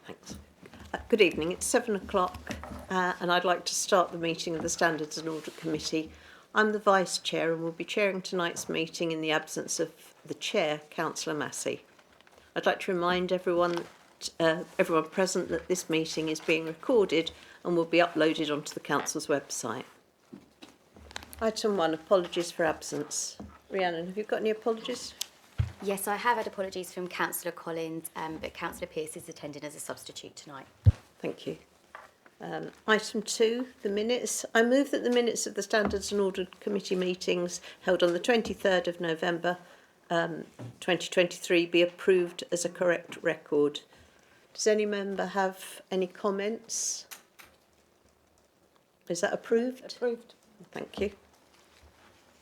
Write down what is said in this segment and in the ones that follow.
Thanks. Good evening. It's 7 o'clock and I'd like to start the meeting of the Standards and Audit Committee. I'm the Vice Chair and will be chairing tonight's meeting in the absence of the Chair, Councillor Massey. I'd like to remind everyone present that this meeting is being recorded and will be uploaded onto the Council's website. Item 1, apologies for absence. Rhiannon, have you got any apologies? Yes, I have had apologies from Councillor Collins, but Councillor Pearce is attending as a substitute tonight. Thank you. Item 2, the minutes. I move that the minutes of the Standards and Audit Committee meetings held on the 23rd of November 2023 be approved as a correct record. Does any member have any comments? Is that approved? Approved. Thank you.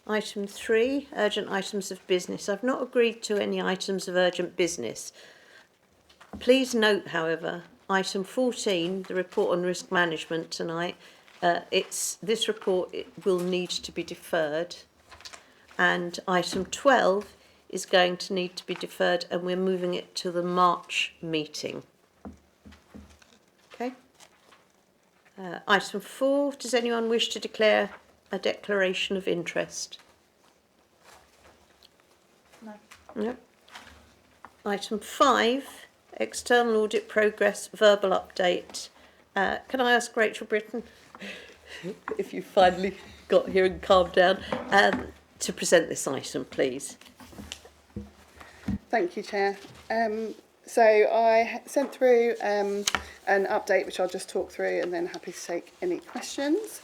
Item 3, urgent items of business. I've not agreed to any items of urgent business. Please note, however, item 14, the report on risk management tonight, this report will need to be deferred. And item 12 is going to need to be deferred and we're moving it to the March meeting. Okay. Item 4, does anyone wish to declare a declaration of interest? No. No. Item 5, external audit progress verbal update. Can I ask Rachel Britton, if you finally got here and calmed down, to present this item, please? Thank you, Chair. So I sent through an update which I'll just talk through and then happy to take any questions.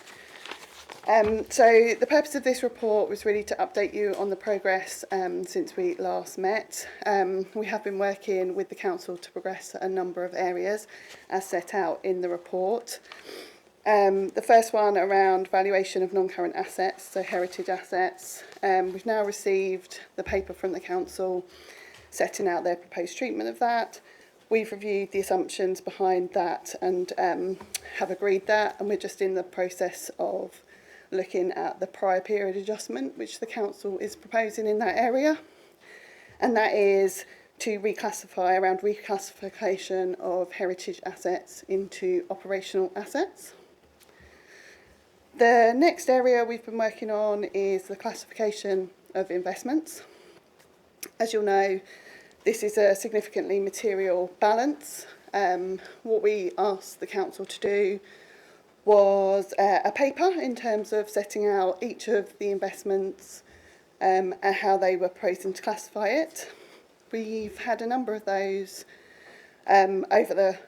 So the purpose of this report was really to update you on the progress since we last met. We have been working with the Council to progress a number of areas as set out in the report. The first one around valuation of non-current assets, so heritage assets. We've now received the paper from the Council setting out their proposed treatment of that. We've reviewed the assumptions behind that and have agreed that, and we're just in the process of looking at the prior period adjustment which the Council is proposing in that area, and that is to reclassification of heritage assets into operational assets. The next area we've been working on is the classification of investments. As you'll know, this is a significantly material balance. What we asked the Council to do was a paper in terms of setting out each of the investments and how they were proposing to classify it. We've had a number of those over the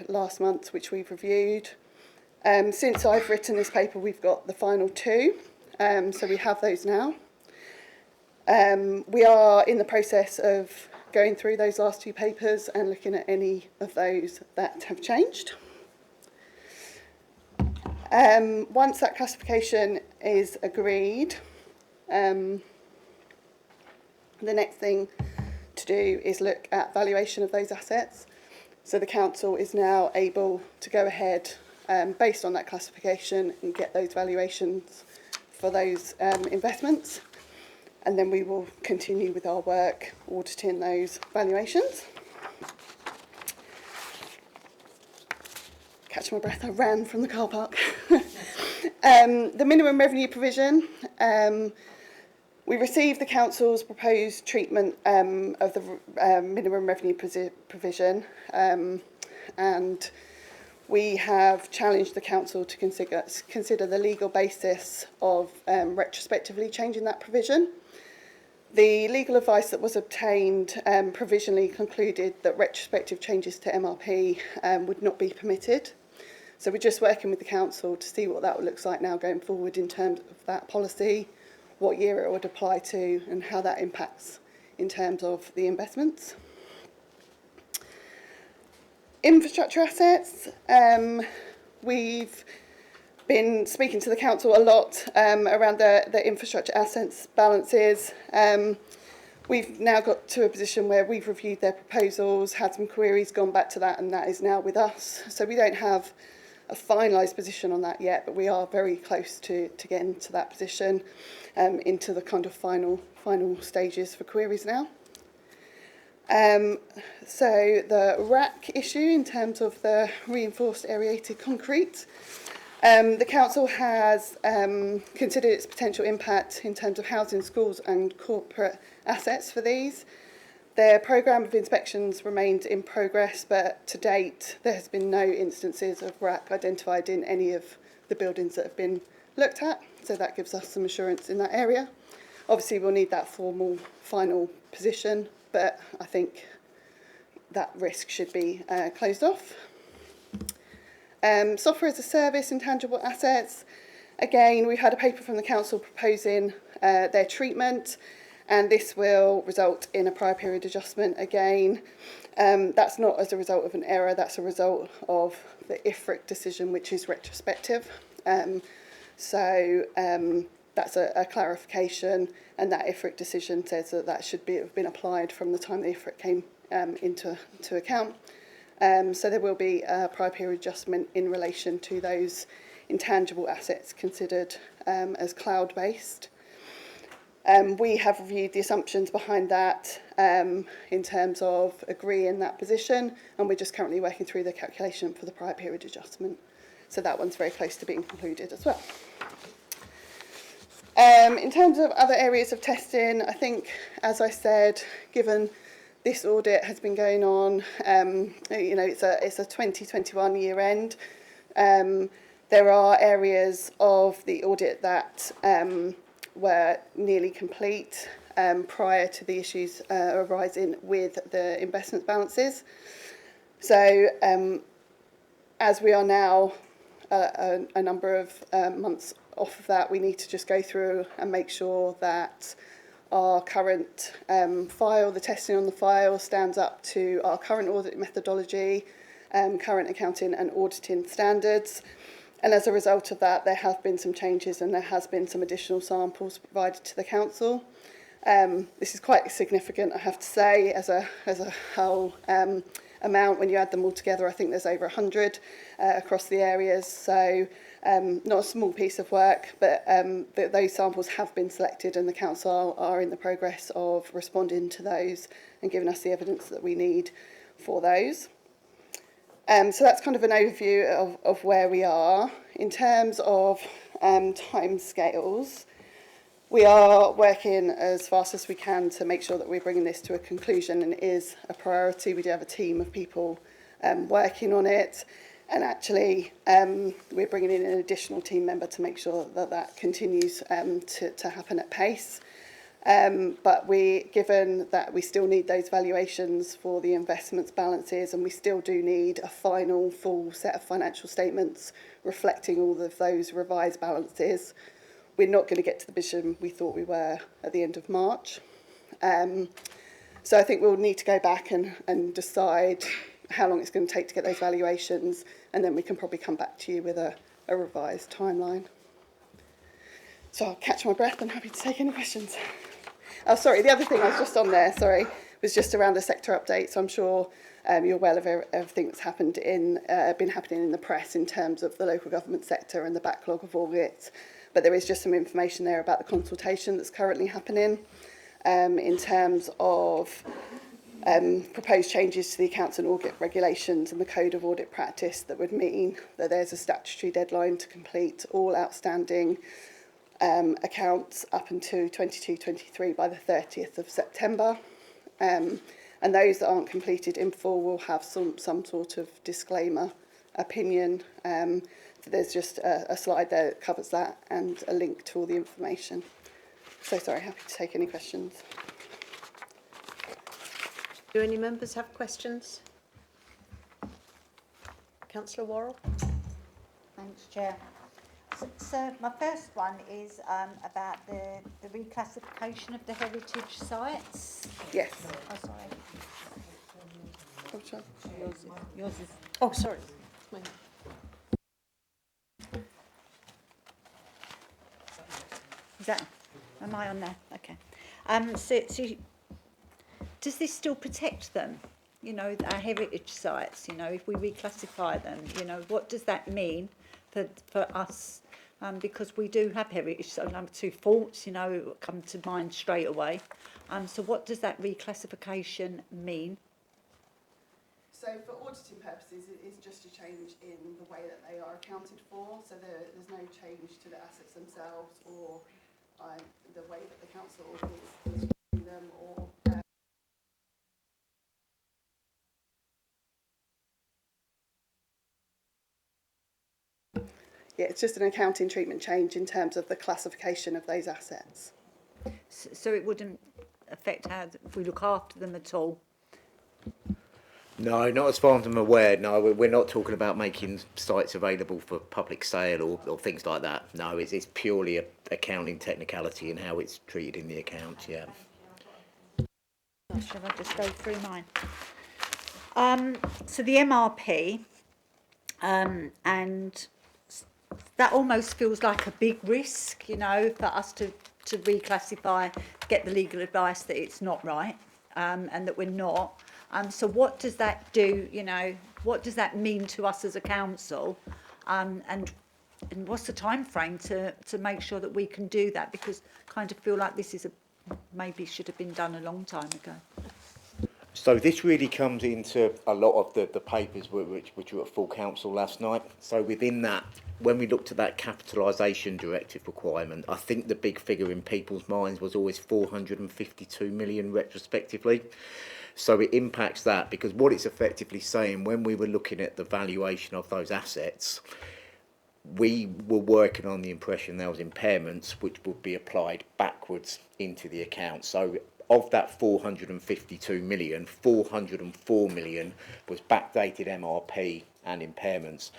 last month which we've reviewed. Since I've written this paper, we've got the final 2, so we have those now. We are in the process of going through those last 2 papers and looking at any of those that have changed. Once that classification is agreed, the next thing to do is look at valuation of those assets. So the Council is now able to go ahead based on that classification and get those valuations for those investments, and then we will continue with our work auditing those valuations. Catch my breath, I ran from the car park. The minimum revenue provision. We received the Council's proposed treatment of the minimum revenue provision, and we have challenged the Council to consider the legal basis of retrospectively changing that provision. The legal advice that was obtained provisionally concluded that retrospective changes to MRP would not be permitted. So we're just working with the Council to see what that looks like now going forward in terms of that policy, what year it would apply to, and how that impacts in terms of the investments. Infrastructure assets. We've been speaking to the Council a lot around the infrastructure assets balances. We've now got to a position where we've reviewed their proposals, had some queries, gone back to that, and that is now with us. So we don't have a finalised position on that yet, but we are very close to getting to that position, into the kind of final stages for queries now. So the rack issue in terms of the reinforced aerated concrete, the council has considered its potential impact in terms of housing, schools and corporate assets for these. Their programme of inspections remains in progress, but to date there has been no instances of rack identified in any of the buildings that have been looked at, so that gives us some assurance in that area. Obviously we'll need that formal final position, but I think that risk should be closed off. Software as a service, intangible assets. Again, we've had a paper from the council proposing their treatment, and this will result in a prior period adjustment again. That's not as a result of an error, that's a result of the IFRIC decision, which is retrospective. So that's a clarification, and that IFRIC decision says that that should have been applied from the time the IFRIC came into account. So there will be a prior period adjustment in relation to those intangible assets considered as cloud-based. We have reviewed the assumptions behind that in terms of agreeing that position, and we're just currently working through the calculation for the prior period adjustment. So that one's very close to being concluded as well. In terms of other areas of testing, I think, as I said, given this audit has been going on, it's a 2021 year end. There are areas of the audit that were nearly complete prior to the issues arising with the investment balances. So as we are now a number of months off of that, we need to just go through and make sure that our current file, the testing on the file, stands up to our current audit methodology, current accounting and auditing standards. And as a result of that, there have been some changes and there has been some additional samples provided to the council. This is quite significant, I have to say, as a whole amount. When you add them all together, I think there's over 100 across the areas. So not a small piece of work, but those samples have been selected and the council are in the progress of responding to those and giving us the evidence that we need for those. So that's kind of an overview of where we are. In terms of timescales, we are working as fast as we can to make sure that we're bringing this to a conclusion, and it is a priority. We do have a team of people working on it, and actually we're bringing in an additional team member to make sure that that continues to happen at pace. But given that we still need those valuations for the investments balances, and we still do need a final full set of financial statements reflecting all of those revised balances, we're not going to get to the position we thought we were at the end of March. So I think we'll need to go back and decide how long it's going to take to get those valuations, and then we can probably come back to you with a revised timeline. So I'll catch my breath and happy to take any questions. Oh, sorry, the other thing I was just on there, was just around the sector update. So I'm sure you're well aware of everything that's been happening in the press in terms of the local government sector and the backlog of audits. But there is just some information there about the consultation that's currently happening in terms of proposed changes to the accounts and audit regulations and the code of audit practice that would mean that there's a statutory deadline to complete all outstanding accounts up until 22-23 by the 30th of September. And those that aren't completed in full will have some sort of disclaimer opinion. There's just a slide there that covers that and a link to all the information. So sorry, happy to take any questions. Do any members have questions? Councillor Worrell? Thanks, Chair. So my first one is about the reclassification of the heritage sites. Yes. Oh, sorry. Oh, sure. Yours is. Oh, sorry. Is that? Am I on there? Okay. So does this still protect them? You know, our heritage sites. You know, if we reclassify them, you know, what does that mean for us because we do have heritage. So number two, faults, you know, come to mind straight away. So what does that reclassification mean? So for auditing purposes, it is just a change in the way that they are accounted for. So there's no change to the assets themselves or the way that the council is treating them or yeah, it's just an accounting treatment change in terms of the classification of those assets. So it wouldn't affect how we look after them at all? No, not as far as I'm aware. No, we're not talking about making sites available for public sale or things like that. No, it's purely a accounting technicality in how it's treated in the account, yeah. Shall I just go through mine? So the MRP, and that almost feels like a big risk, you know, for us to reclassify, get the legal advice that it's not right, and that we're not. So what does that do, you know, what does that mean to us as a council? And what's the time frame to make sure that we can do that? Because I kind of feel like this is maybe should have been done a long time ago. So this really comes into a lot of the papers which were at full council last night. So within that, when we looked at that capitalisation directive requirement, I think the big figure in people's minds was always 452 million retrospectively. So it impacts that, because what it's effectively saying, when we were looking at the valuation of those assets, we were working on the impression there was impairments which would be applied backwards into the account. So of that 452 million, 404 million was backdated MRP and impairments.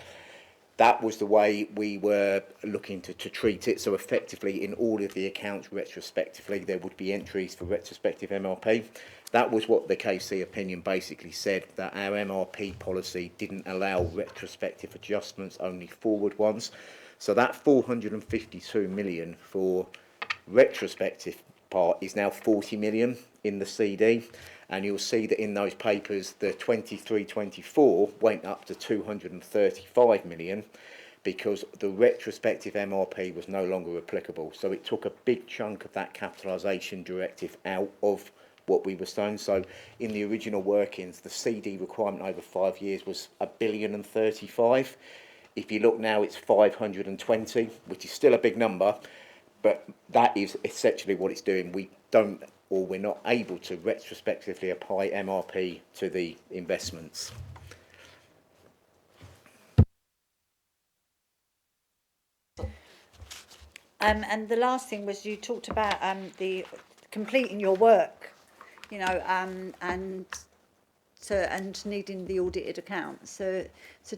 That was the way we were looking to treat it. So effectively, in all of the accounts retrospectively, there would be entries for retrospective MRP. That was what the KC opinion basically said, that our MRP policy didn't allow retrospective adjustments, only forward ones. So that 452 million for retrospective part is now 40 million in the CD. And you'll see that in those papers, the 23-24 went up to 235 million because the retrospective MRP was no longer applicable. So it took a big chunk of that capitalisation directive out of what we were saying. So in the original workings, the CD requirement over 5 years was 1,035,000,000. If you look now, it's 520, which is still a big number, but that is essentially what it's doing. We don't, or we're not able to retrospectively apply MRP to the investments. And the last thing was you talked about the completing your work, you know, and needing the audited account. So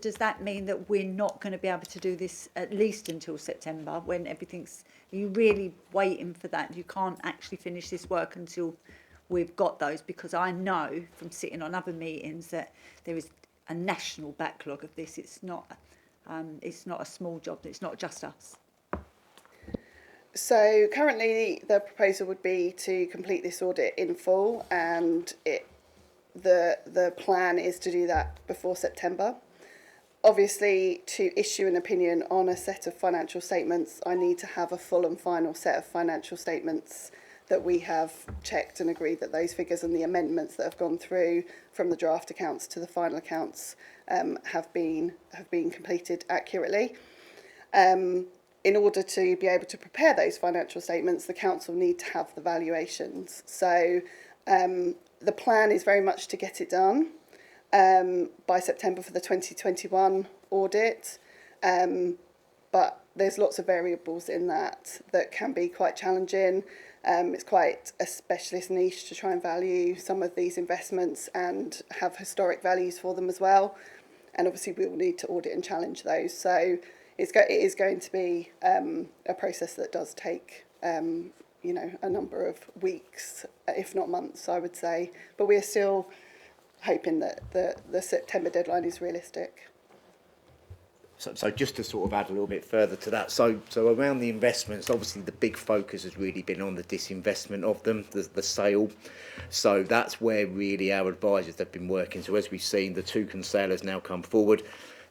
does that mean that we're not going to be able to do this at least until September, when everything's, are you really waiting for that? You can't actually finish this work until we've got those, because I know from sitting on other meetings that there is a national backlog of this. It's not a small job. It's not just us. So currently the proposal would be to complete this audit in full, and the plan is to do that before September. Obviously, to issue an opinion on a set of financial statements, I need to have a full and final set of financial statements that we have checked and agreed that those figures and the amendments that have gone through from the draft accounts to the final accounts have been completed accurately. In order to be able to prepare those financial statements, the council need to have the valuations. So the plan is very much to get it done by September for the 2021 audit, but there's lots of variables in that can be quite challenging. It's quite a specialist niche to try and value some of these investments and have historic values for them as well. And obviously we will need to audit and challenge those. So it is going to be a process that does take a number of weeks, if not months, I would say. But we are still hoping that the September deadline is realistic. So just to sort of add a little bit further to that, so around the investments, obviously the big focus has really been on the disinvestment of them, the sale. So that's where really our advisors have been working. So as we've seen, the Toucan sale has now come forward.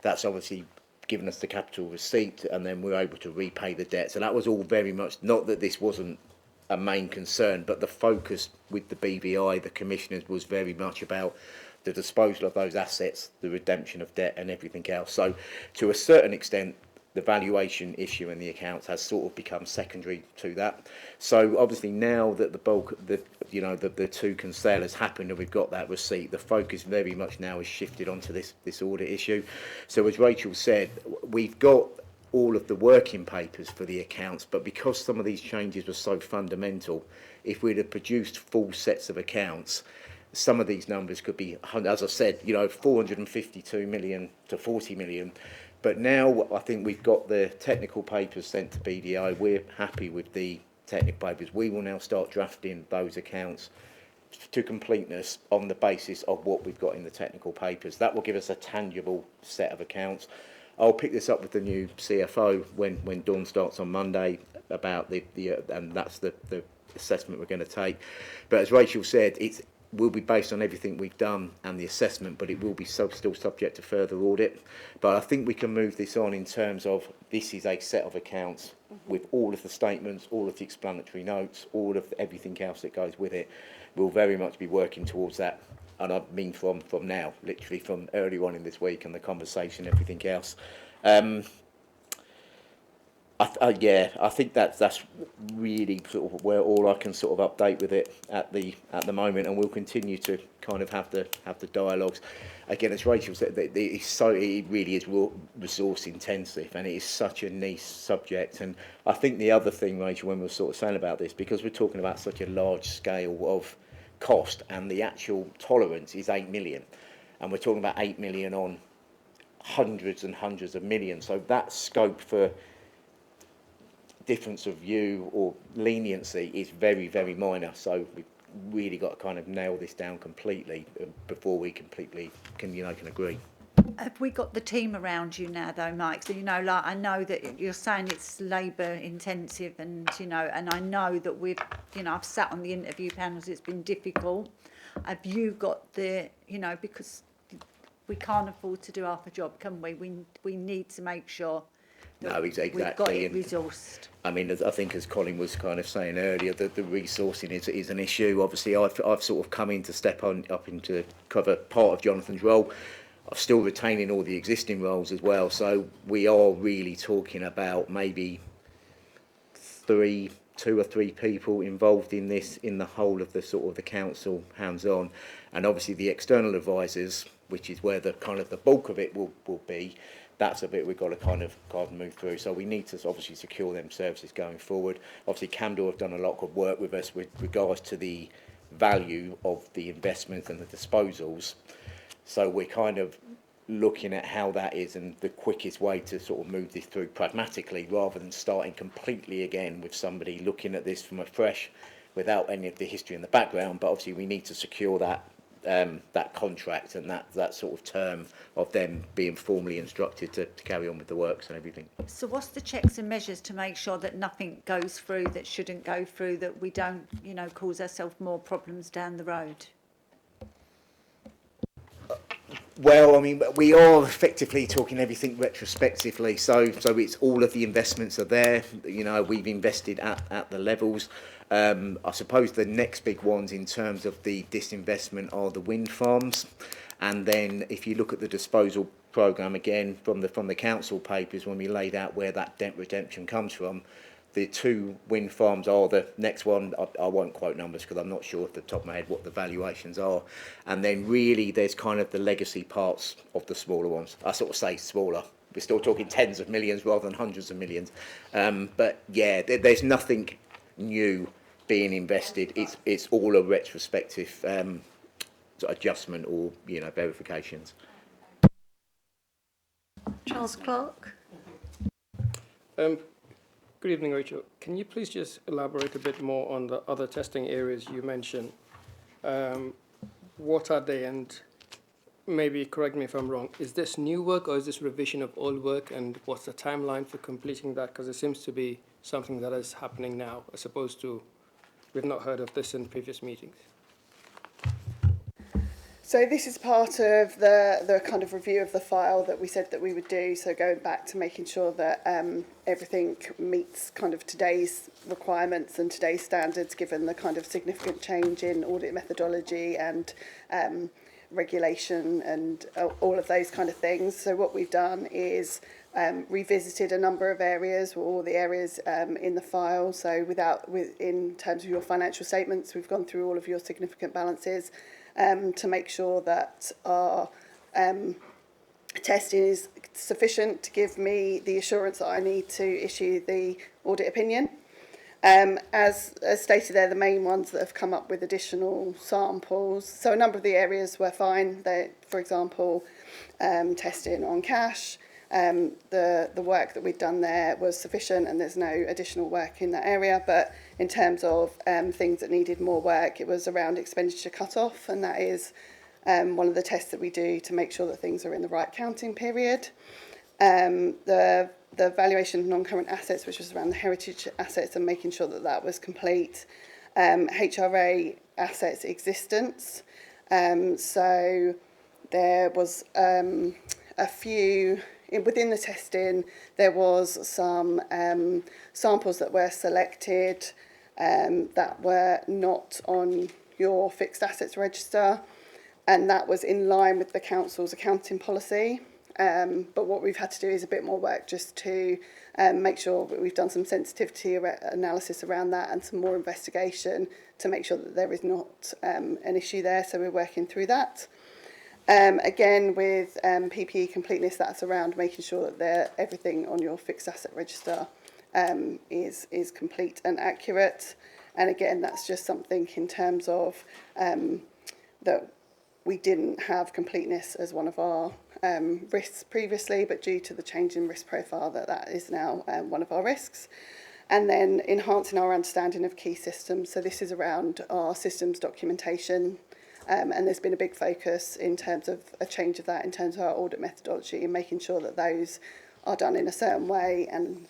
That's obviously given us the capital receipt, and then we were able to repay the debt. So that was all very much, not that this wasn't a main concern, but the focus with the BVI, the commissioners, was very much about the disposal of those assets, the redemption of debt and everything else. So to a certain extent, the valuation issue in the accounts has sort of become secondary to that. So obviously now that the bulk, the two can sale has happened and we've got that receipt, the focus very much now is shifted onto this audit issue. So as Rachel said, we've got all of the working papers for the accounts, but because some of these changes were so fundamental, if we'd have produced full sets of accounts, some of these numbers could be, as I said, 452 million to 40 million. But now I think we've got the technical papers sent to BDI. We're happy with the technical papers. We will now start drafting those accounts to completeness on the basis of what we've got in the technical papers. That will give us a tangible set of accounts. I'll pick this up with the new CFO when Dawn starts on Monday about and that's the assessment we're going to take. But as Rachel said, it will be based on everything we've done and the assessment, but it will be still subject to further audit. But I think we can move this on in terms of this is a set of accounts with all of the statements, all of the explanatory notes, all of everything else that goes with it. We'll very much be working towards that. And I mean from now, literally from early on in this week and the conversation, everything else. I think that's really sort of where all I can sort of update with it at the moment, and we'll continue to kind of have the dialogues. Again, as Rachel said, it really is resource intensive, and it is such a niche subject. And I think the other thing, Rachel, when we were sort of saying about this, because we're talking about such a large scale of cost, and the actual tolerance is 8 million, and we're talking about 8 million on hundreds and hundreds of millions. So that scope for difference of view or leniency is very, very minor. So we've really got to kind of nail this down completely before we completely can agree. Have we got the team around you now, though, Mike? So, I know that you're saying it's labour intensive, and, and I know that I've sat on the interview panels, it's been difficult. Have you got because we can't afford to do half a job, can we? We need to make sure that exactly. We've got it resourced. I mean, I think as Colin was kind of saying earlier, that the resourcing is an issue. Obviously, I've sort of come in to step up into cover part of Jonathan's role. I'm still retaining all the existing roles as well. So we are really talking about maybe 2 or 3 people involved in this, in the whole of the sort of the council hands-on. And obviously the external advisors, which is where the kind of the bulk of it will be, that's a bit we've got to kind of move through. So we need to obviously secure them services going forward. Obviously, Camdor have done a lot of work with us with regards to the value of the investments and the disposals. So we're kind of looking at how that is and the quickest way to sort of move this through pragmatically, rather than starting completely again with somebody looking at this from afresh without any of the history in the background. But obviously we need to secure that contract and that sort of term of them being formally instructed to carry on with the works and everything. So what's the checks and measures to make sure that nothing goes through that shouldn't go through, that we don't, cause ourselves more problems down the road? Well, I mean, we are effectively talking everything retrospectively. So it's all of the investments are there. We've invested at the levels. I suppose the next big ones in terms of the disinvestment are the wind farms. And then if you look at the disposal programme, again, from the council papers, when we laid out where that debt redemption comes from, the 2 wind farms are the next one. I won't quote numbers because I'm not sure off the top of my head what the valuations are. And then really there's kind of the legacy parts of the smaller ones. I sort of say smaller. We're still talking tens of millions rather than hundreds of millions. But yeah, there's nothing new being invested. It's all a retrospective adjustment or verifications. Charles Clark. Good evening, Rachel. Can you please just elaborate a bit more on the other testing areas you mentioned? What are they, and maybe correct me if I'm wrong, is this new work or is this revision of old work, and what's the timeline for completing that? Because it seems to be something that is happening now, as opposed to we've not heard of this in previous meetings. So this is part of the kind of review of the file that we said that we would do. So going back to making sure that everything meets kind of today's requirements and today's standards, given the kind of significant change in audit methodology and regulation and all of those kind of things. So what we've done is revisited a number of areas, or all the areas in the file. So in terms of your financial statements, we've gone through all of your significant balances to make sure that our testing is sufficient to give me the assurance that I need to issue the audit opinion. As stated there, the main ones that have come up with additional samples. So a number of the areas were fine. For example, testing on cash. The work that we'd done there was sufficient, and there's no additional work in that area. But in terms of things that needed more work, it was around expenditure cut-off, and that is one of the tests that we do to make sure that things are in the right counting period. The valuation of non-current assets, which was around the heritage assets and making sure that that was complete. HRA assets existence. So there was a few, within the testing, there was some samples that were selected that were not on your fixed assets register, and that was in line with the council's accounting policy. But what we've had to do is a bit more work just to make sure that we've done some sensitivity analysis around that and some more investigation to make sure that there is not an issue there. So we're working through that. Again, with PPE completeness, that's around making sure that everything on your fixed asset register is complete and accurate. And again, that's just something in terms of that we didn't have completeness as one of our risks previously, but due to the change in risk profile, that is now one of our risks. And then enhancing our understanding of key systems. So this is around our systems documentation. And there's been a big focus in terms of a change of that in terms of our audit methodology and making sure that those are done in a certain way and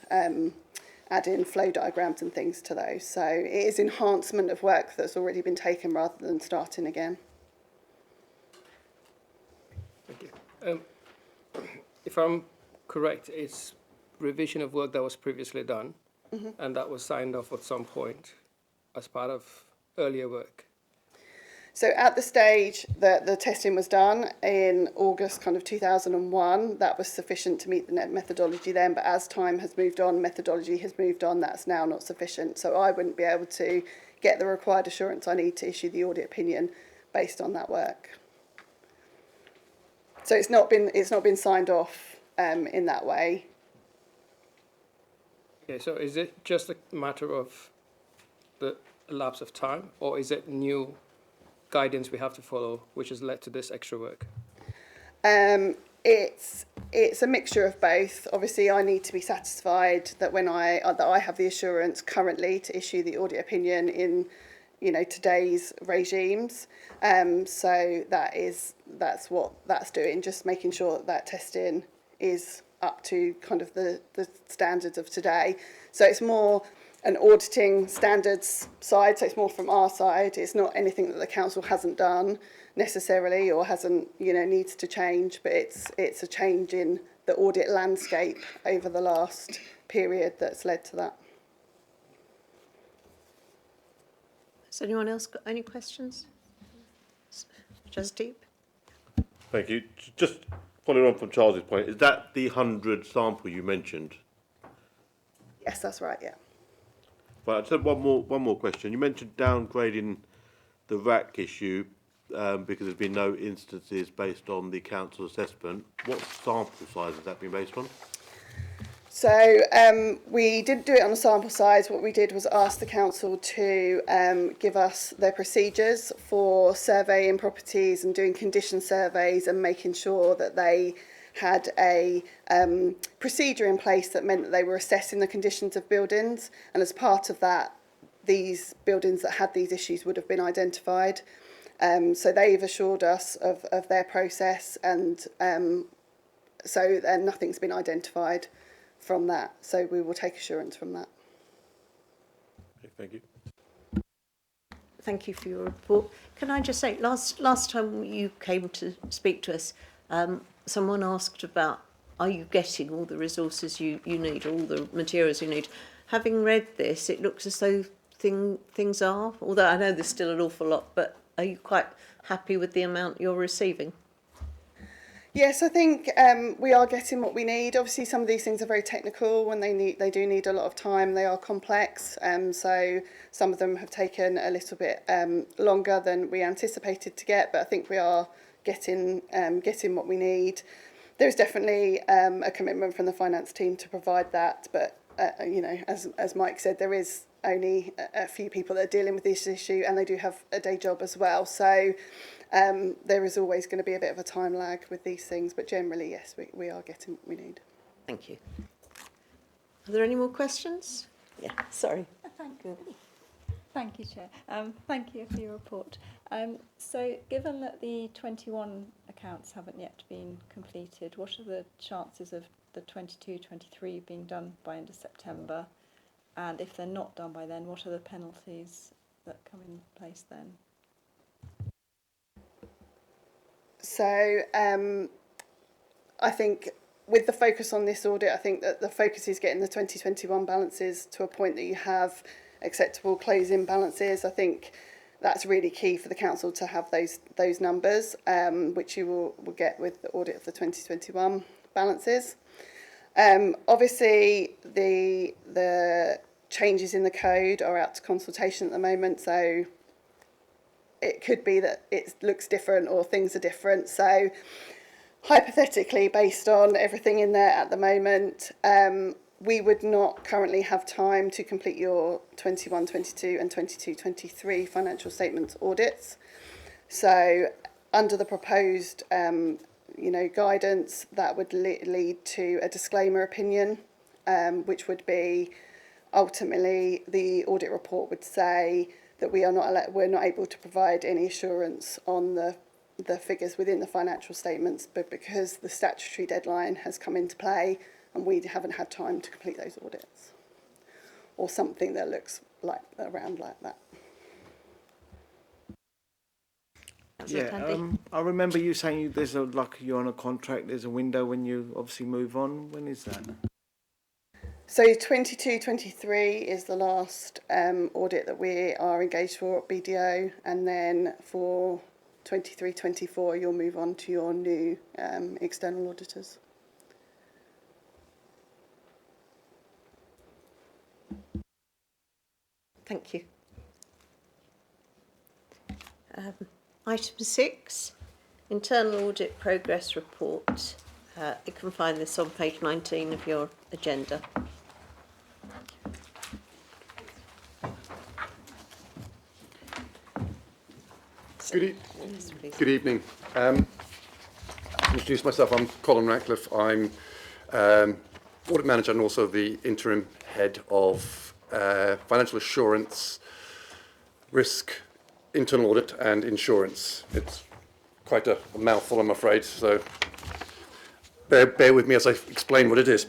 add in flow diagrams and things to those. So it is enhancement of work that's already been taken rather than starting again. Thank you. If I'm correct, it's revision of work that was previously done, and that was signed off at some point as part of earlier work. So at the stage that the testing was done in August kind of 2001, that was sufficient to meet the net methodology then, but as time has moved on, methodology has moved on, that's now not sufficient. So I wouldn't be able to get the required assurance I need to issue the audit opinion based on that work. So it's not been signed off in that way. Okay, so is it just a matter of the lapse of time, or is it new guidance we have to follow, which has led to this extra work? It's a mixture of both. Obviously, I need to be satisfied that that I have the assurance currently to issue the audit opinion in, today's regimes. So that's what that's doing, just making sure that testing is up to kind of the standards of today. So it's more an auditing standards side, so it's more from our side. It's not anything that the council hasn't done necessarily or hasn't, needs to change, but it's a change in the audit landscape over the last period that's led to that. Has anyone else got any questions? Jasdeep? Thank you. Just following on from Charles's point, is that the 100 sample you mentioned? Yes, that's right, yeah. But I just had one more question. You mentioned downgrading the RAC issue because there's been no instances based on the council assessment. What sample size has that been based on? So we didn't do it on a sample size. What we did was ask the council to give us their procedures for surveying properties and doing condition surveys and making sure that they had a procedure in place that meant that they were assessing the conditions of buildings, and as part of that, these buildings that had these issues would have been identified. So they've assured us of their process, and so nothing's been identified from that. So we will take assurance from that. Okay, thank you. thank you for your report. Can I just say, last time you came to speak to us, someone asked about, are you getting all the resources you need, all the materials you need? Having read this, it looks as though things are, although I know there's still an awful lot, but are you quite happy with the amount you're receiving? Yes, I think we are getting what we need. Obviously, some of these things are very technical and they do need a lot of time. They are complex, so some of them have taken a little bit longer than we anticipated to get. But I think we are getting what we need. There's definitely a commitment from the finance team to provide that. But you know, as Mike said, there is only a few people that are dealing with this issue, and they do have a day job as well. So. There is always going to be a bit of a time lag with these things, but generally, yes, we are getting what we need. Thank you. Are there any more questions? Yeah, sorry. Thank you. Thank you, Chair. Thank you for your report. So, given that the 21 accounts haven't yet been completed, what are the chances of the 22-23 being done by end of September? And if they're not done by then, what are the penalties that come in place then? So I think with the focus on this audit, I think that the focus is getting the 2021 balances to a point that you have acceptable closing balances. I think that's really key for the council to have those numbers, which you will get with the audit of the 2021 balances. Obviously, the changes in the code are out to consultation at the moment, so it could be that it looks different or things are different. So hypothetically, based on everything in there at the moment, we would not currently have time to complete your 21-22 and 22-23 financial statements audits. So under the proposed guidance, that would lead to a disclaimer opinion, which would be ultimately the audit report would say that we're not able to provide any assurance on the figures within the financial statements, but because the statutory deadline has come into play and we haven't had time to complete those audits, or something that looks like that. Yeah, I remember you saying you're on a contract, there's a window when you obviously move on. When is that? So 22-23 is the last audit that we are engaged for at BDO, and then for 23-24 you'll move on to your new external auditors. Thank you. Item 6, Internal Audit Progress Report. You can find this on page 19 of your agenda. Good evening. Introduce myself. I'm Colin Ratcliffe. I'm audit manager and also the interim head of financial assurance, risk, internal audit, and insurance. It's quite a mouthful, I'm afraid. So bear with me as I explain what it is.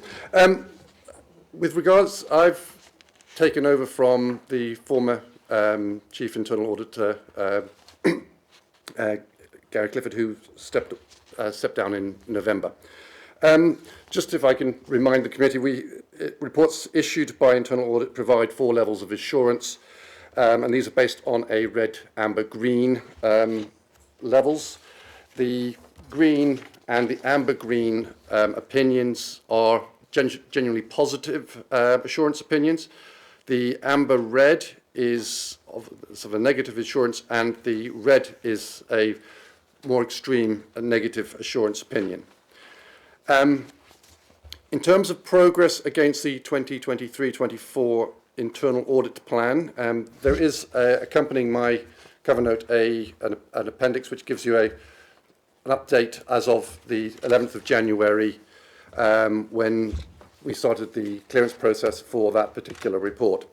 With regards, I've taken over from the former chief internal auditor. Gary Clifford, who stepped down in November. Just if I can remind the committee, reports issued by internal audit provide 4 levels of assurance, and these are based on a red, amber, green levels. The green and the amber green opinions are genuinely positive assurance opinions. The amber red is of a negative assurance, and the red is a more extreme negative assurance opinion. In terms of progress against the 2023-24 internal audit plan, there is accompanying my cover note an appendix which gives you an update as of the 11th of January when we started the clearance process for that particular report.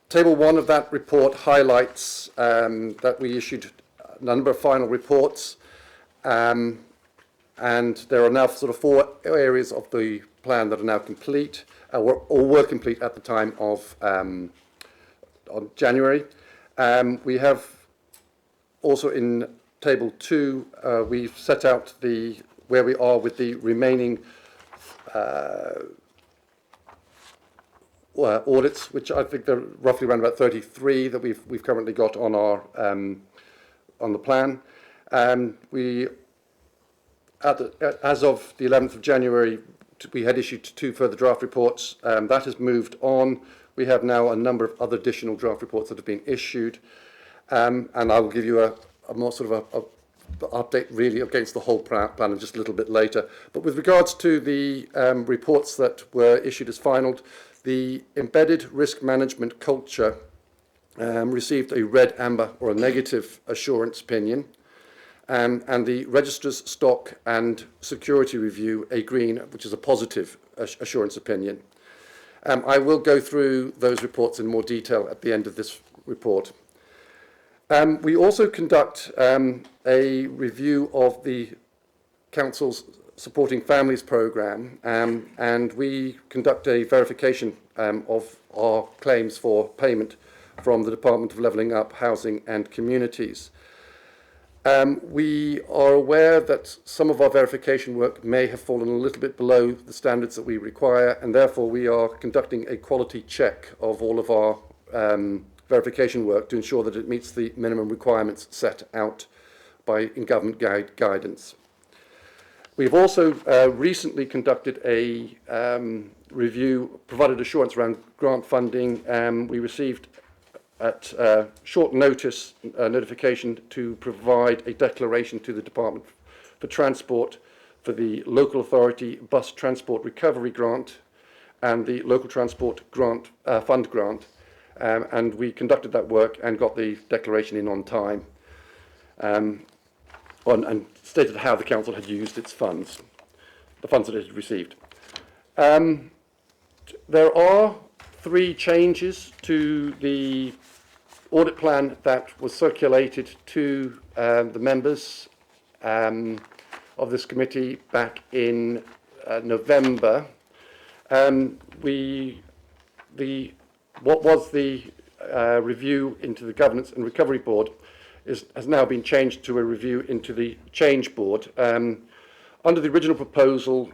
Table 1 of that report highlights that we issued a number of final reports, and there are now sort of 4 areas of the plan that are now complete, or were complete at the time of on January. We have also in table 2, we've set out where we are with the remaining audits, which I think they're roughly around about 33 that we've currently got on our on the plan. As of the 11th of January, we had issued 2 further draft reports. That has moved on. We have now a number of other additional draft reports that have been issued, and I will give you a more sort of a update really against the whole plan just a little bit later. But with regards to the reports that were issued as final, the embedded risk management culture received a red, amber or a negative assurance opinion, and the registrar's stock and security review a green, which is a positive assurance opinion. I will go through those reports in more detail at the end of this report. We also conduct a review of the Council's Supporting Families programme, and we conduct a verification of our claims for payment from the Department of Levelling Up, Housing and Communities. We are aware that some of our verification work may have fallen a little bit below the standards that we require, and therefore we are conducting a quality check of all of our verification work to ensure that it meets the minimum requirements set out in government guidance. We've also recently conducted a review, provided assurance around grant funding. We received at short notice notification to provide a declaration to the Department for Transport for the Local Authority Bus Transport Recovery Grant and the Local Transport Grant Fund Grant. And we conducted that work and got the declaration in on time, and stated how the council had used its funds, the funds that it had received. There are 3 changes to the audit plan that was circulated to the members of this committee back in November. What was the review into the Governance and Recovery Board has now been changed to a review into the Change Board. Under the original proposal,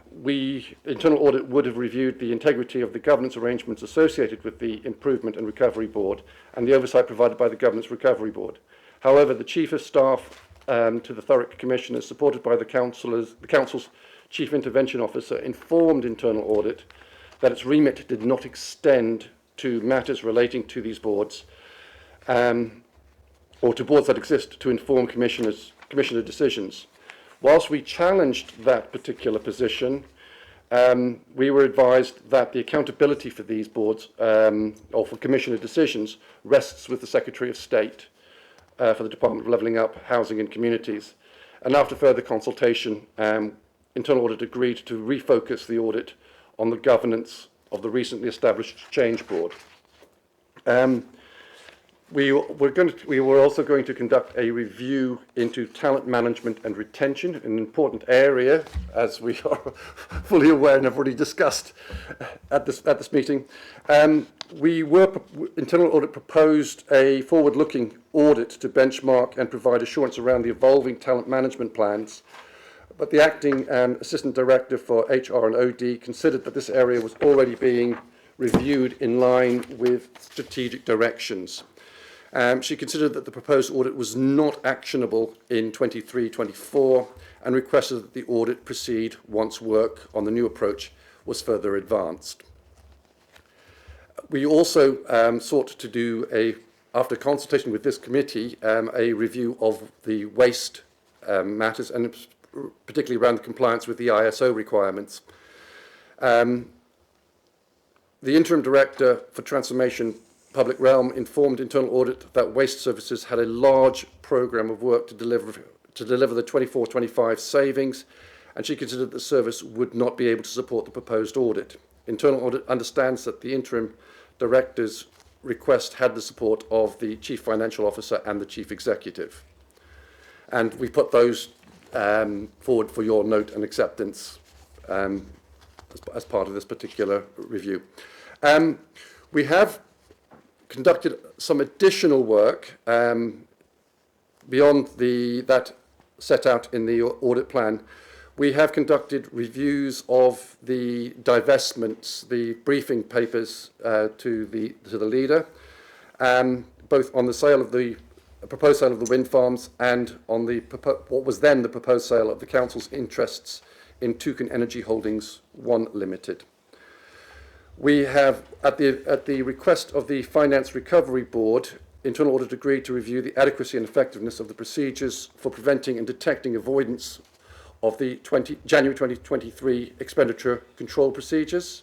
internal audit would have reviewed the integrity of the governance arrangements associated with the Improvement and Recovery Board and the oversight provided by the Governance Recovery Board. However, the Chief of Staff to the Thurrock Commissioners, supported by the Council's Chief Intervention Officer, informed internal audit that its remit did not extend to matters relating to these boards, or to boards that exist to inform commissioner decisions. Whilst we challenged that particular position, we were advised that the accountability for these boards, or for commissioner decisions, rests with the Secretary of State for the Department of Levelling Up, Housing and Communities. And after further consultation, internal audit agreed to refocus the audit on the governance of the recently established Change Board. We were also going to conduct a review into talent management and retention, an important area, as we are fully aware and have already discussed at this meeting. Internal audit proposed a forward-looking audit to benchmark and provide assurance around the evolving talent management plans. But the acting Assistant Director for HR and OD considered that this area was already being reviewed in line with strategic directions. She considered that the proposed audit was not actionable in 23-24 and requested that the audit proceed once work on the new approach was further advanced. We also sought to do, after consultation with this committee, a review of the waste matters, and particularly around the compliance with the ISO requirements. The Interim Director for Transformation Public Realm informed internal audit that Waste Services had a large programme of work to deliver the 24-25 savings, and she considered the service would not be able to support the proposed audit. Internal audit understands that the Interim Director's request had the support of the Chief Financial Officer and the Chief Executive. And we put those forward for your note and acceptance as part of this particular review. We have conducted some additional work beyond that set out in the audit plan. We have conducted reviews of the divestments, the briefing papers to the leader, both on the sale of the proposed sale of the wind farms and on the what was then the proposed sale of the council's interests in Toucan Energy Holdings 1 Limited. We have, at the request of the Finance Recovery Board, Internal Audit agreed to review the adequacy and effectiveness of the procedures for preventing and detecting avoidance of the January 2023 expenditure control procedures.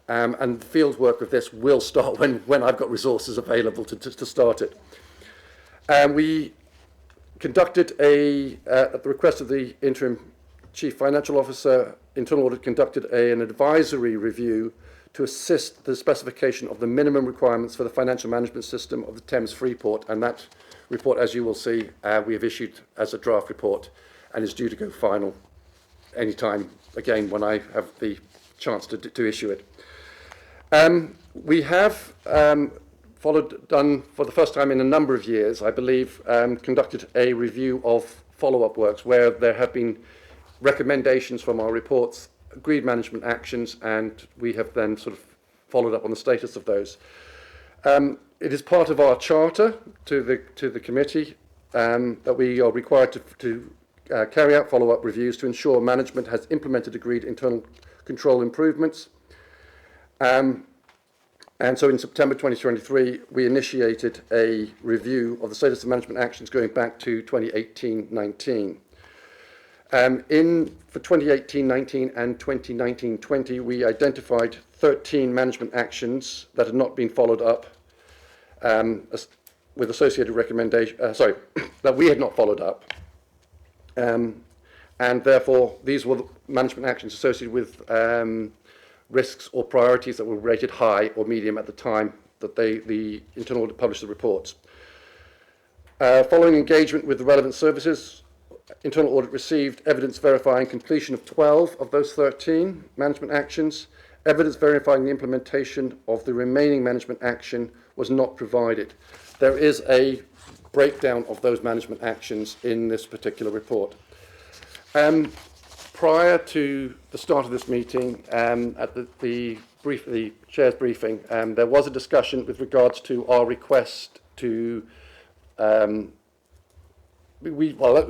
And the field work of this will start when I've got resources available to start it. We conducted at the request of the Interim Chief Financial Officer, Internal Audit conducted an advisory review to assist the specification of the minimum requirements for the financial management system of the Thames Freeport, and that report, as you will see, we have issued as a draft report and is due to go final any time, again, when I have the chance to issue it. We have done for the first time in a number of years, I believe, conducted a review of follow-up works where there have been recommendations from our reports, agreed management actions, and we have then sort of followed up on the status of those. It is part of our charter to the committee that we are required to carry out follow-up reviews to ensure management has implemented agreed internal control improvements. And so in September 2023, we initiated a review of the status of management actions going back to 2018-19. For 2018-19 and 2019-20, we identified 13 management actions that had not been followed up with associated recommendations, that we had not followed up. And therefore, these were the management actions associated with risks or priorities that were rated high or medium at the time that the internal audit published the reports. Following engagement with the relevant services, internal audit received evidence verifying completion of 12 of those 13 management actions. Evidence verifying the implementation of the remaining management action was not provided. There is a breakdown of those management actions in this particular report. Prior to the start of this meeting, at the chair's briefing, there was a discussion with regards to our request to. Let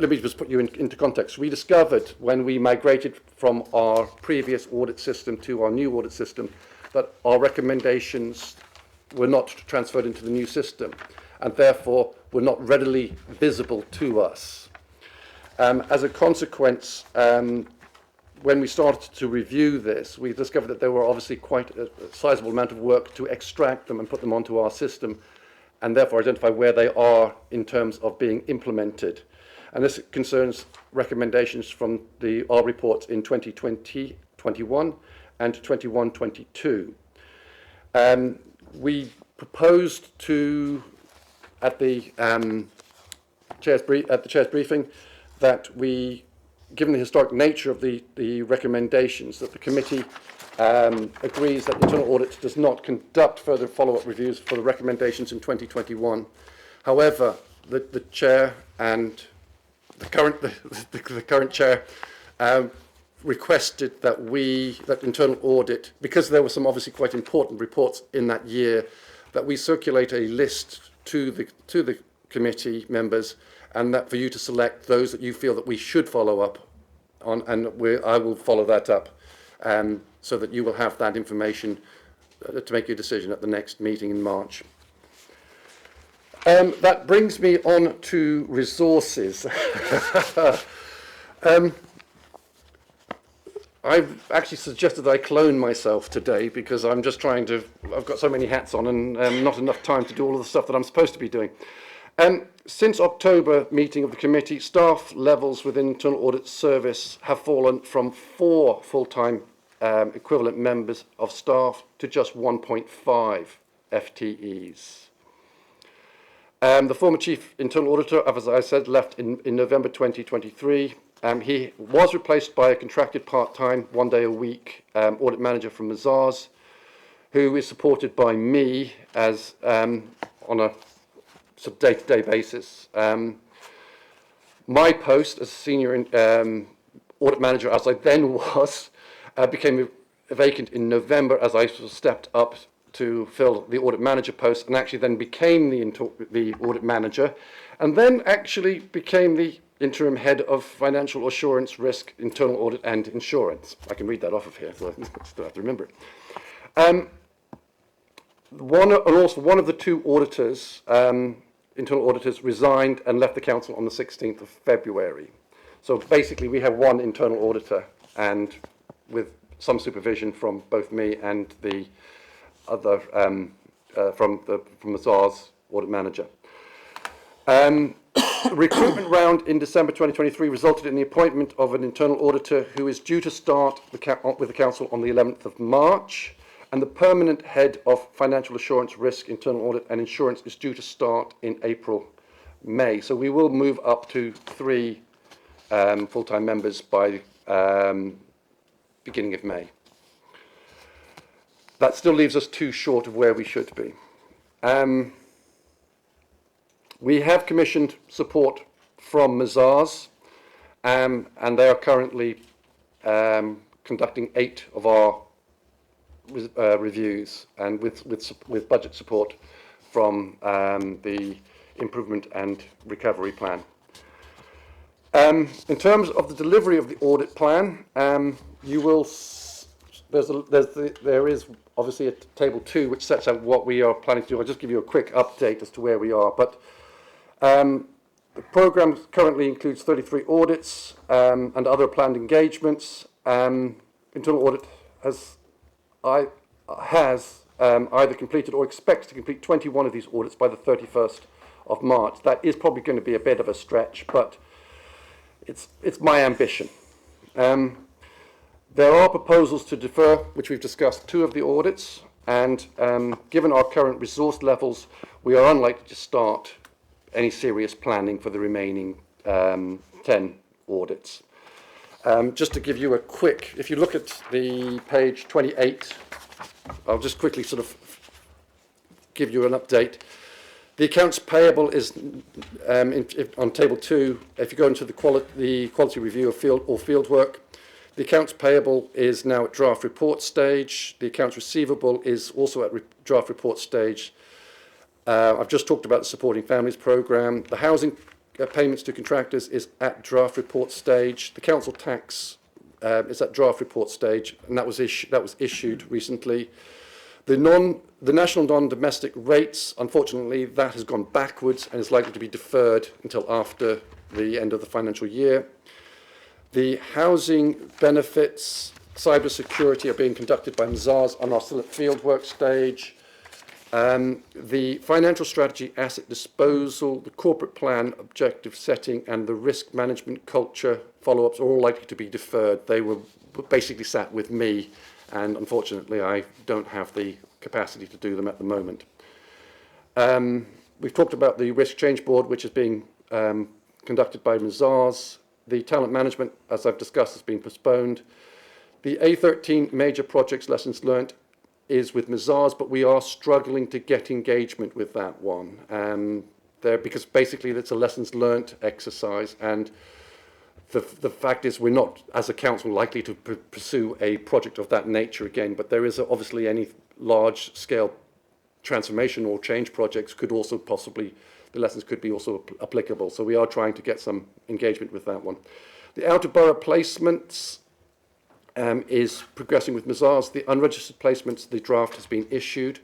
me just put you into context. We discovered when we migrated from our previous audit system to our new audit system that our recommendations were not transferred into the new system and therefore were not readily visible to us. As a consequence, when we started to review this, we discovered that there were obviously quite a sizable amount of work to extract them and put them onto our system, and therefore identify where they are in terms of being implemented. And this concerns recommendations from our reports in 2020, 21 and 21-22. We proposed to, at the chair's briefing, that we, given the historic nature of the recommendations, that the committee agrees that internal audit does not conduct further follow-up reviews for the recommendations in 2021. However, the chair and the current chair requested that internal audit, because there were some obviously quite important reports in that year, that we circulate a list to the committee members, and that for you to select those that you feel that we should follow up on, and I will follow that up, so that you will have that information to make your decision at the next meeting in March. That brings me on to resources. I've actually suggested that I clone myself today because I'm just I've got so many hats on and not enough time to do all of the stuff that I'm supposed to be doing. Since October meeting of the committee, staff levels within Internal Audit Service have fallen from 4 full-time equivalent members of staff to just 1.5 FTEs. The former Chief Internal Auditor, as I said, left in November 2023. He was replaced by a contracted part-time, 1 day a week audit manager from Mazars, who is supported by me as on a sort of day-to-day basis. My post as senior audit manager, as I then was, became vacant in November as I sort of stepped up to fill the audit manager post, and actually then became the audit manager, and then actually became the interim head of financial assurance, risk, internal audit and insurance. I can read that off of here, so I still have to remember it. One of the two auditors, internal auditors, resigned and left the council on the 16th of February. So basically we have one internal auditor, and with some supervision from both me and the other from the SARS audit manager. The recruitment round in December 2023 resulted in the appointment of an internal auditor who is due to start with the council on the 11th of March, and the permanent head of financial assurance, risk, internal audit and insurance is due to start in May. So we will move up to 3 full-time members by beginning of May. That still leaves us 2 short of where we should be. We have commissioned support from Mazars, and they are currently conducting 8 of our reviews, and with budget support from the Improvement and Recovery Plan. In terms of the delivery of the audit plan, there is obviously a table 2 which sets out what we are planning to do. I'll just give you a quick update as to where we are. But the programme currently includes 33 audits and other planned engagements. Internal audit has either completed or expects to complete 21 of these audits by the 31st of March. That is probably going to be a bit of a stretch, but it's my ambition. There are proposals to defer, which we've discussed, 2 of the audits, and given our current resource levels, we are unlikely to start any serious planning for the remaining 10 audits. Just to give you a quick, if you look at the page 28, I'll just quickly sort of give you an update. The accounts payable is on table 2. If you go into the quality review of field work, the accounts payable is now at draft report stage. The accounts receivable is also at draft report stage. I've just talked about the Supporting Families programme. The housing payments to contractors is at draft report stage. The council tax is at draft report stage, and that was issued recently. The national non-domestic rates, unfortunately, that has gone backwards and is likely to be deferred until after the end of the financial year. The housing benefits, cyber security are being conducted by Mazars and are still at fieldwork stage. The financial strategy, asset disposal, the corporate plan, objective setting, and the risk management culture follow-ups are all likely to be deferred. They were basically sat with me, and unfortunately I don't have the capacity to do them at the moment. We've talked about the risk change board, which is being conducted by Mazars. The talent management, as I've discussed, has been postponed. The A13 major projects lessons learnt is with Mazars, but we are struggling to get engagement with that one. Because basically it's a lessons learnt exercise, and the fact is we're not, as a council, likely to pursue a project of that nature again, but there is obviously any large-scale transformation or change projects could also possibly, the lessons could be also applicable. So we are trying to get some engagement with that one. The outer borough placements is progressing with Mazars. The unregistered placements, the draft has been issued.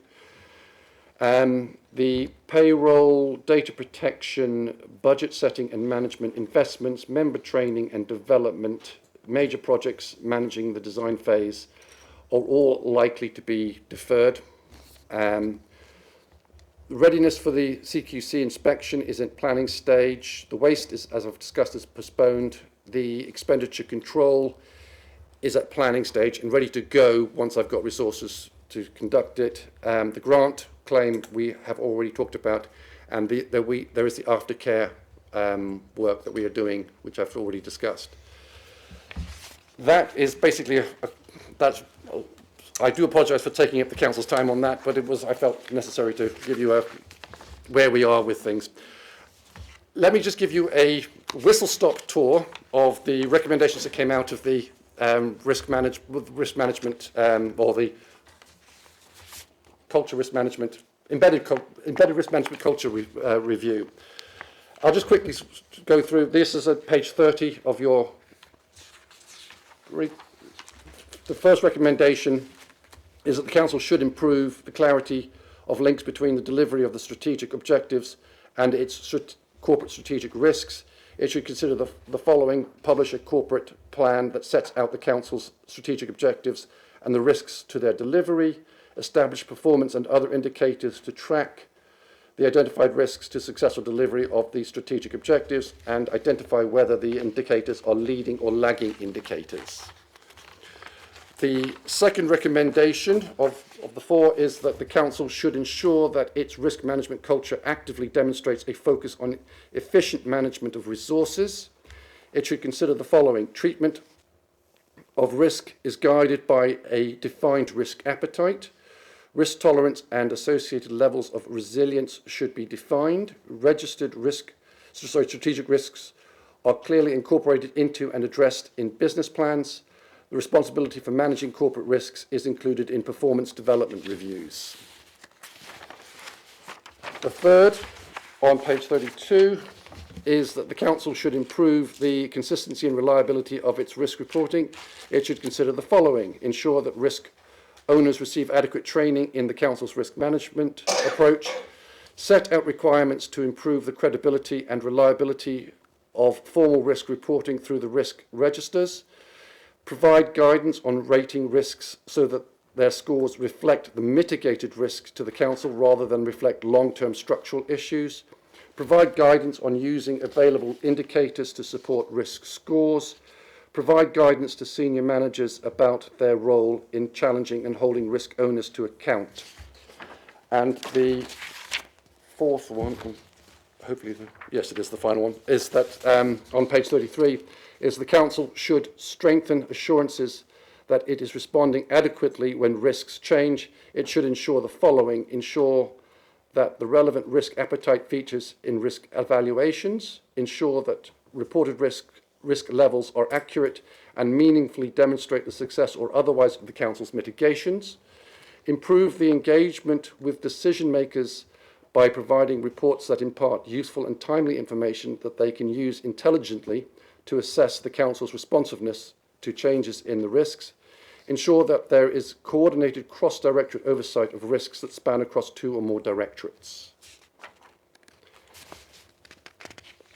The payroll, data protection, budget setting and management, investments, member training and development, major projects managing the design phase are all likely to be deferred. Readiness for the CQC inspection is in planning stage. The waste is, as I've discussed, is postponed. The expenditure control is at planning stage and ready to go once I've got resources to conduct it. The grant claim we have already talked about, and there is the aftercare work that we are doing, which I've already discussed. That is basically that's I do apologise for taking up the council's time on that, but I felt necessary to give you where we are with things. Let me just give you a whistle-stop tour of the recommendations that came out of the risk management or the culture risk management, embedded risk management culture review. I'll just quickly go through. This is at page 30 of your. The first recommendation is that the council should improve the clarity of links between the delivery of the strategic objectives and its corporate strategic risks. It should consider the following: publish a corporate plan that sets out the council's strategic objectives and the risks to their delivery, establish performance and other indicators to track the identified risks to successful delivery of the strategic objectives, and identify whether the indicators are leading or lagging indicators. The second recommendation of the four is that the council should ensure that its risk management culture actively demonstrates a focus on efficient management of resources. It should consider the following: treatment of risk is guided by a defined risk appetite. Risk tolerance and associated levels of resilience should be defined. Strategic risks are clearly incorporated into and addressed in business plans. The responsibility for managing corporate risks is included in performance development reviews. The third, on page 32, is that the council should improve the consistency and reliability of its risk reporting. It should consider the following: ensure that risk owners receive adequate training in the council's risk management approach, set out requirements to improve the credibility and reliability of formal risk reporting through the risk registers, provide guidance on rating risks so that their scores reflect the mitigated risks to the council rather than reflect long-term structural issues, provide guidance on using available indicators to support risk scores, provide guidance to senior managers about their role in challenging and holding risk owners to account. And the fourth one, hopefully, yes, it is the final one, is that on page 33, is the council should strengthen assurances that it is responding adequately when risks change. It should ensure the following: ensure that the relevant risk appetite features in risk evaluations, ensure that reported risk levels are accurate and meaningfully demonstrate the success or otherwise of the council's mitigations, improve the engagement with decision makers by providing reports that impart useful and timely information that they can use intelligently to assess the council's responsiveness to changes in the risks, ensure that there is coordinated cross-directorate oversight of risks that span across 2 or more directorates.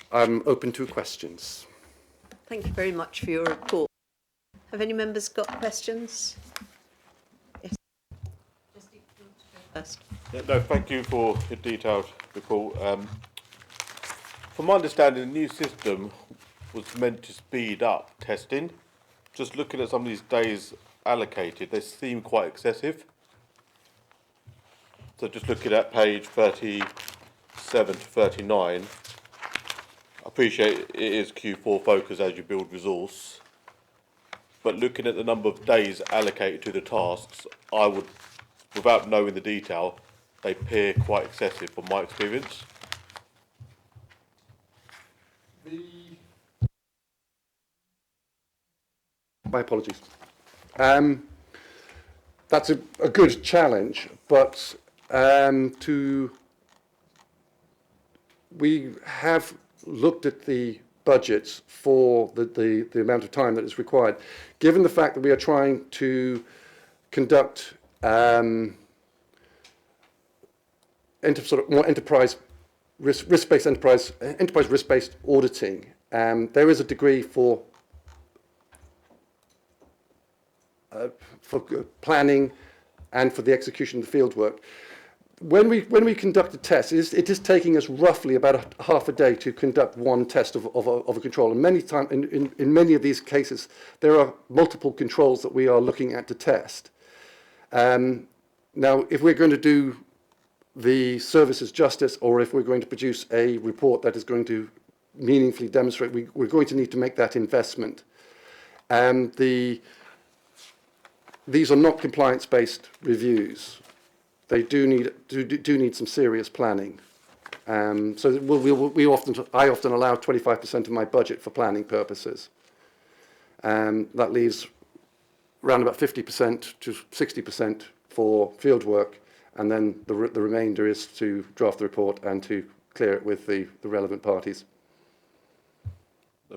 I'm open to questions. Thank you very much for your report. Have any members got questions? Yes. First. Yeah, no, thank you for your detailed report. From my understanding, the new system was meant to speed up testing. Just looking at some of these days allocated, they seem quite excessive. So just looking at page 37 to 39, I appreciate it is Q4 focus as you build resource, but looking at the number of days allocated to the tasks, I would, without knowing the detail, they appear quite excessive from my experience. My apologies. That's a good challenge, but we have looked at the budgets for the amount of time that is required. Given the fact that we are trying to conduct more enterprise risk-based enterprise risk-based auditing, there is a degree for planning and for the execution of the field work. When we conduct a test, it is taking us roughly about half a day to conduct one test of a control. And in many of these cases, there are multiple controls that we are looking at to test. Now, if we're going to do the services justice, or if we're going to produce a report that is going to meaningfully demonstrate, we're going to need to make that investment. these are not compliance-based reviews. They do need some serious planning. So I often allow 25% of my budget for planning purposes. That leaves around about 50% to 60% for field work, and then the remainder is to draft the report and to clear it with the relevant parties.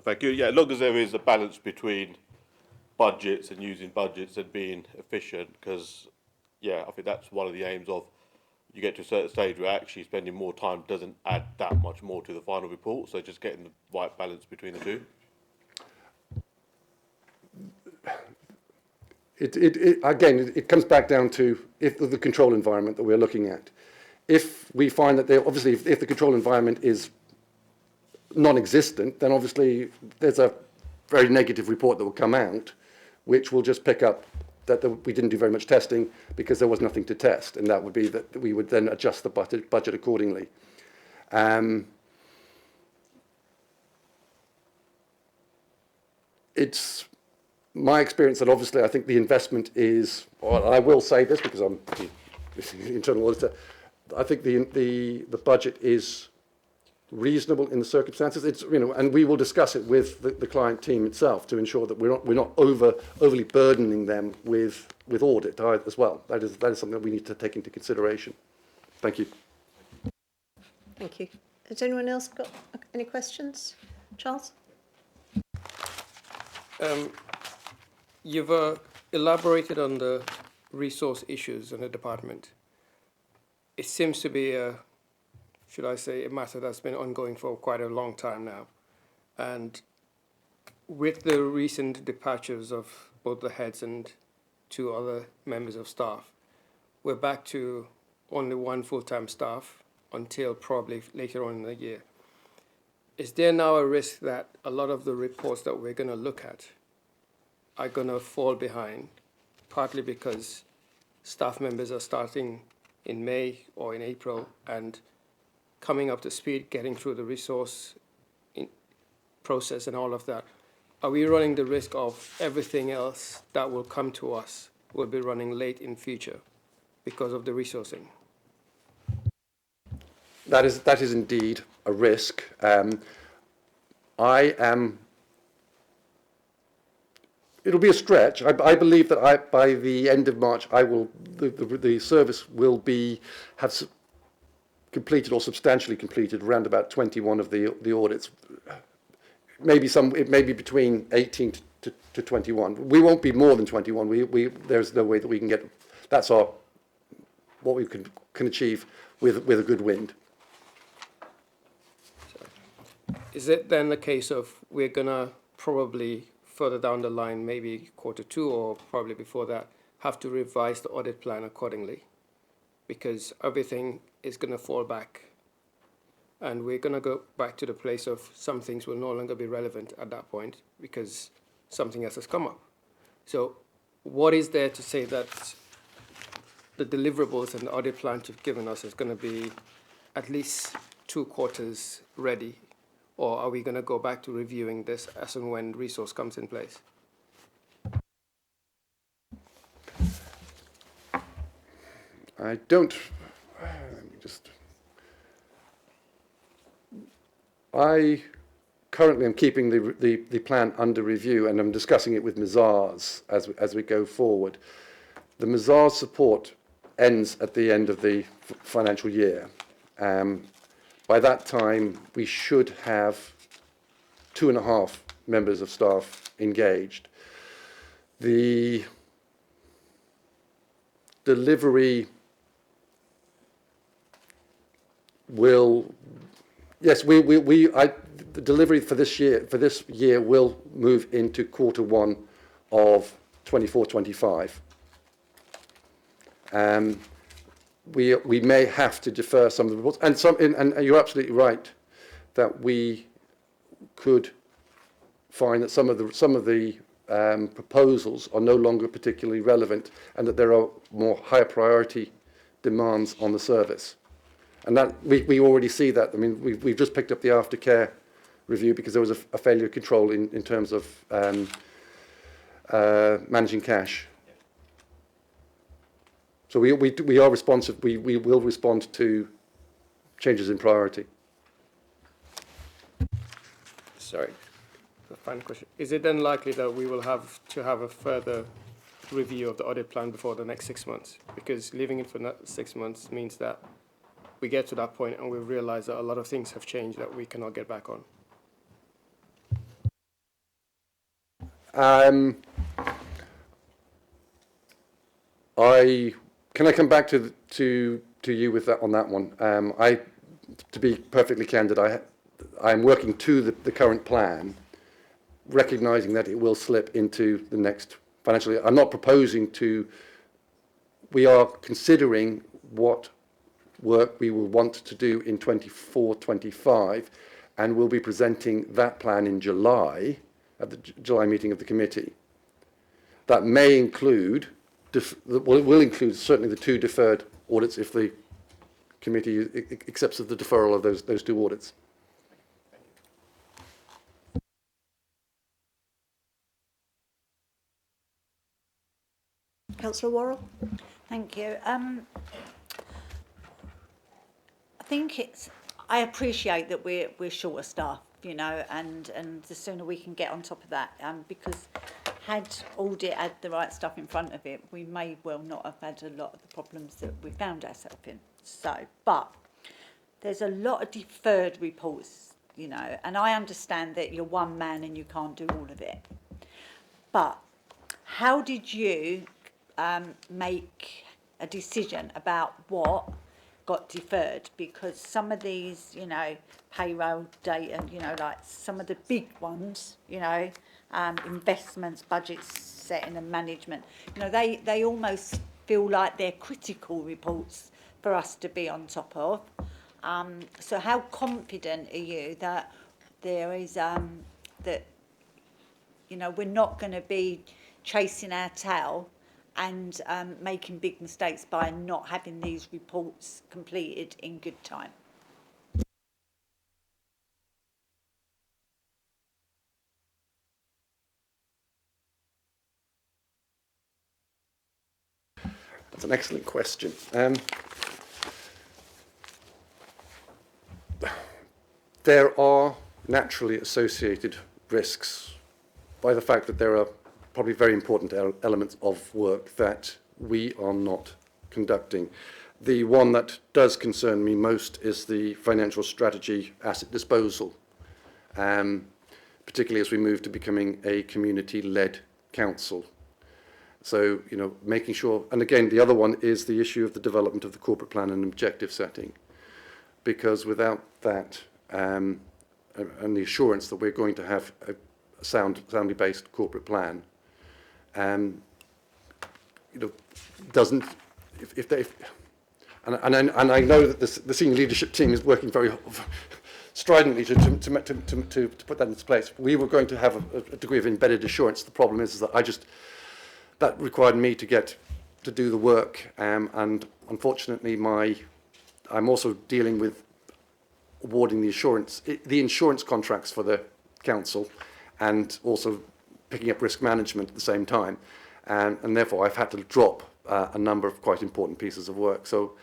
Thank you. Yeah, as long as there is a balance between budgets and using budgets and being efficient, because, yeah, I think that's one of the aims of, you get to a certain stage where actually spending more time doesn't add that much more to the final report, so just getting the right balance between the two. It comes back down to the control environment that we're looking at. If we find that if the control environment is non-existent, then obviously there's a very negative report that will come out, which will just pick up that we didn't do very much testing because there was nothing to test, and that would be that we would then adjust the budget accordingly. It's my experience that obviously I think the investment is, well, I will say this because I'm the internal auditor, I think the budget is reasonable in the circumstances. It's, you know, and we will discuss it with the client team itself to ensure that we're not overly burdening them with audit as well. That is something that we need to take into consideration. Thank you. Thank you. Has anyone else got any questions? Charles? You've elaborated on the resource issues in the department. It seems to be should I say, a matter that's been ongoing for quite a long time now. And with the recent departures of both the heads and 2 other members of staff, we're back to only 1 full-time staff until probably later on in the year. Is there now a risk that a lot of the reports that we're going to look at are going to fall behind, partly because staff members are starting in May or in April and coming up to speed, getting through the resource process and all of that? Are we running the risk of everything else that will come to us will be running late in future because of the resourcing? That is indeed a risk. It'll be a stretch. I believe that by the end of March, the service will have completed or substantially completed around about 21 of the audits. It may be between 18 to 21. We won't be more than 21. There's no way that we can get. That's what we can achieve with a good wind. Is it then the case of we're gonna probably further down the line, maybe Q2 or probably before that, have to revise the audit plan accordingly, because everything is going to fall back and we're going to go back to the place of some things will no longer be relevant at that point because something else has come up. So what is there to say that the deliverables and the audit plan you've given us is going to be at least 2 quarters ready? Or are we going to go back to reviewing this as and when resource comes in place? I don't. Let me just. I currently am keeping the plan under review, and I'm discussing it with Mazars as we go forward. The Mazars support ends at the end of the financial year. By that time, we should have 2.5 members of staff engaged. The delivery will, yes, the delivery for this year will move into Q1 of 24-25. We may have to defer some of the reports, and you're absolutely right that we could find that some of the proposals are no longer particularly relevant, and that there are more higher priority demands on the service, and that we already see that. I mean, we've just picked up the aftercare review because there was a failure control in terms of managing cash. So we are responsive. We will respond to changes in priority. Sorry, the final question. Is it then likely that we will have to have a further review of the audit plan before the next 6 months? Because leaving it for 6 months means that we get to that point and we realize that a lot of things have changed that we cannot get back on. Can I come back to you with that on that one? To be perfectly candid, I'm working to the current plan, recognising that it will slip into the next financial year. I'm not proposing to. We are considering what work we will want to do in 24-25, and we'll be presenting that plan in July at the July meeting of the committee. That may include. Will include certainly the 2 deferred audits if the committee accepts the deferral of those 2 audits. Councillor Worrell? Thank you. I think I appreciate that we're short of staff, you know, and the sooner we can get on top of that, because had Audit had the right stuff in front of it, we may well not have had a lot of the problems that we found ourselves in. So, but there's a lot of deferred reports, you know, and I understand that you're one man and you can't do all of it. But how did you make a decision about what got deferred? Because some of these, you know, payroll data, you know, like some of the big ones, you know, investments, budgets setting and management, you know, they almost feel like they're critical reports for us to be on top of. So how confident are you that there is, that, you know, we're not going to be chasing our tail and making big mistakes by not having these reports completed in good time? That's an excellent question. There are naturally associated risks by the fact that there are probably very important elements of work that we are not conducting. The one that does concern me most is the financial strategy asset disposal, particularly as we move to becoming a community-led council. So, you know, making sure, and again, the other one is the issue of the development of the corporate plan and objective setting, because without that and the assurance that we're going to have a soundly based corporate plan, you know, doesn't, and I know that the senior leadership team is working very stridently to put that into place. We were going to have a degree of embedded assurance. The problem is that that required me to do the work, and unfortunately I'm also dealing with awarding the insurance contracts for the council, and also picking up risk management at the same time, and therefore I've had to drop a number of quite important pieces of work. So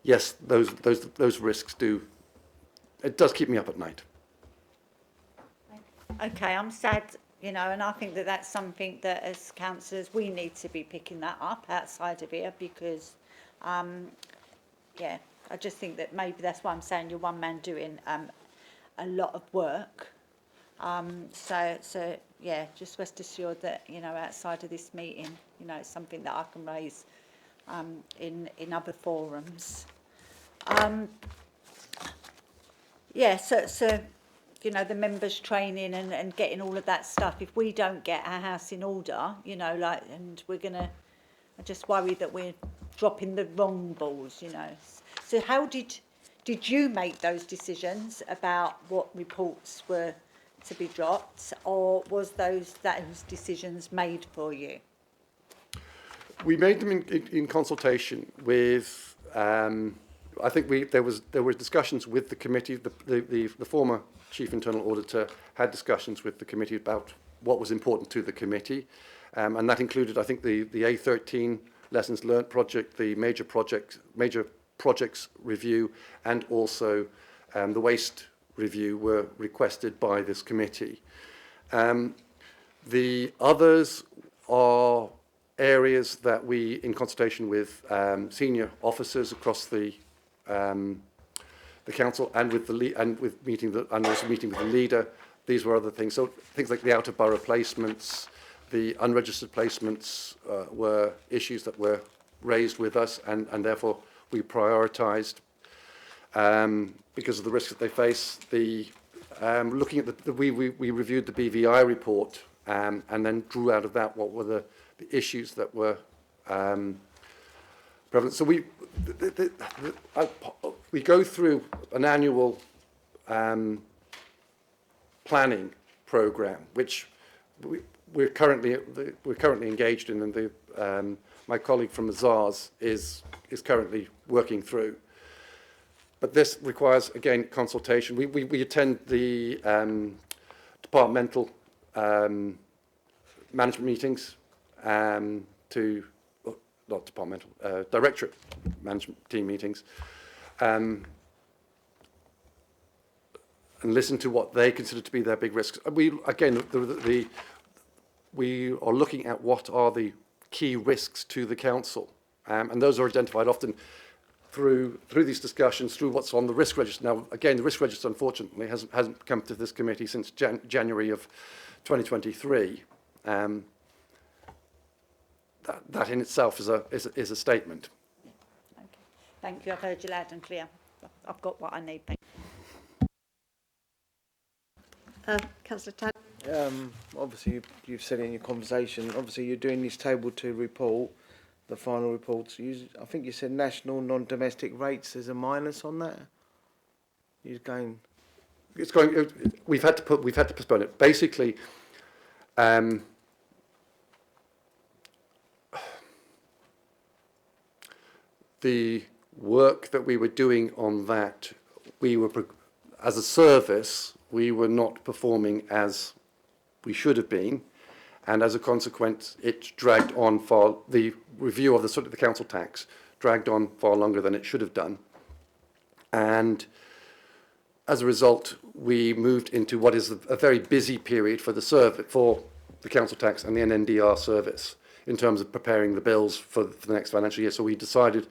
yes, those risks it does keep me up at night. Okay, I'm sad, you know, and I think that that's something that as councillors we need to be picking that up outside of here, because yeah, I just think that maybe that's why I'm saying you're one man doing a lot of work. So yeah, just rest assured that, you know, outside of this meeting, you know, it's something that I can raise in other forums. Yeah, so you know, the members training and getting all of that stuff. If we don't get our house in order, you know, like, and I just worry that we're dropping the wrong balls, you know. So how did you make those decisions about what reports were to be dropped, or was those decisions made for you? We made them in consultation with. I think there were discussions with the committee. The former chief internal auditor had discussions with the committee about what was important to the committee, and that included, I think, the A13 lessons learnt project, the major projects review, and also the waste review were requested by this committee. The others are areas that we, in consultation with senior officers across the council and with also meeting with the leader, these were other things. So things like the out of borough placements, the unregistered placements were issues that were raised with us, and therefore we prioritised because of the risks that they face. Looking at we reviewed the BVI report and then drew out of that what were the issues that were prevalent. So we go through an annual planning program, which we're currently engaged in, and my colleague from Azars is currently working through. But this requires, again, consultation. We attend the departmental management meetings not departmental, directorate management team meetings, and listen to what they consider to be their big risks. We are looking at what are the key risks to the council, and those are identified often through these discussions, through what's on the risk register. Now, again, the risk register, unfortunately, hasn't come to this committee since January of 2023. That in itself is a statement. Okay. Thank you. I've heard you loud and clear. I've got what I need. Thank Councillor Tad. Obviously, you've said in your conversation, obviously you're doing this table 2 report, the final reports. I think you said national non-domestic rates. There's a minus on that. You're going. It's going. We've had to postpone it. Basically, the work that we were doing on that, as a service, we were not performing as we should have been, and as a consequence, it dragged on for the review of the council tax dragged on far longer than it should have done, and as a result, we moved into what is a very busy period for the council tax and the NNDR service in terms of preparing the bills for the next financial year. So we decided,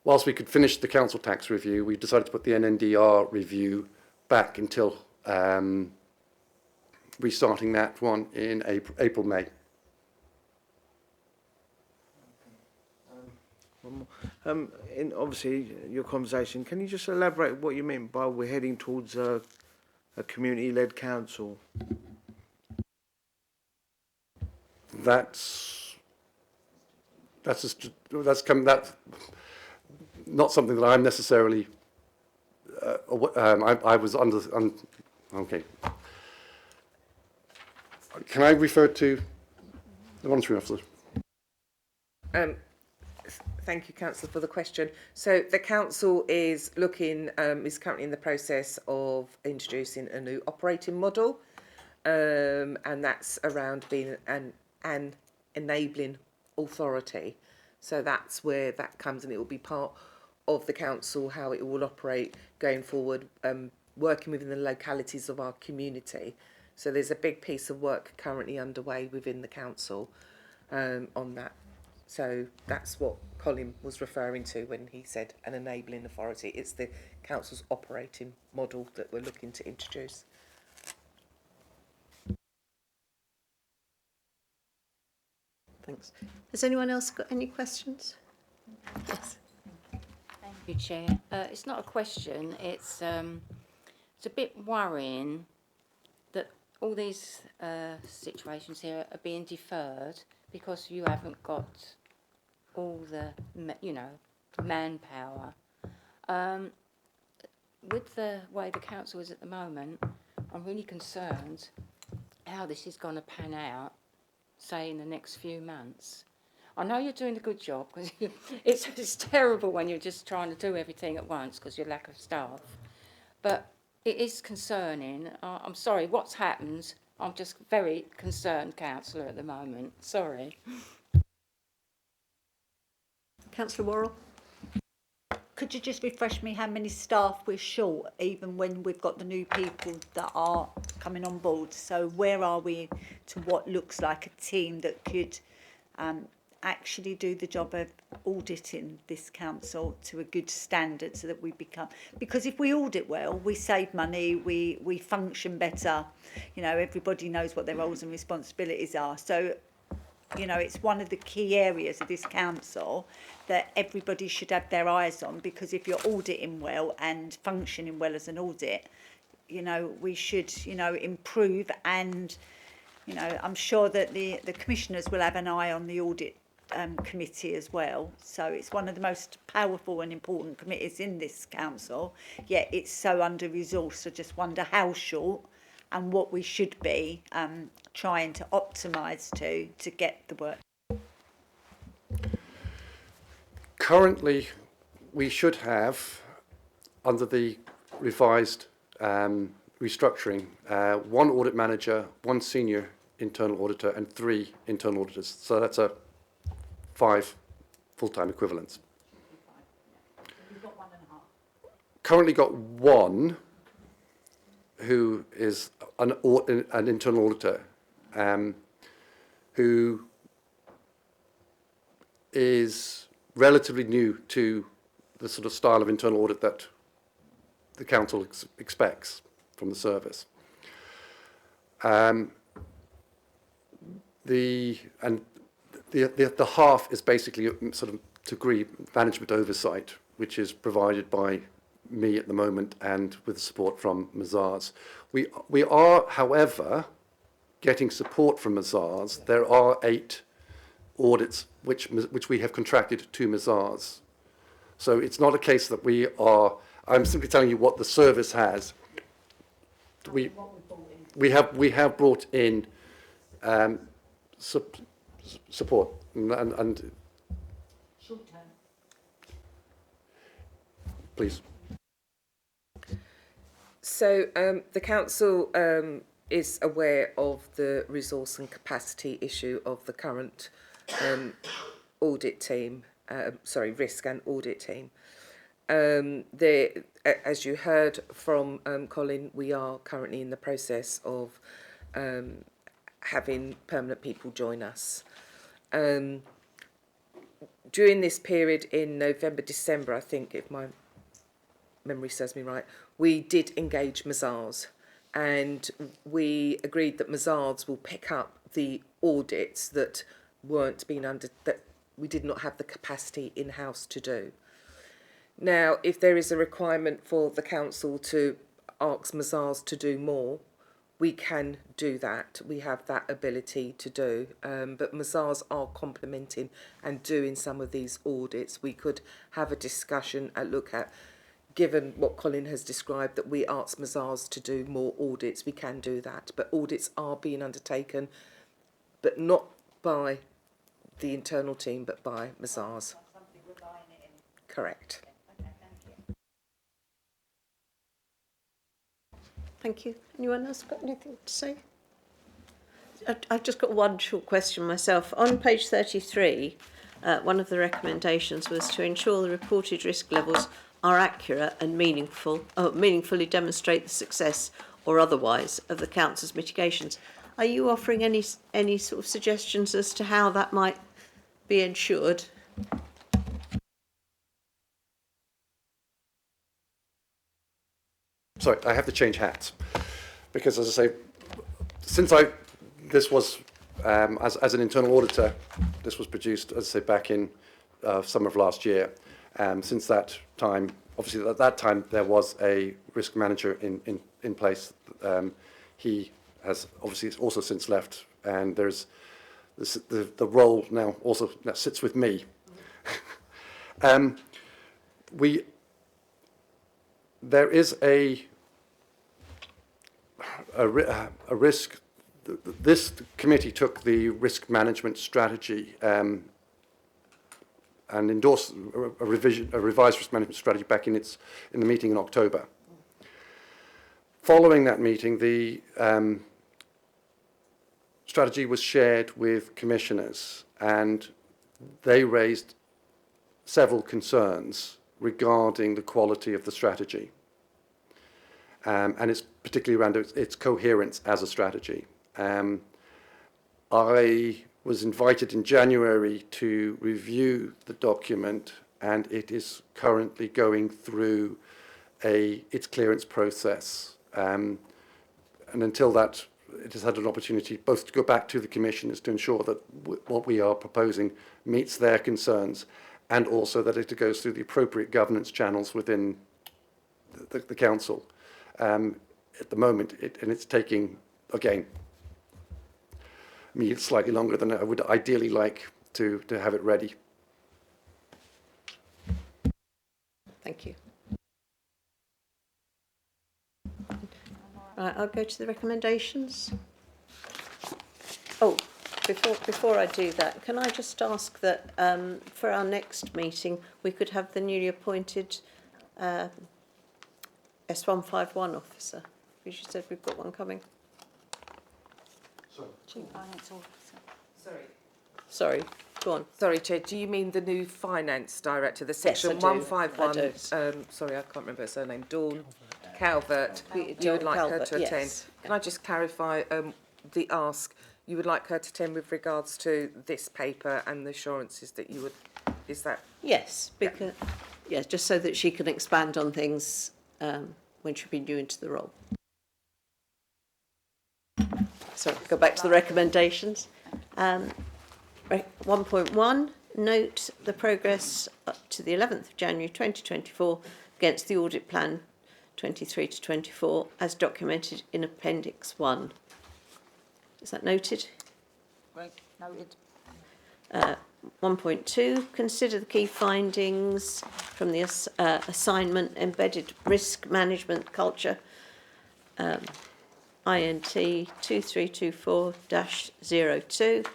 whilst we could finish the council tax review, we decided to put the NNDR review back until restarting that one in April, May. In obviously your conversation, can you just elaborate what you mean by we're heading towards a community-led council? That's not something that I'm necessarily. I was under. Okay. Can I refer to the monitoring officer? Thank you, Councillor, for the question. So the council is currently in the process of introducing a new operating model, and that's around being an enabling authority. So that's where that comes, and it will be part of the council, how it will operate going forward, working within the localities of our community. So there's a big piece of work currently underway within the council on that. So that's what Colin was referring to when he said an enabling authority. It's the council's operating model that we're looking to introduce. Thanks. Has anyone else got any questions? Yes. Thank you, Chair. It's not a question. It's a bit worrying that all these situations here are being deferred because you haven't got all the, manpower. With the way the council is at the moment, I'm really concerned how this is going to pan out, say, in the next few months. I know you're doing a good job, because it's terrible when you're just trying to do everything at once because you're lack of staff. But it is concerning. I'm sorry, what's happened? I'm just very concerned, councillor, at the moment. Sorry. Councillor Worrell? Could you just refresh me how many staff we're short, even when we've got the new people that are coming on board? So where are we to what looks like a team that could actually do the job of auditing this council to a good standard, so that we become, because if we audit well, we save money, we function better, you know, everybody knows what their roles and responsibilities are. So, you know, it's one of the key areas of this council that everybody should have their eyes on, because if you're auditing well and functioning well as an audit, you know, we should, you know, improve. And, you know, I'm sure that the commissioners will have an eye on the audit committee as well. So it's one of the most powerful and important committees in this council, yet it's so under-resourced. I just wonder how short and what we should be trying to optimise to get the work. Currently, we should have, under the revised restructuring, one audit manager, one senior internal auditor and 3 internal auditors. So that's a 5 full-time equivalents. Currently got 1 who is an internal auditor, who is relatively new to the sort of style of internal audit that the council expects from the service. The half is basically a sort of degree management oversight, which is provided by me at the moment and with support from Mazars. We are, however, getting support from Mazars. There are 8 audits which we have contracted to Mazars. So it's not a case that we are, I'm simply telling you what the service has. We have brought in support and Short term. Please. So the council is aware of the resource and capacity issue of the current audit team, risk and audit team. As you heard from Colin, we are currently in the process of having permanent people join us. During this period in November, December, I think, if my memory serves me right, we did engage Mazars, and we agreed that Mazars will pick up the audits that weren't being that we did not have the capacity in-house to do. Now, if there is a requirement for the council to ask Mazars to do more, we can do that. We have that ability to do. But Mazars are complementing and doing some of these audits. We could have a discussion and look at, given what Colin has described, that we ask Mazars to do more audits, we can do that. But audits are being undertaken, but not by the internal team, but by Mazars. Correct. Thank you. Anyone else got anything to say? I've just got one short question myself. On page 33, one of the recommendations was to ensure the reported risk levels are accurate and meaningfully demonstrate the success or otherwise of the council's mitigations. Are you offering any sort of suggestions as to how that might be ensured? Sorry, I have to change hats, because as I say, since this was as an internal auditor, this was produced, as I say, back in summer of last year. Since that time, obviously at that time there was a risk manager in place. He has obviously also since left, and there's the role now also that sits with me. There is a risk. This committee took the risk management strategy and endorsed a revised risk management strategy back in the meeting in October. Following that meeting, the strategy was shared with commissioners, and they raised several concerns regarding the quality of the strategy. And it's particularly around its coherence as a strategy. I was invited in January to review the document, and it is currently going through its clearance process. And until that, it has had an opportunity both to go back to the Commission to ensure that what we are proposing meets their concerns, and also that it goes through the appropriate governance channels within the Council. At the moment, it's taking, again, me slightly longer than I would ideally like to have it ready. Thank you. Right, I'll go to the recommendations. Oh, before I do that, can I just ask that for our next meeting we could have the newly appointed S151 officer? Because you said we've got one coming. Chief Finance Officer. Sorry, go on. Sorry, Chair, do you mean the new Finance Director, the section Yes, I do. 151, sorry, I can't remember her surname, Dawn Calvert, you would like her to attend? Yes. Can I just clarify the ask? You would like her to attend with regards to this paper and the assurances that you would, is that? Yes, because just so that she can expand on things when she'll be new into the role. So go back to the recommendations. 1.1, note the progress up to the 11th of January 2024 against the audit plan 23 to 24 as documented in Appendix 1. Is that noted? Right, noted. 1.2, consider the key findings from the assignment embedded risk management culture, INT 2324-02,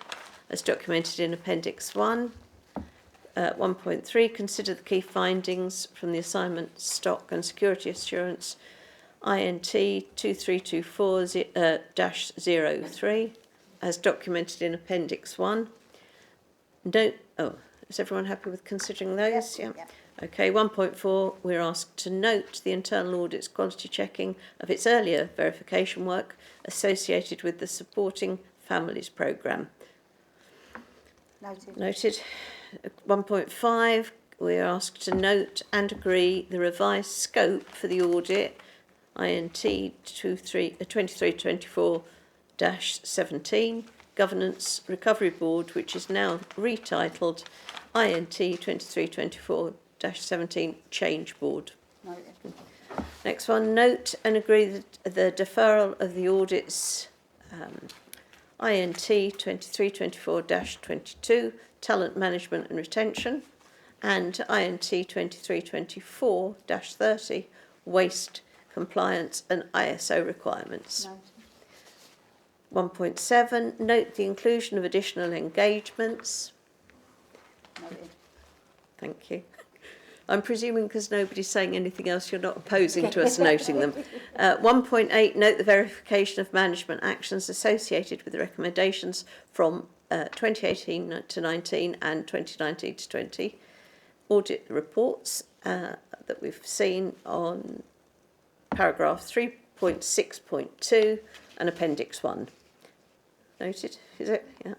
as documented in Appendix 1. 1.3, consider the key findings from the assignment stock and security assurance, INT 2324-03, as documented in Appendix 1. Note, is everyone happy with considering those? Yeah. Okay, 1.4, we're asked to note the internal audit's quality checking of its earlier verification work associated with the Supporting Families programme. Noted. 1.5, we're asked to note and agree the revised scope for the audit, INT 2324-17, Governance Recovery Board, which is now retitled INT 2324-17, Change Board. Next one, note and agree the deferral of the audits INT 2324-22, Talent Management and Retention, and INT 2324-30, Waste Compliance and ISO Requirements. 1.7, note the inclusion of additional engagements. Noted. Thank you. I'm presuming because nobody's saying anything else, you're not opposing to us noting them. 1.8, note the verification of management actions associated with the recommendations from 2018 to 19 and 2019 to 20. Audit reports that we've seen on paragraph 3.6.2 and Appendix 1. Noted, is it? Yeah.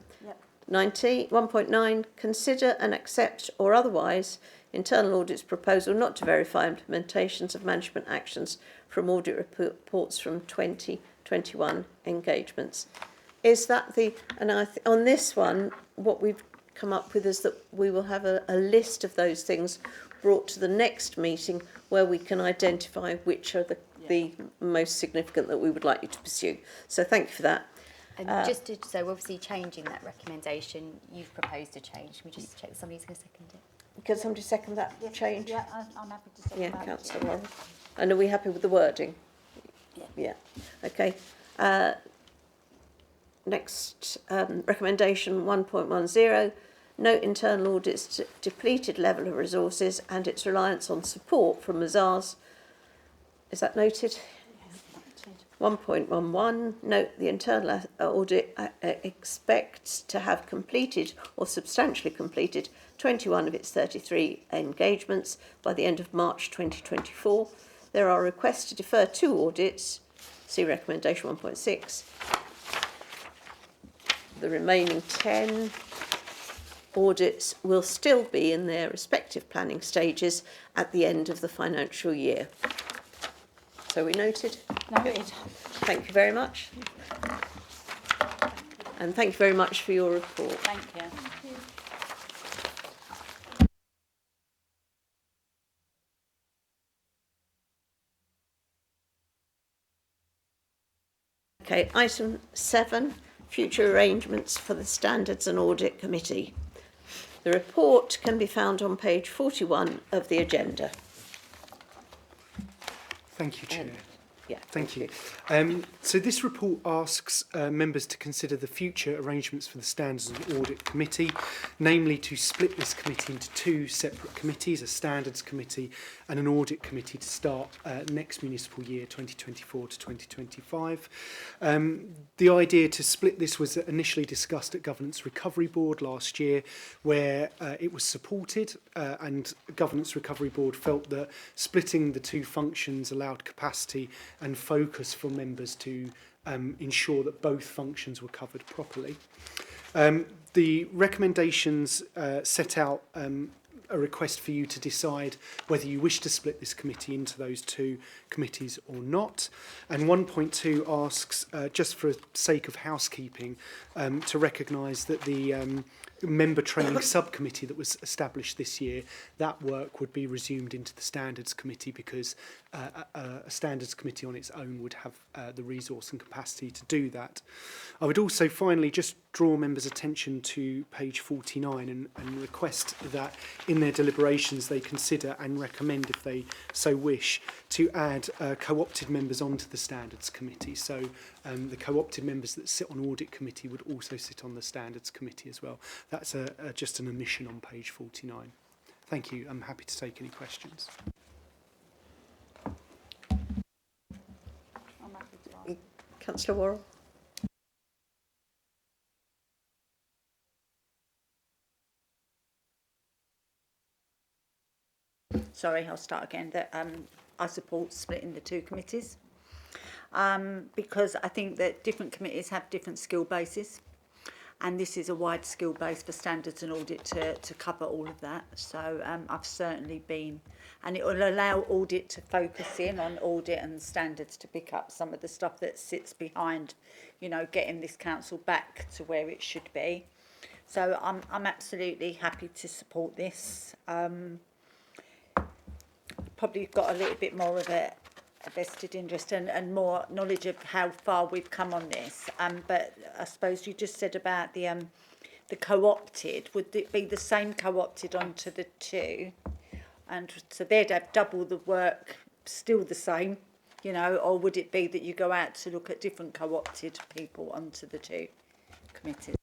1.9, consider and accept or otherwise internal audit's proposal not to verify implementations of management actions from audit reports from 2021 engagements. Is that the, and on this one, what we've come up with is that we will have a list of those things brought to the next meeting where we can identify which are the most significant that we would like you to pursue. So thank you for that. And just to, so obviously changing that recommendation, you've proposed a change. We just check somebody's going to second it. Can somebody second that change? Yeah, I'm happy to second that. Councillor Warren. And are we happy with the wording? Yeah. Okay. Next, recommendation 1.10, note internal audit's depleted level of resources and its reliance on support from Mazars. Is that noted? 1.11, note the internal audit expects to have completed or substantially completed 21 of its 33 engagements by the end of March 2024. There are requests to defer 2 audits, see recommendation 1.6. The remaining 10 audits will still be in their respective planning stages at the end of the financial year. So we noted? Noted. Thank you very much. And thank you very much for your report. Thank you. Okay, item 7, future arrangements for the Standards and Audit Committee. The report can be found on page 41 of the agenda. Thank you, Chair. Yeah, Thank you. So this report asks members to consider the future arrangements for the Standards and Audit Committee, namely to split this committee into 2 separate committees, a Standards Committee and an Audit Committee, to start next municipal year 2024 to 2025. The idea to split this was initially discussed at Governance Recovery Board last year, where it was supported, and Governance Recovery Board felt that splitting the 2 functions allowed capacity and focus for members to ensure that both functions were covered properly. The recommendations set out a request for you to decide whether you wish to split this committee into those 2 committees or not. And 1.2 asks, just for sake of housekeeping, to recognise that the member training subcommittee that was established this year, that work would be resumed into the Standards Committee, because a Standards Committee on its own would have the resource and capacity to do that. I would also finally just draw members' attention to page 49 and request that in their deliberations they consider and recommend, if they so wish, to add co-opted members onto the Standards Committee. So the co-opted members that sit on Audit Committee would also sit on the Standards Committee as well. That's just an omission on page 49. Thank you. I'm happy to take any questions. Councillor Worrell. Sorry, I'll start again. That I support splitting the 2 committees because I think that different committees have different skill bases, and this is a wide skill base for Standards and Audit to cover all of that. So I've certainly been, and it will allow Audit to focus in on Audit and Standards to pick up some of the stuff that sits behind, you know, getting this council back to where it should be. So I'm absolutely happy to support this. Probably got a little bit more of a vested interest and more knowledge of how far we've come on this. But I suppose you just said about the co-opted. Would it be the same co-opted onto the 2? And so they'd have double the work, still the same, you know, or would it be that you go out to look at different co-opted people onto the 2 committees?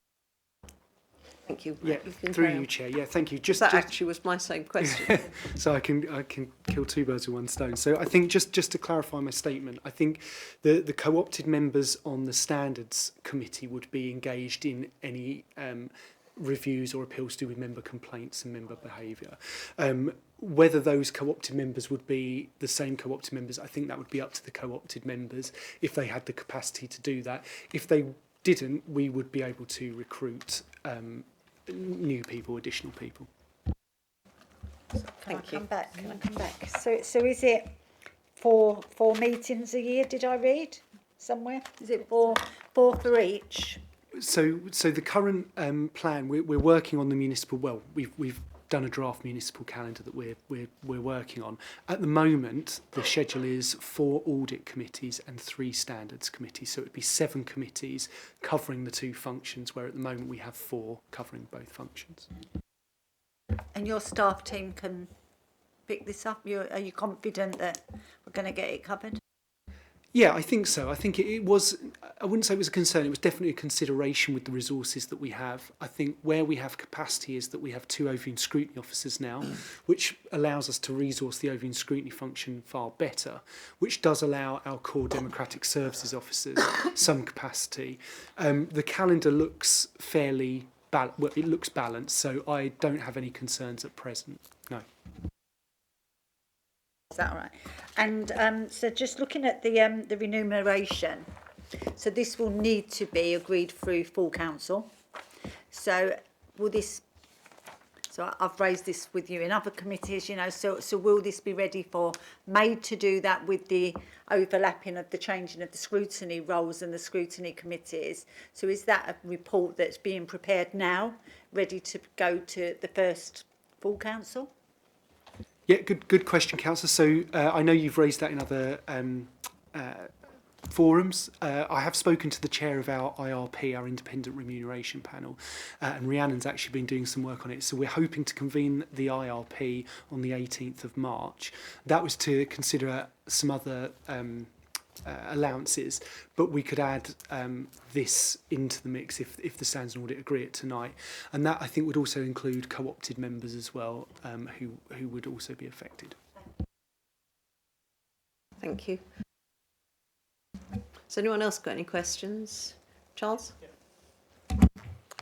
Thank you. Yeah, through you, Chair. Yeah, thank you. That actually was my same question. So I can kill 2 birds with 1 stone. So I think just to clarify my statement, I think the co-opted members on the Standards Committee would be engaged in any reviews or appeals to do with member complaints and member behaviour. Whether those co-opted members would be the same co-opted members, I think that would be up to the co-opted members if they had the capacity to do that. If they didn't, we would be able to recruit new people, additional people. Can I come back? So is it four meetings a year? Did I read somewhere? Is it four for each? So the current plan, we're working on the municipal. Well, we've done a draft municipal calendar that we're working on. At the moment, the schedule is 4 audit committees and 3 standards committees. So it'd be 7 committees covering the 2 functions, where at the moment we have 4 covering both functions. And your staff team can pick this up? Are you confident that we're going to get it covered? Yeah, I think so. I think it was, I wouldn't say it was a concern, it was definitely a consideration with the resources that we have. I think where we have capacity is that we have 2 overview and scrutiny officers now, which allows us to resource the overview and scrutiny function far better, which does allow our core democratic services officers some capacity. The calendar looks fairly, well, it looks balanced, so I don't have any concerns at present, no. Is that all right? And so just looking at the remuneration, so this will need to be agreed through full council. So will this, so I've raised this with you in other committees, you know, so will this be ready for, made to do that with the overlapping of the changing of the scrutiny roles and the scrutiny committees? So is that a report that's being prepared now, ready to go to the first full council? Yeah, good question, Councillor. So I know you've raised that in other forums. I have spoken to the chair of our IRP, our Independent Remuneration Panel, and Rhiannon's actually been doing some work on it. So we're hoping to convene the IRP on the 18th of March. That was to consider some other allowances, but we could add this into the mix if the Standards and Audit agree it tonight. And that, I think, would also include co-opted members as well, who would also be affected. Thank you. Has anyone else got any questions? Charles?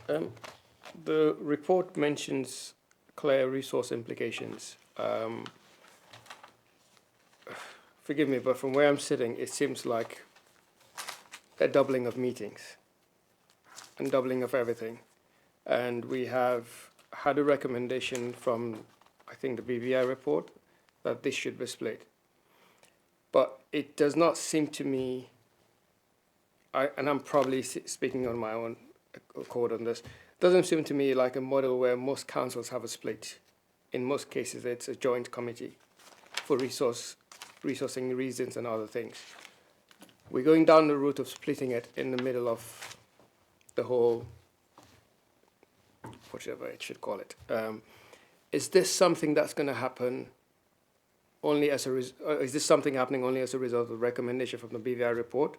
The report mentions clear resource implications. Forgive me, but from where I'm sitting, it seems like a doubling of meetings and doubling of everything. And we have had a recommendation from, I think, the BVI report that this should be split. But it does not seem to me, and I'm probably speaking on my own accord on this, doesn't seem to me like a model where most councils have a split. In most cases, it's a joint committee for resourcing reasons and other things. We're going down the route of splitting it in the middle of the whole, whatever it should call it. Is this something that's going to happen only as a is this something happening only as a result of the recommendation from the BVI report,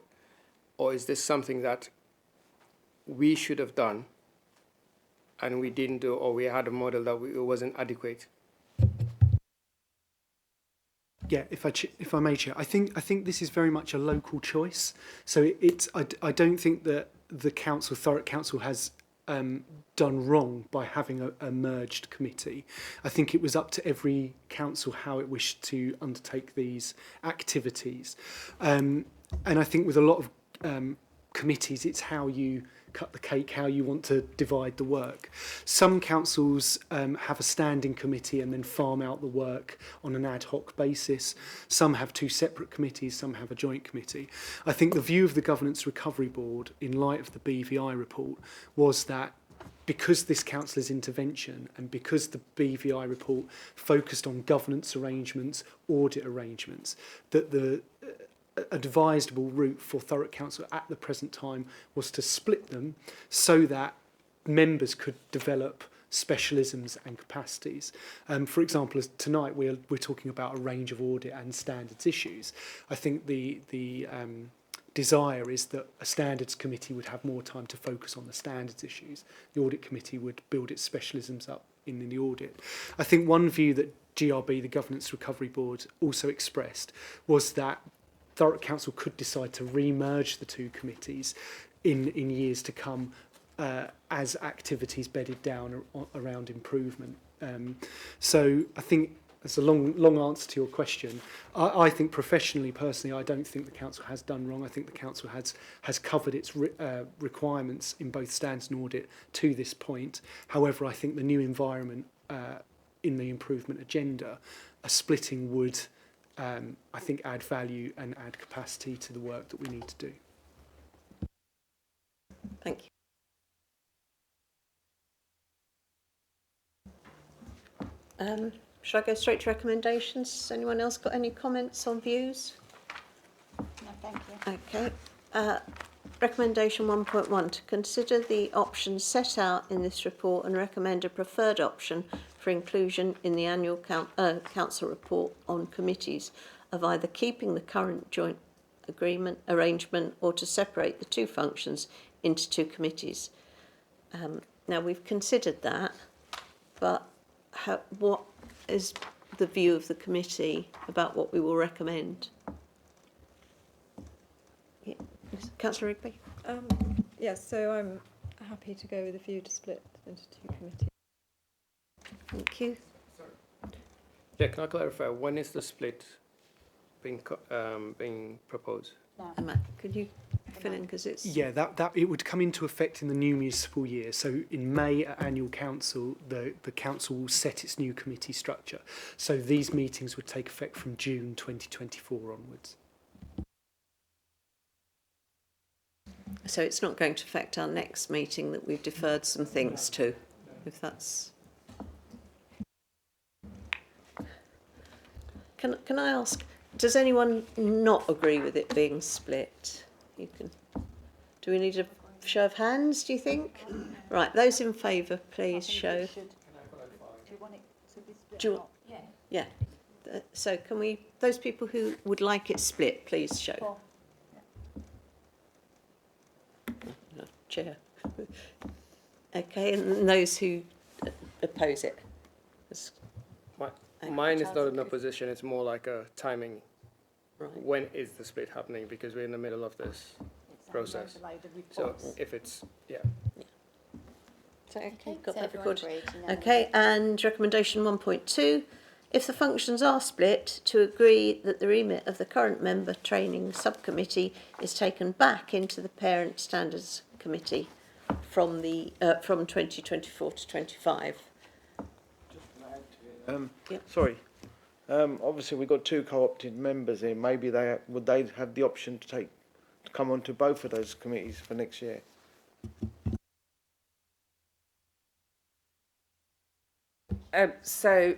or is this something that we should have done and we didn't do, or we had a model that it wasn't adequate? Yeah, if I may, Chair, I think this is very much a local choice. So I don't think that the council, Thurrock Council, has done wrong by having a merged committee. I think it was up to every council how it wished to undertake these activities, and I think with a lot of committees, it's how you cut the cake, how you want to divide the work. Some councils have a standing committee and then farm out the work on an ad hoc basis. Some have 2 separate committees, some have a joint committee. I think the view of the Governance Recovery Board, in light of the BVI report, was that because this councillor's intervention and because the BVI report focused on governance arrangements, audit arrangements, that the advisable route for Thurrock Council at the present time was to split them so that members could develop specialisms and capacities. For example, as tonight we're talking about a range of audit and standards issues. I think the desire is that a standards committee would have more time to focus on the standards issues. The audit committee would build its specialisms up in the audit. I think one view that GRB, the Governance Recovery Board, also expressed was that Thurrock Council could decide to re-merge the 2 committees in years to come as activities bedded down around improvement. So I think that's a long answer to your question. I think professionally, personally, I don't think the council has done wrong. I think the council has covered its requirements in both standards and audit to this point. However, I think the new environment in the improvement agenda, a splitting would I think add value and add capacity to the work that we need to do. Thank you. Should I go straight to recommendations? Has anyone else got any comments on views? No, thank you. Okay. Recommendation 1.1, to consider the options set out in this report and recommend a preferred option for inclusion in the annual council report on committees of either keeping the current joint arrangement or to separate the two functions into two committees. Now, we've considered that, but what is the view of the committee about what we will recommend? Yeah. Councillor Rigby? Yes, so I'm happy to go with a view to split into two committees. Thank you. Yeah, can I clarify, when is the split being proposed? Emma, could you fill in, because it's... Yeah, that it would come into effect in the new municipal year. So in May at annual council, the council will set its new committee structure. So these meetings would take effect from June 2024 onwards. So it's not going to affect our next meeting that we've deferred some things to, if that's... Can I ask, does anyone not agree with it being split? You can. Do we need a show of hands, do you think? Right, those in favour, please show. Do you want it to be split? Do you, yeah. So can we, those people who would like it split, please show. No, chair. Okay, and those who oppose it. Mine is not an opposition, it's more like a timing. Right. When is the split happening? Because we're in the middle of this process. So if it's, yeah. So, okay, got so that everyone recorded. agreed, Okay, and recommendation 1.2, if the functions are split, to agree that the remit of the current member training subcommittee is taken back into the parent standards committee from 2024 to 25. Sorry. Obviously, we've got two co-opted members here. Maybe would they have the option to come onto both of those committees for next year? So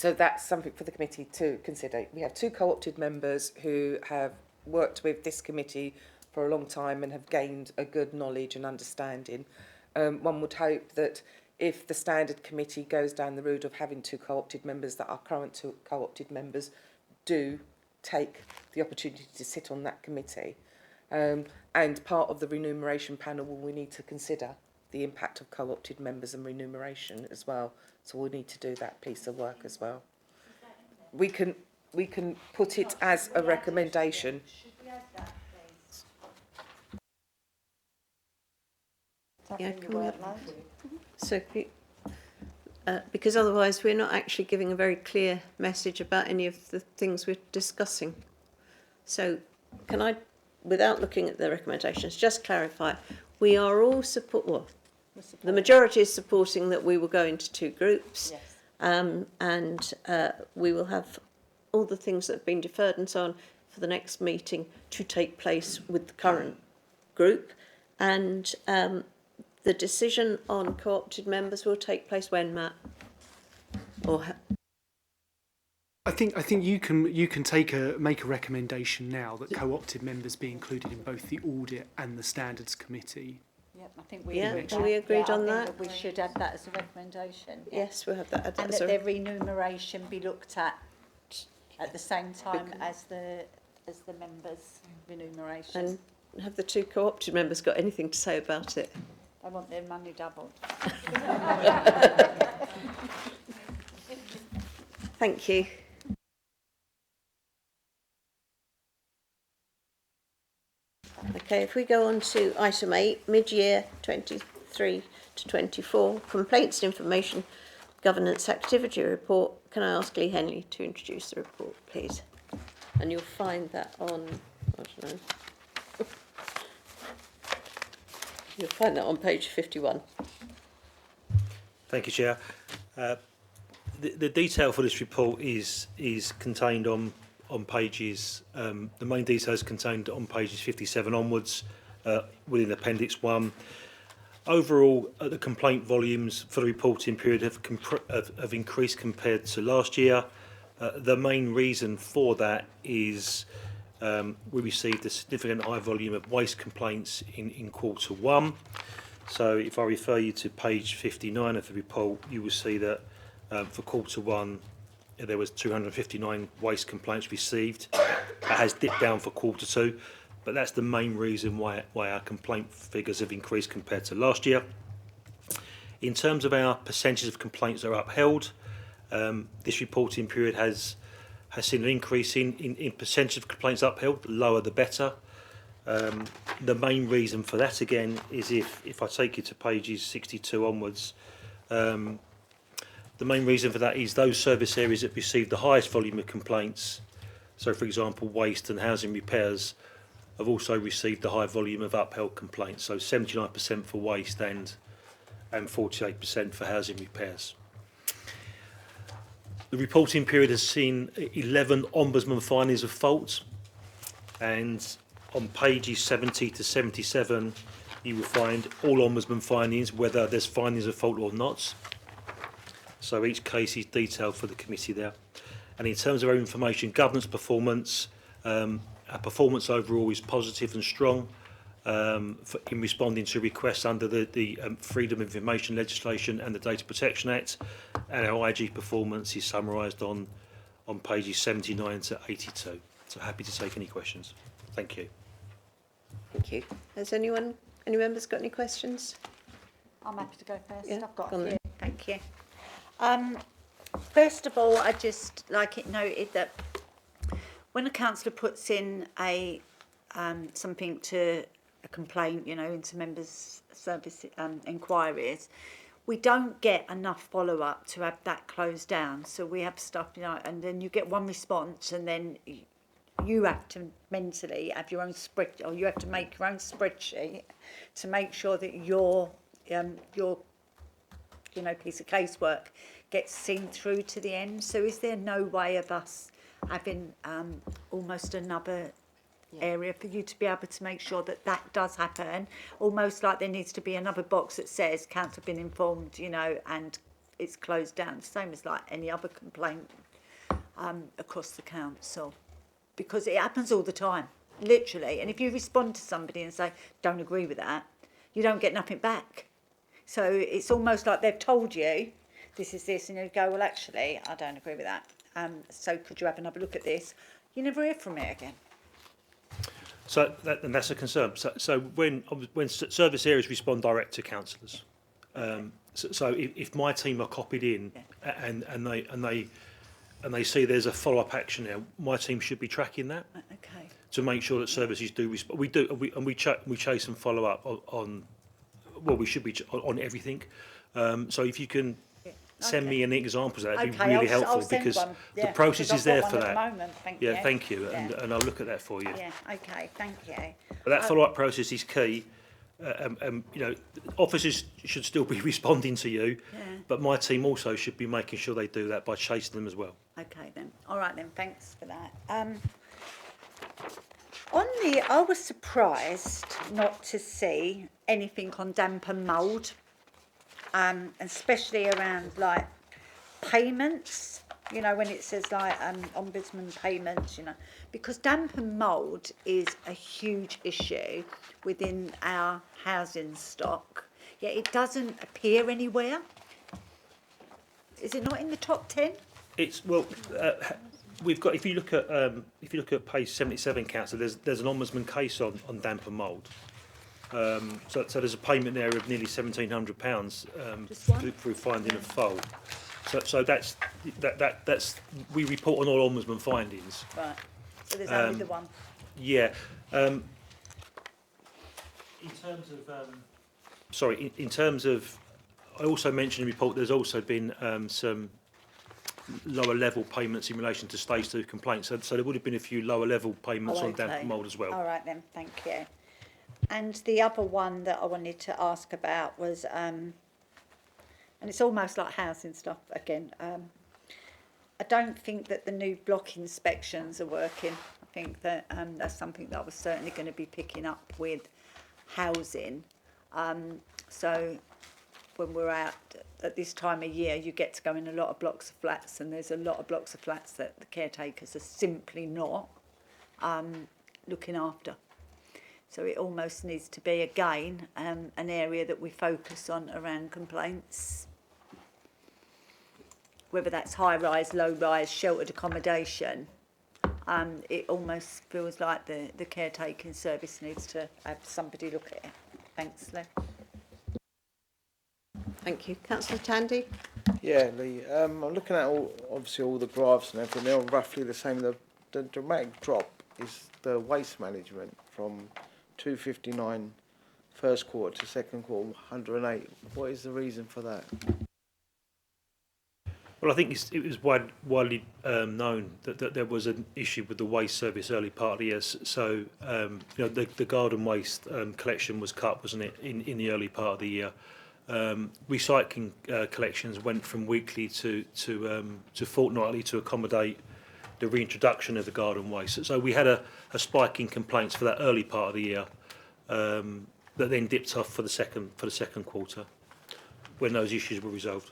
that's something for the committee to consider. We have two co-opted members who have worked with this committee for a long time and have gained a good knowledge and understanding. One would hope that if the standard committee goes down the route of having two co-opted members, that our current two co-opted members do take the opportunity to sit on that committee. And part of the remuneration panel, we need to consider the impact of co-opted members and remuneration as well. So we'll need to do that piece of work as well. We can put it as a recommendation. Yeah, can we have, so, because otherwise we're not actually giving a very clear message about any of the things we're discussing. So can I, without looking at the recommendations, just clarify, we are all the majority is supporting that we will go into two groups, Yes. and we will have all the things that have been deferred and so on for the next meeting to take place with the current group, and the decision on co-opted members will take place when, Matt? Or I think you can make a recommendation now that co-opted members be included in both the audit and the standards committee. Yep, I think we Yeah, agreed. are we agreed on I think that? We should add that as a recommendation. yes, we'll have that. And that their remuneration be looked at the same time as the members' remuneration. And have the two co-opted members got anything to say about it? I want their money doubled. Thank you. Okay, if we go on to item 8, mid-year 23 to 24, complaints and information governance activity report. Can I ask Lee Henley to introduce the report, please? And you'll find that on, I don't know, you'll find that on page 51. Thank you, Chair. The detail for this report is contained on pages, the main details contained on pages 57 onwards within Appendix 1. Overall, the complaint volumes for the reporting period have increased compared to last year. The main reason for that is we received a significant high volume of waste complaints in quarter 1. So if I refer you to page 59 of the report, you will see that for quarter 1 there was 259 waste complaints received. That has dipped down for Q2, but that's the main reason why our complaint figures have increased compared to last year. In terms of our percentage of complaints that are upheld, this reporting period has seen an increase in percentage of complaints upheld, lower the better. The main reason for that, again, is if I take you to pages 62 onwards, the main reason for that is those service areas that receive the highest volume of complaints, so for example waste and housing repairs, have also received the high volume of upheld complaints, so 79% for waste and 48% for housing repairs. The reporting period has seen 11 Ombudsman findings of fault, and on pages 70 to 77 you will find all Ombudsman findings, whether there's findings of fault or not. So each case is detailed for the committee there. And in terms of our information governance performance, our performance overall is positive and strong in responding to requests under the Freedom of Information legislation and the Data Protection Act. And our IG performance is summarised on pages 79 to 82. So happy to take any questions. Thank you. Thank you. Has any members got any questions? I'm happy to go first. Yeah, I've got go a on few. then. Thank you. First of all, I just like it noted that when a councillor puts in a something to a complaint, into members' service inquiries, we don't get enough follow-up to have that closed down. So we have stuff, and then you get one response, and then you have to mentally have your own spreadsheet, or you have to make your own spreadsheet to make sure that your piece of casework gets seen through to the end. So is there no way of us having almost another area for you to be able to make sure that that does happen? Almost like there needs to be another box that says council have been informed, and it's closed down. Same as like any other complaint across the council. Because it happens all the time, literally. And if you respond to somebody and say, don't agree with that, you don't get nothing back. So it's almost like they've told you, this is this, and you go, well, actually, I don't agree with that. So could you have another look at this? You never hear from me again. So that's a concern. So when service areas respond direct to councillors, so if my team are copied in and they see there's a follow-up action there, my team should be tracking that. Okay. To make sure that services do respond. We chase and follow up on. Well, we should be on everything. So if you can send me any examples of that, it'd be really helpful, because the process is there for that. Thank you, and I'll look at that for you. Yeah, okay, thank you. But that follow-up process is key. Officers should still be responding to you, but my team also should be making sure they do that by chasing them as well. Okay then. All right then. Thanks for that. I was surprised not to see anything on damp and mould, especially around like payments. When it says like ombudsman payments, because damp and mould is a huge issue within our housing stock. Yet it doesn't appear anywhere. Is it not in the top 10? It's we've got. If you look at page 77, councillor, there's an ombudsman case on damp and mould. So there's a payment there of nearly £1,700 through finding of fault. So that's we report on all ombudsman findings. Right. So there's only the one. Yeah. In terms of, I also mentioned in the report there's also been some lower level payments in relation to stage 2 complaints. So there would have been a few lower level payments on damp and mould as well. All right then, thank you. And the other one that I wanted to ask about was, and it's almost like housing stuff again. I don't think that the new block inspections are working. I think that that's something that I was certainly going to be picking up with housing. So when we're out at this time of year, you get to go in a lot of blocks of flats, and there's a lot of blocks of flats that the caretakers are simply not looking after. So it almost needs to be, again, an area that we focus on around complaints. whether that's high-rise, low-rise, sheltered accommodation, it almost feels like the caretaking service needs to have somebody look at it. Thanks, Lee. Thank you. Councillor Tandy? Yeah, Lee. I'm looking at obviously all the graphs and everything. They're all roughly the same. The dramatic drop is the waste management from 259 first quarter to second quarter 108. What is the reason for that? Well, I think it was widely known that there was an issue with the waste service early part of the year. So, the garden waste collection was cut, wasn't it, in the early part of the year. Recycling collections went from weekly to fortnightly to accommodate the reintroduction of the garden waste. So we had a spike in complaints for that early part of the year that then dipped off for the second quarter when those issues were resolved.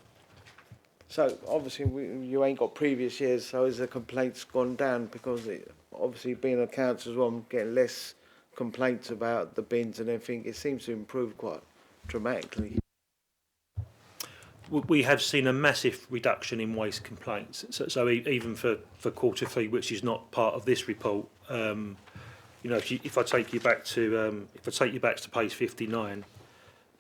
So obviously you ain't got previous years, so has the complaints gone down? Because obviously being a council as well, I'm getting less complaints about the bins and everything. It seems to improve quite dramatically. We have seen a massive reduction in waste complaints. So even for quarter three, which is not part of this report, if I take you back to page 59,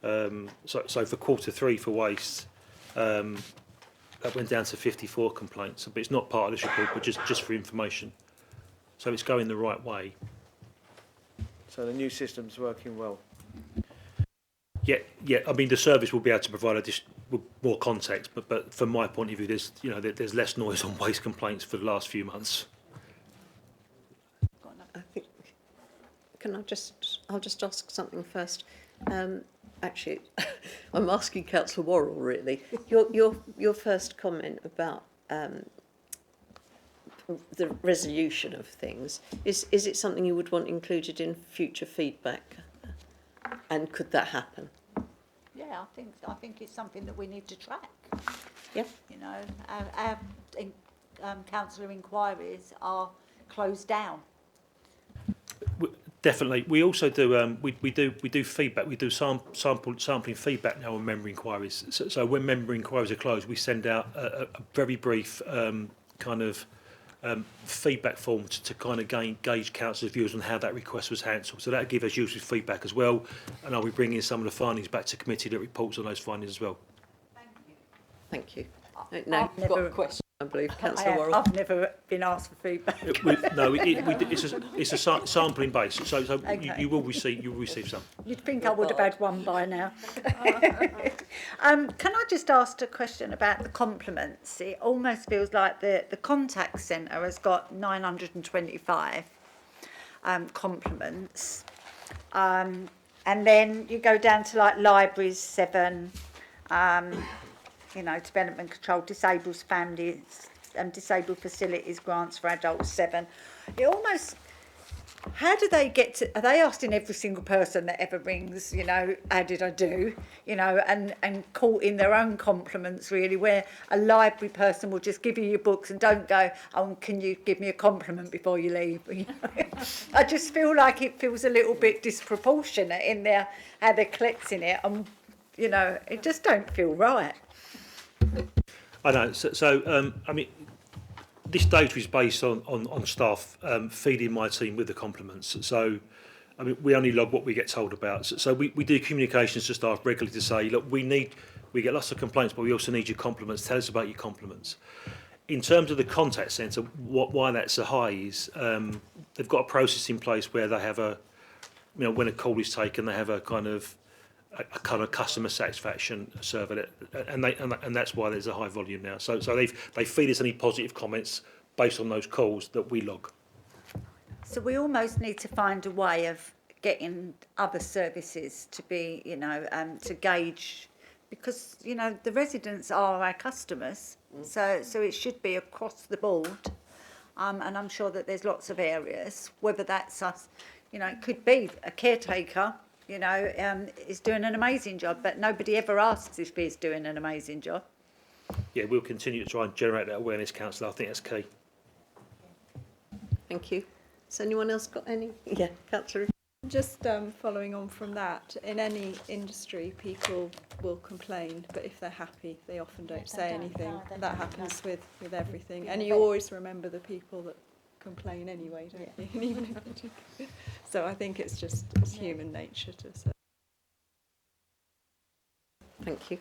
so for quarter three for waste, that went down to 54 complaints. But it's not part of this report, but just for information. So it's going the right way. So the new system's working well. Yeah. I mean, the service will be able to provide more context, but from my point of view, there's less noise on waste complaints for the last few months. I think. I'll just ask something first. Actually, I'm asking Councillor Worrell really. Your first comment about the resolution of things is it something you would want included in future feedback? And could that happen? Yeah, I think it's something that we need to track. Yeah. Our councillor inquiries are closed down. Definitely. We also do we do feedback. We do sampling feedback now on member inquiries. So when member inquiries are closed, we send out a very brief kind of feedback form to kind of gauge councillors' views on how that request was handled. So that'll give us useful feedback as well, and I'll be bringing some of the findings back to committee that reports on those findings as well. Thank you. No, you've got a question, I believe, Councillor Worrell. I've never been asked for feedback. It's a sampling base, so Okay. you will receive some. You'd think I would have had one by now. Can I just ask a question about the compliments? It almost feels like the contact centre has got 925 compliments. And then you go down to like libraries, 7, development control, disabled families and disabled facilities grants for adults, 7. It almost, how do they get to, are they asking every single person that ever rings, how did I do, and caught in their own compliments really, where a library person will just give you your books and don't go, oh, can you give me a compliment before you leave? I just feel like it feels a little bit disproportionate in their, how they're collecting it, and, it just don't feel right. I know. So I mean, this data is based on staff feeding my team with the compliments. So, I mean, we only log what we get told about. So we do communications to staff regularly to say, look, we get lots of complaints, but we also need your compliments. Tell us about your compliments. In terms of the contact centre, why that's so high is they've got a process in place where they have when a call is taken, they have a kind of customer satisfaction survey, and that's why there's a high volume now. So they feed us any positive comments based on those calls that we log. So we almost need to find a way of getting other services to be, to gauge, because the residents are our customers. So it should be across the board, and I'm sure that there's lots of areas. Whether that's us, it could be a caretaker. Is doing an amazing job, but nobody ever asks if he's doing an amazing job. Yeah, we'll continue to try and generate that awareness, Councillor. I think that's key. Thank you. Has anyone else got any? Yeah, Councillor. Just following on from that, in any industry, people will complain, but if they're happy, they often don't say anything. That happens with everything. And you always remember the people that complain anyway, don't you? Even if you do. So I think it's human nature to say. Thank you.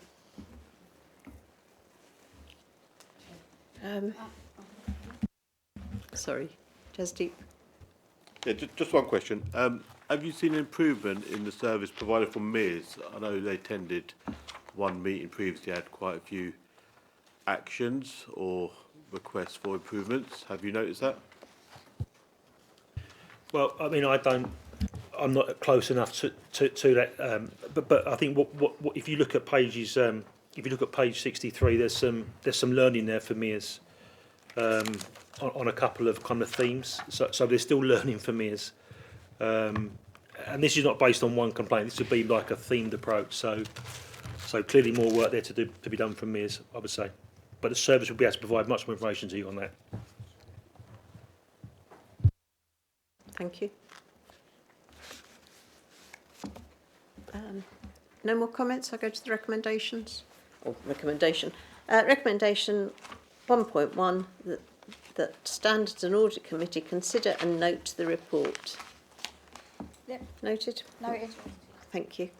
Sorry, Jasdeep. Yeah, just one question. Have you seen an improvement in the service provided from MERS? I know they attended one meeting previously, had quite a few actions or requests for improvements. Have you noticed that? Well, I mean, I'm not close enough to that. But I think what if you look at pages, if you look at page 63, there's some learning there for me as on a couple of kind of themes. So there's still learning for me as. And this is not based on one complaint. This would be like a themed approach. So clearly more work there to be done from me, as I would say. But the service will be able to provide much more information to you on that. Thank you. No more comments. I'll go to the recommendations. Recommendation 1.1 that Standards and Audit Committee consider and note the report. Yep. Noted? Noted. Thank you.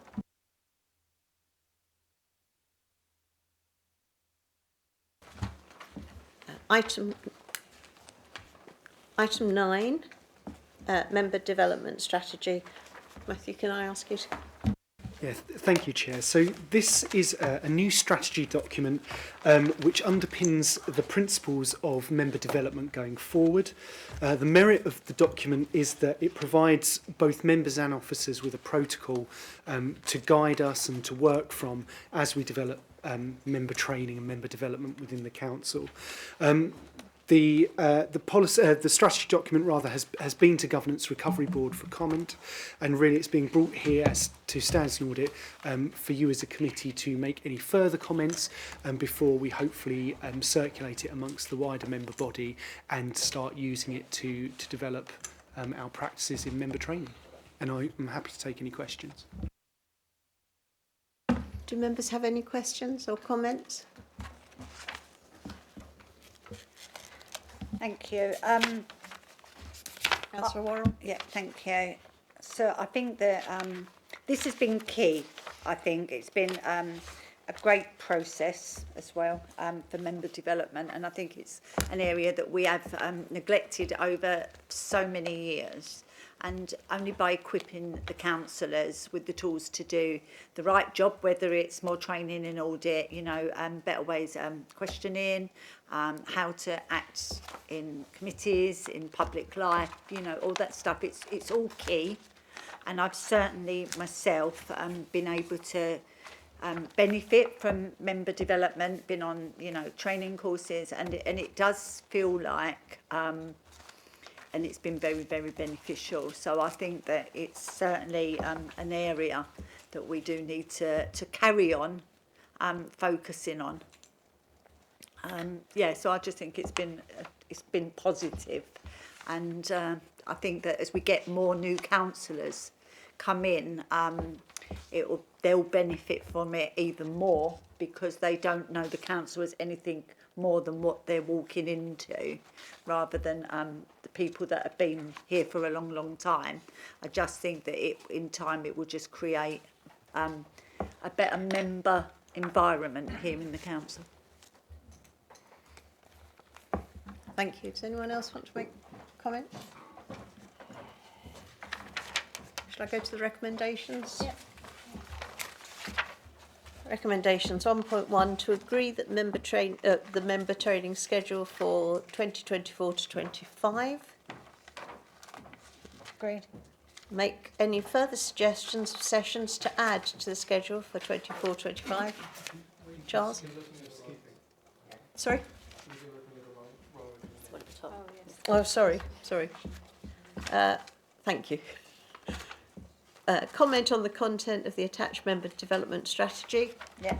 Item 9, member development strategy. Matthew, can I ask you to... Yeah, thank you, Chair. So this is a new strategy document which underpins the principles of member development going forward. The merit of the document is that it provides both members and officers with a protocol to guide us and to work from as we develop member training and member development within the council. The strategy document rather has been to Governance Recovery Board for comment, and really it's being brought here to Standards and Audit for you as a committee to make any further comments before we hopefully circulate it amongst the wider member body and start using it to develop our practices in member training. And I'm happy to take any questions. Do members have any questions or comments? Thank you. Councillor Worrell? Yeah, thank you. So I think that this has been key. I think it's been a great process as well for member development, and I think it's an area that we have neglected over so many years. And only by equipping the councillors with the tools to do the right job, whether it's more training in audit, better ways questioning, how to act in committees, in public life, all that stuff. It's all key, and I've certainly myself been able to benefit from member development. Been on training courses, and it does feel like. And it's been very, very beneficial. So I think that it's certainly an area that we do need to carry on focusing on. So I just think it's been positive, and I think that as we get more new councillors come in, they'll benefit from it even more, because they don't know the council as anything more than what they're walking into, rather than the people that have been here for a long, long time. I just think that in time it will just create a better member environment here in the council. Thank you. Does anyone else want to make a comment? Shall I go to the recommendations? Yeah. Recommendations 1.1 to agree that the member training schedule for 2024 to 25. Agreed. Make any further suggestions of sessions to add to the schedule for 24-25. Charles? Sorry? Oh, sorry. Thank you. Comment on the content of the attached member development strategy. Yeah.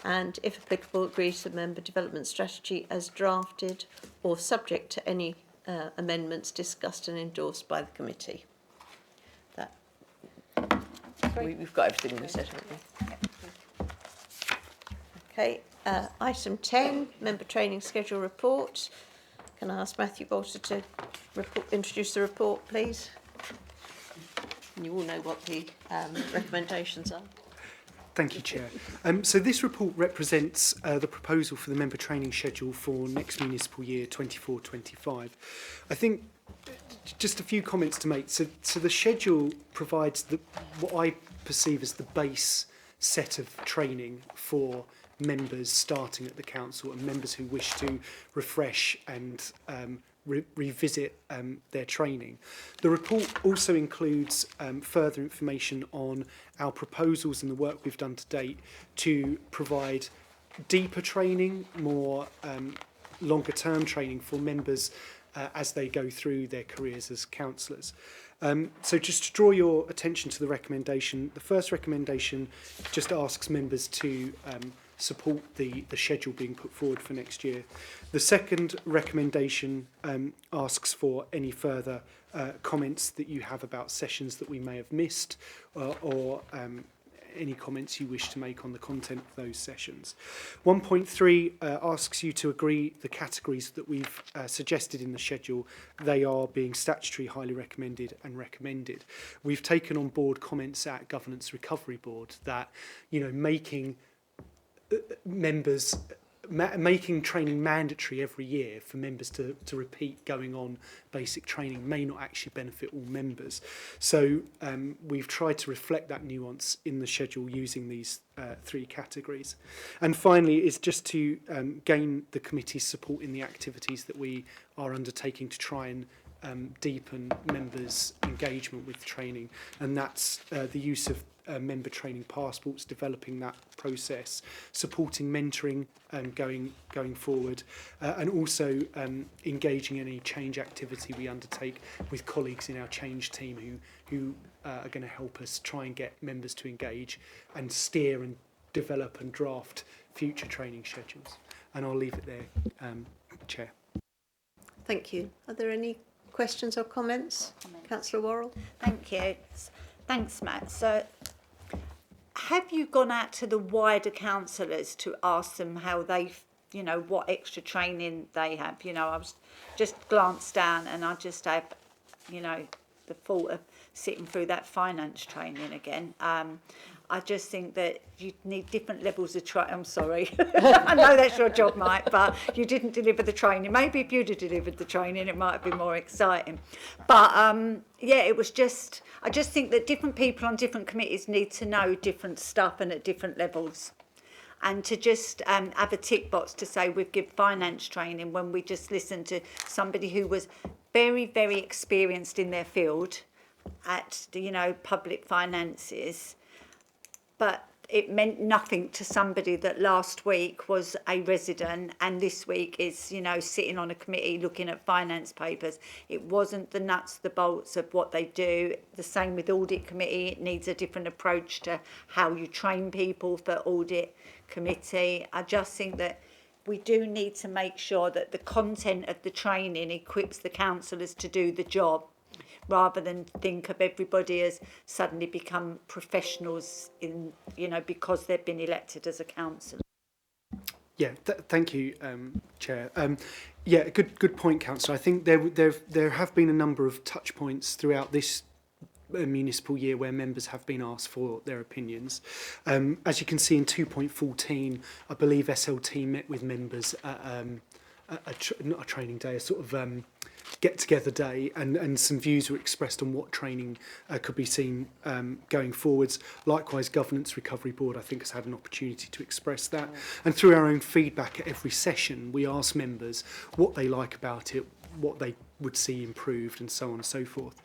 And, if applicable, agree to the member development strategy as drafted or subject to any amendments discussed and endorsed by the committee. That we've got everything we said, haven't we? Okay, item 10, member training schedule report. Can I ask Matthew Bolter to introduce the report, please? And you all know what the recommendations are. Thank you, Chair. So this report represents the proposal for the member training schedule for next municipal year 24-25. I think just a few comments to make. So the schedule provides what I perceive as the base set of training for members starting at the council and members who wish to refresh and revisit their training. The report also includes further information on our proposals and the work we've done to date to provide deeper training, more longer term training for members as they go through their careers as councillors. So just to draw your attention to the recommendation, the first recommendation just asks members to support the schedule being put forward for next year. The second recommendation asks for any further comments that you have about sessions that we may have missed or any comments you wish to make on the content of those sessions. 1.3 asks you to agree the categories that we've suggested in the schedule. They are being statutory, highly recommended and recommended. We've taken on board comments at Governance Recovery Board that, you know, making training mandatory every year for members to repeat going on basic training may not actually benefit all members. So we've tried to reflect that nuance in the schedule using these three categories. And finally is just to gain the committee's support in the activities that we are undertaking to try and deepen members' engagement with training, and that's the use of member training passports, developing that process, supporting mentoring going forward, and also engaging in any change activity we undertake with colleagues in our change team who are going to help us try and get members to engage and steer and develop and draft future training schedules. And I'll leave it there, Chair. Thank you. Are there any questions or comments? Councillor Worrell? Thank you. Thanks, Matt. So have you gone out to the wider councillors to ask them how they, you know, what extra training they have? You know, I was just glanced down and I just have, you know, the thought of sitting through that finance training again. I just think that you need different levels of training. I'm sorry. I know that's your job, Mike, but you didn't deliver the training. Maybe if you'd have delivered the training, it might have been more exciting. But, yeah, it was just, I just think that different people on different committees need to know different stuff and at different levels. And to just have a tick box to say we've given finance training when we just listened to somebody who was very, very experienced in their field at, you know, public finances, but it meant nothing to somebody that last week was a resident and this week is, you know, sitting on a committee looking at finance papers. It wasn't the nuts, the bolts of what they do. The same with audit committee. It needs a different approach to how you train people for audit committee. I just think that we do need to make sure that the content of the training equips the councillors to do the job, rather than think of everybody as suddenly become professionals in, you know, because they've been elected as a councillor. Yeah, thank you, Chair. Yeah, good point, Councillor. I think there have been a number of touch points throughout this municipal year where members have been asked for their opinions. As you can see in 2.14, I believe SLT met with members at not a training day, a sort of get-together day, and some views were expressed on what training could be seen going forwards. Likewise, Governance Recovery Board, I think, has had an opportunity to express that. And through our own feedback at every session, we ask members what they like about it, what they would see improved, and so on and so forth.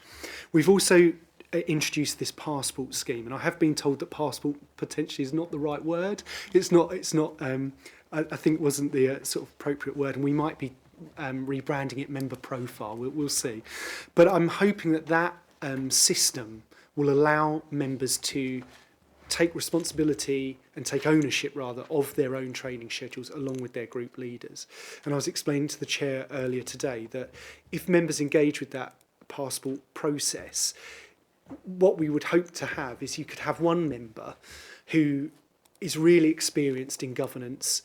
We've also introduced this passport scheme, and I have been told that passport potentially is not the right word. It's not. I think it wasn't the sort of appropriate word, and we might be rebranding it member profile. We'll see. But I'm hoping that system will allow members to take responsibility and take ownership, rather, of their own training schedules along with their group leaders. And I was explaining to the chair earlier today that if members engage with that passport process, what we would hope to have is you could have one member who is really experienced in governance,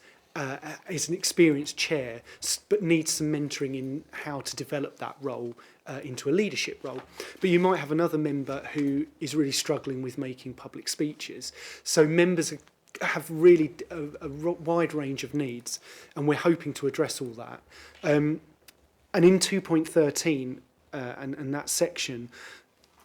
is an experienced chair, but needs some mentoring in how to develop that role into a leadership role. But you might have another member who is really struggling with making public speeches. So members have really a wide range of needs, and we're hoping to address all that. And in 2.13 and that section,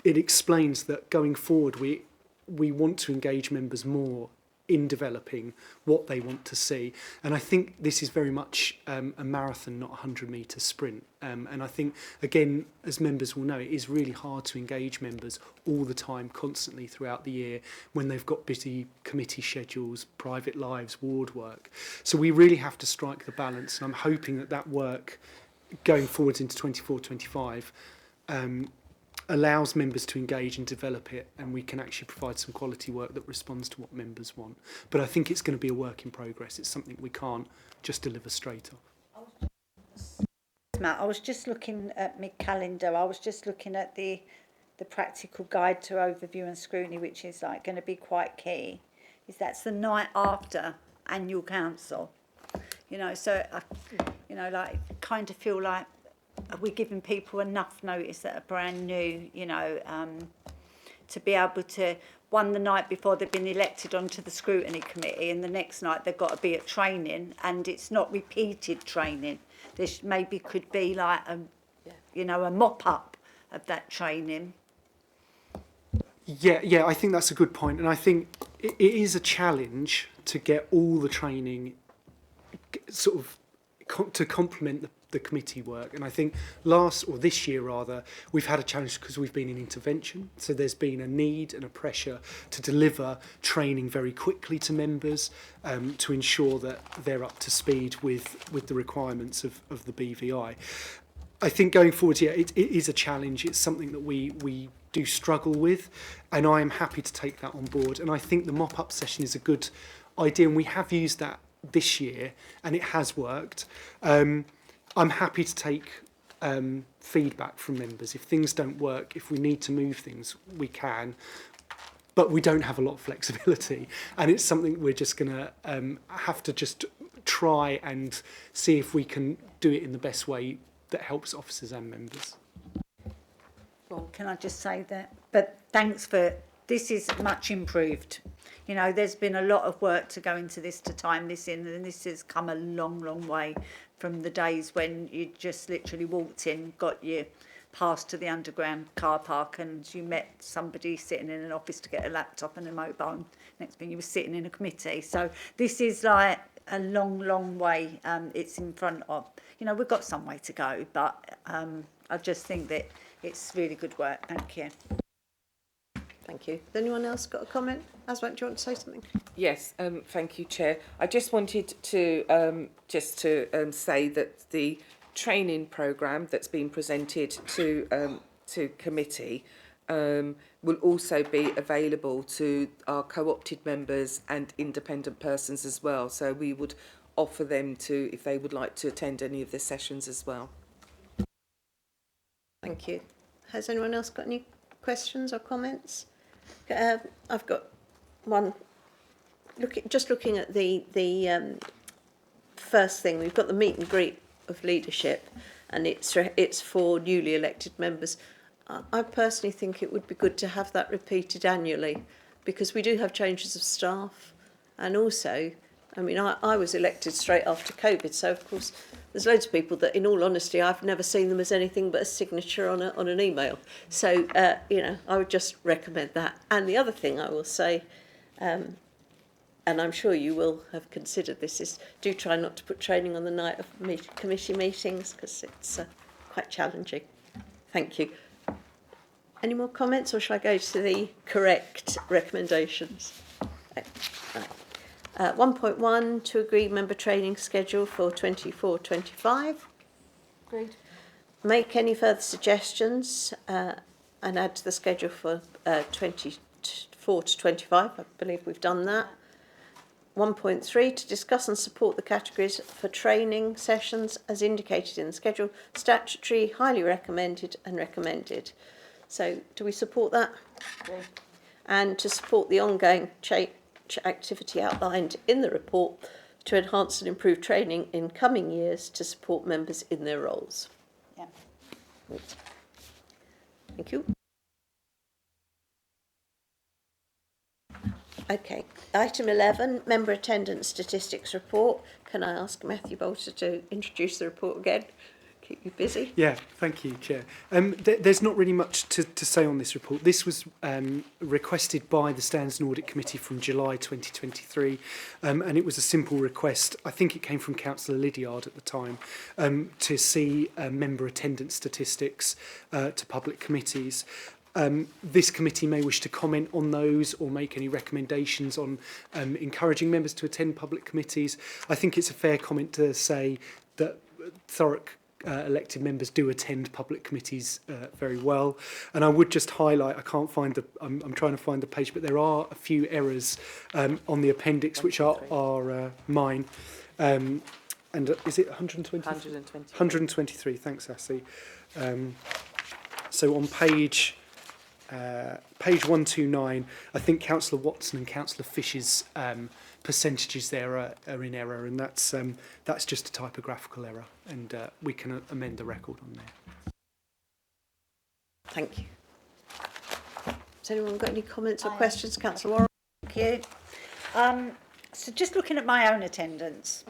it explains that going forward we want to engage members more in developing what they want to see. And I think this is very much a marathon, not a 100-metre sprint. And I think, again, as members will know, it is really hard to engage members all the time, constantly throughout the year, when they've got busy committee schedules, private lives, ward work. So we really have to strike the balance, and I'm hoping that that work going forward into 24-25 allows members to engage and develop it, and we can actually provide some quality work that responds to what members want. But I think it's going to be a work in progress. It's something we can't just deliver straight off. Matt, I was just looking at my calendar. I was just looking at the practical guide to overview and scrutiny, which is like going to be quite key. That's the night after annual council. You know, so I, you know, like kind of feel like, are we giving people enough notice that are brand new, you know, to be able to, one the night before they've been elected onto the scrutiny committee, and the next night they've got to be at training, and it's not repeated training. This maybe could be like you know, a mop-up of that training. Yeah, I think that's a good point. And I think it is a challenge to get all the training sort of to complement the committee work. And I think this year rather, we've had a challenge because we've been in intervention. So there's been a need and a pressure to deliver training very quickly to members to ensure that they're up to speed with the requirements of the BVI. I think going forward, yeah, it is a challenge. It's something that we do struggle with, and I am happy to take that on board. And I think the mop-up session is a good idea, and we have used that this year, and it has worked. I'm happy to take feedback from members. If things don't work, if we need to move things, we can. But we don't have a lot of flexibility, and it's something we're just going to have to just try and see if we can do it in the best way that helps officers and members. Well, can I just say that? But thanks for, this is much improved. You know, there's been a lot of work to go into this to time this in, and this has come a long, long way from the days when you just literally walked in, got your pass to the underground car park, and you met somebody sitting in an office to get a laptop and a mobile, and next thing you were sitting in a committee. So this is like a long, long way it's in front of. You know, we've got some way to go, but I just think that it's really good work. Thank you. Thank you. Has anyone else got a comment? Aswad, do you want to say something? Yes, thank you, Chair. I just wanted to say that the training programme that's been presented to committee will also be available to our co-opted members and independent persons as well. So we would offer them to, if they would like to attend any of the sessions as well. Thank you. Has anyone else got any questions or comments? I've got one. Looking at the first thing, we've got the meet and greet of leadership, and it's for newly elected members. I personally think it would be good to have that repeated annually, because we do have changes of staff, and also, I mean, I was elected straight after COVID, so of course there's loads of people that, in all honesty, I've never seen them as anything but a signature on an email. So, you know, I would just recommend that. And the other thing I will say, and I'm sure you will have considered this, is do try not to put training on the night of committee meetings, because it's quite challenging. Thank you. Any more comments, or shall I go to the correct recommendations? Right. 1.1, to agree member training schedule for 24-25. Agreed. Make any further suggestions and add to the schedule for 24 to 25. I believe we've done that. 1.3, to discuss and support the categories for training sessions as indicated in the schedule, statutory, highly recommended and recommended. So do we support that? And to support the ongoing activity outlined in the report to enhance and improve training in coming years to support members in their roles. Yeah. Thank you. Okay, item 11, member attendance statistics report. Can I ask Matthew Bolter to introduce the report again? Keep you busy. Yeah, thank you, Chair. There's not really much to say on this report. This was requested by the Standards and Audit Committee from July 2023, and it was a simple request. I think it came from Councillor Lydiard at the time, to see member attendance statistics to public committees. This committee may wish to comment on those or make any recommendations on encouraging members to attend public committees. I think it's a fair comment to say that Thurrock elected members do attend public committees very well. And I would just highlight, I can't find the, I'm trying to find the page, but there are a few errors on the appendix which are mine. And is it 120? 123, thanks Assie. So on page 129, I think Councillor Watson and Councillor Fish's percentages there are in error, and that's just a typographical error, and we can amend the record on there. Thank you. Has anyone got any comments or questions? Councillor Warren? Thank you. So just looking at my own attendance.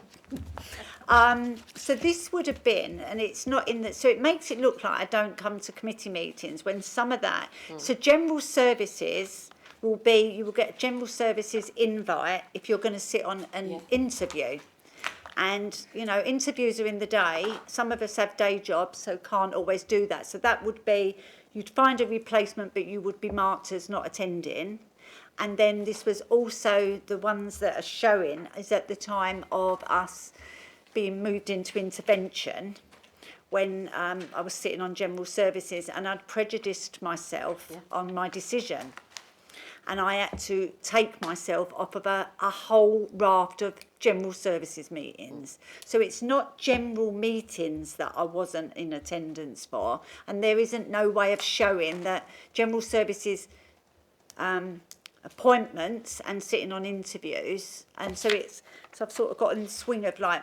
So this would have been, and it's not in the, so it makes it look like I don't come to committee meetings when some of that. So general services will be, you will get a general services invite if you're going to sit on an interview. And, you know, interviews are in the day. Some of us have day jobs, so can't always do that. So that would be, you'd find a replacement, but you would be marked as not attending. And then this was also the ones that are showing is at the time of us being moved into intervention when I was sitting on general services, and I'd prejudiced myself on my decision. And I had to take myself off of a whole raft of general services meetings. So it's not general meetings that I wasn't in attendance for, and there isn't no way of showing that general services appointments and sitting on interviews. And so I've sort of got in the swing of like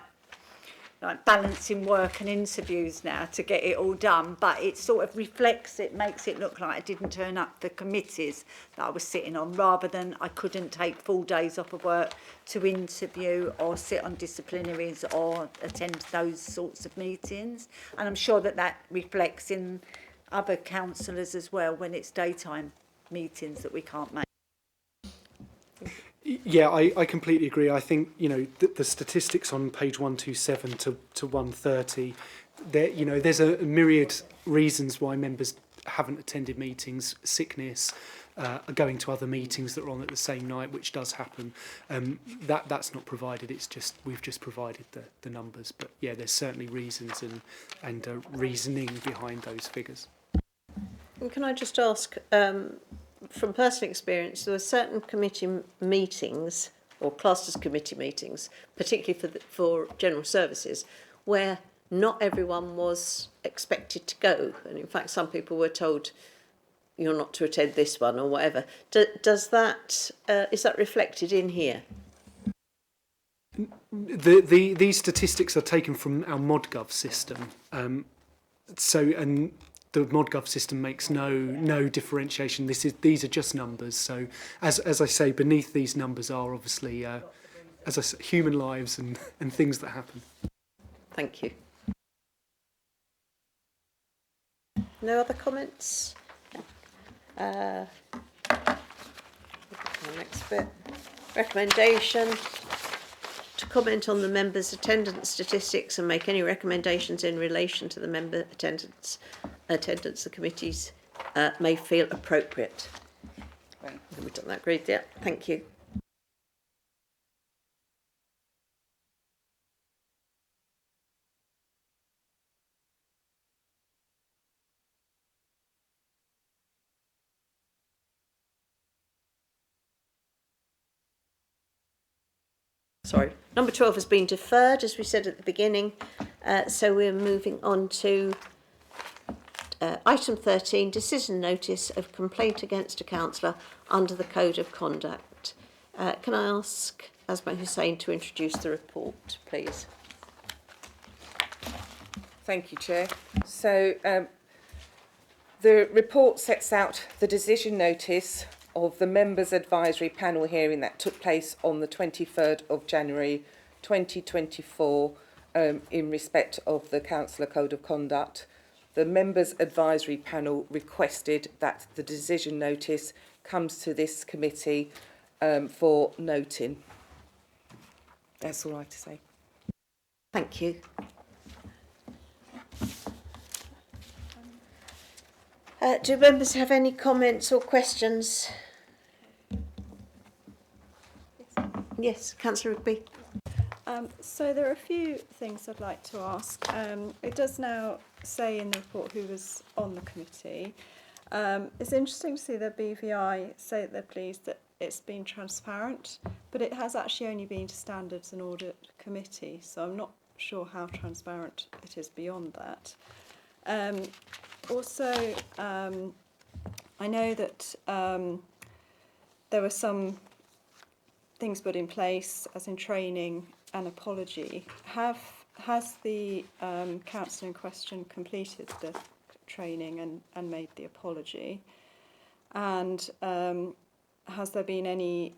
balancing work and interviews now to get it all done, but it sort of reflects, it makes it look like I didn't turn up for committees that I was sitting on, rather than I couldn't take full days off of work to interview or sit on disciplinaries or attend those sorts of meetings. And I'm sure that reflects in other councillors as well when it's daytime meetings that we can't make. Yeah, I completely agree. I think, you know, the statistics on page 127 to 130, there, you know, there's a myriad reasons why members haven't attended meetings, sickness, going to other meetings that are on at the same night, which does happen. That's not provided. It's just we've just provided the numbers. But yeah, there's certainly reasons and reasoning behind those figures. And can I just ask? From personal experience, there were certain committee meetings, or classed as committee meetings, particularly for general services, where not everyone was expected to go. And in fact, some people were told, you're not to attend this one or whatever. Is that reflected in here? These statistics are taken from our ModGov system. The ModGov system makes no differentiation. These are just numbers. So as I say, beneath these numbers are obviously human lives and things that happen. Thank you. No other comments? Next bit. Recommendation to comment on the members' attendance statistics and make any recommendations in relation to the member attendance the committees may feel appropriate. Right. We've done that, great, yeah, thank you. Sorry, number 12 has been deferred, as we said at the beginning, so we're moving on to Item 13, decision notice of complaint against a councillor under the Code of Conduct. Can I ask Asma Hussain to introduce the report, please? Thank you, Chair. So the report sets out the decision notice of the Members' Advisory Panel hearing that took place on the 23rd of January 2024 in respect of the Councillor Code of Conduct. The Members' Advisory Panel requested that the decision notice comes to this committee for noting. That's all I have to say. Thank you. Do members have any comments or questions? Yes, Councillor Rigby. So there are a few things I'd like to ask. It does now say in the report who was on the committee. It's interesting to see the BVI say that they're pleased that it's been transparent, but it has actually only been to Standards and Audit Committee, so I'm not sure how transparent it is beyond that. Also, I know that there were some things put in place, as in training and apology. Has the councillor in question completed the training and made the apology? And has there been any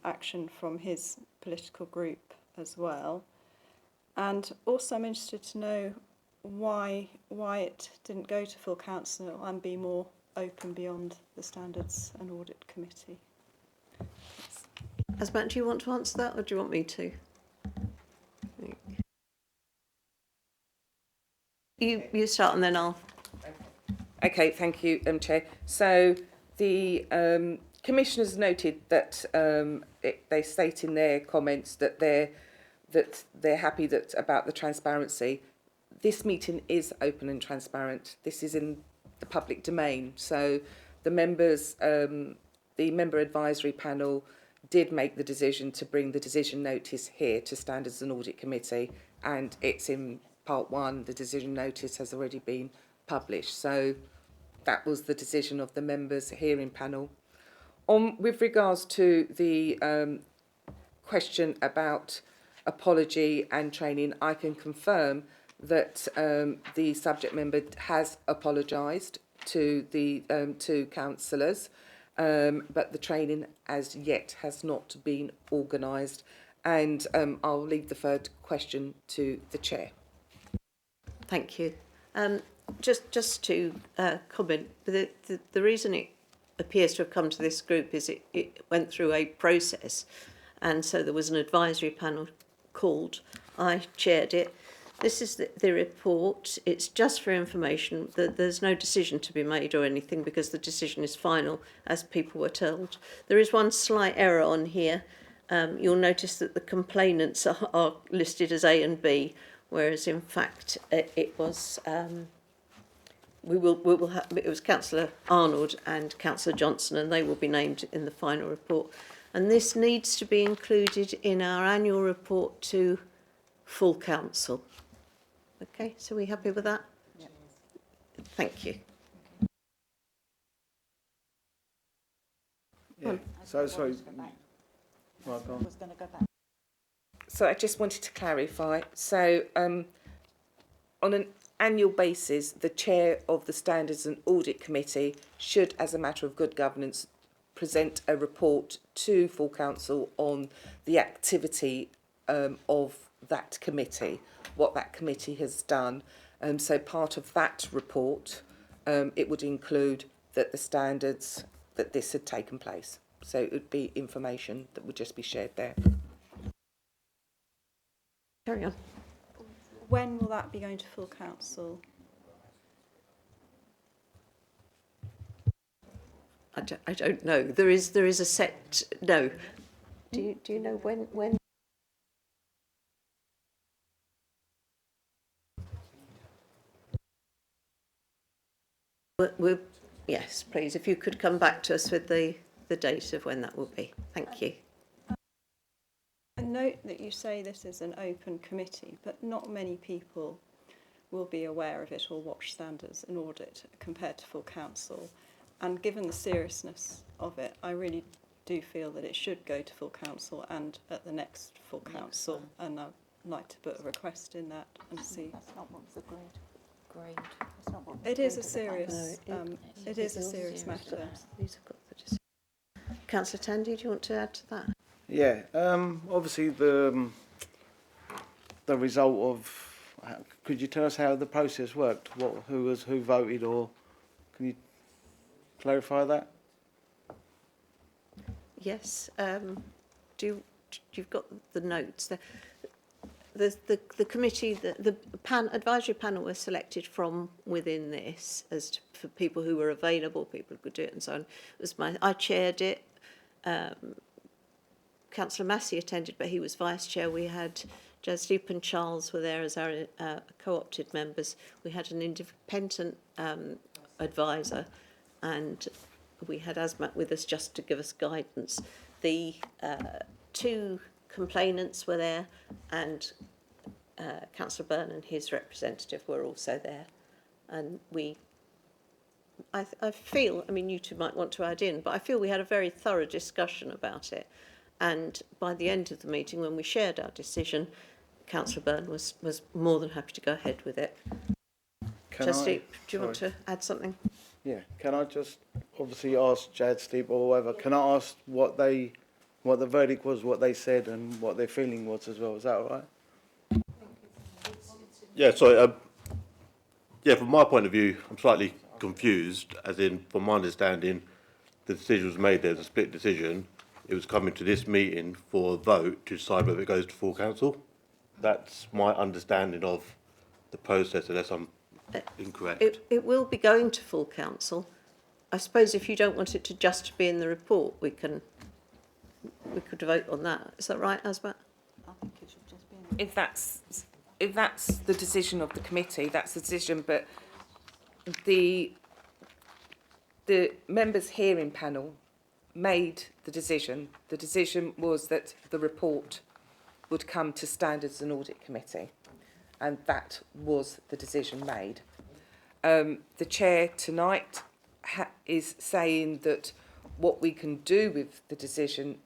action from his political group as well? And also I'm interested to know why it didn't go to full council and be more open beyond the Standards and Audit Committee. Asma, do you want to answer that, or do you want me to? You start and then I'll. Okay, thank you, Chair. So the commissioners noted that they state in their comments that they're happy about the transparency. This meeting is open and transparent. This is in the public domain. So the members, the member advisory panel did make the decision to bring the decision notice here to Standards and Audit Committee, and it's in part 1. The decision notice has already been published. So that was the decision of the members hearing panel. With regards to the question about apology and training, I can confirm that the subject member has apologised to the two councillors, but the training as yet has not been organised, and I'll leave the third question to the chair. Thank you. Just to comment, the reason it appears to have come to this group is it went through a process, and so there was an advisory panel called. I chaired it. This is the report. It's just for information. There's no decision to be made or anything because the decision is final, as people were told. There is one slight error on here. You'll notice that the complainants are listed as A and B, whereas in fact it was it was Councillor Arnold and Councillor Johnson, and they will be named in the final report. And this needs to be included in our annual report to full council. Okay, so are we happy with that? Yep. Thank you. Yeah. So sorry. So I just wanted to clarify. So on an annual basis, the chair of the Standards and Audit Committee should, as a matter of good governance, present a report to full council on the activity of that committee, what that committee has done. So part of that report, it would include that the standards, that this had taken place. So it would be information that would just be shared there. Carry on. When will that be going to full council? I don't know. There is a set. No. Do you know when? Yes, please. If you could come back to us with the date of when that will be. Thank you. I note that you say this is an open committee, but not many people will be aware of it or watch standards and audit compared to full council. And given the seriousness of it, I really do feel that it should go to full council and at the next full council. And I'd like to put a request in that and see. That's not what was agreed. Agreed. That's not what was It is a agreed at the serious, time. it is a serious matter. Councillor Tandy, do you want to add to that? Yeah, obviously the result of, could you tell us how the process worked? Who voted, or can you clarify that? Yes. You've got the notes there. The committee, the advisory panel was selected from within this for people who were available, people who could do it, and so on. I chaired it. Councillor Massey attended, but he was vice chair. We had Jasdeep and Charles were there as our co-opted members. We had an independent advisor, and we had Asmat with us just to give us guidance. The two complainants were there, and Councillor Byrne and his representative were also there. And I feel, I mean, you two might want to add in, but I feel we had a very thorough discussion about it. And by the end of the meeting, when we shared our decision, Councillor Byrne was more than happy to go ahead with it. Jasdeep, do you want to add something? Yeah, can I just obviously ask Jasdeep or whoever, can I ask what the verdict was, what they said and what their feeling was as well? Is that all right? Yeah, sorry. Yeah, from my point of view, I'm slightly confused, as in, from my understanding, the decision was made, there's a split decision. It was coming to this meeting for a vote to decide whether it goes to full council. That's my understanding of the process, unless I'm incorrect. It will be going to full council. I suppose if you don't want it to just be in the report, we could vote on that. Is that right, Asmat? I think it should just be in If that's the decision of the committee, that's the decision. But the members hearing panel made the decision. The decision was that the report would come to Standards and Audit Committee, and that was the decision made. The chair tonight is saying that what we can do with the decision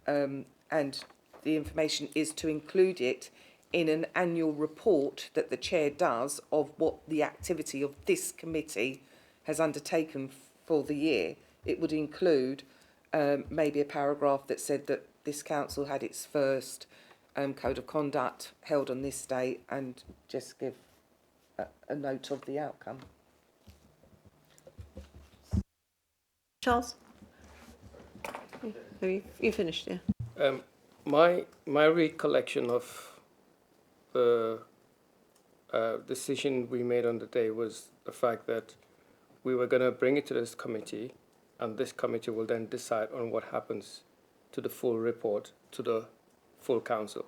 and the information is to include it in an annual report that the chair does of what the activity of this committee has undertaken for the year. It would include maybe a paragraph that said that this council had its first code of conduct held on this date, and just give a note of the outcome. Charles? Have you finished, yeah? My recollection of the decision we made on the day was the fact that we were going to bring it to this committee, and this committee will then decide on what happens to the full report to the full council.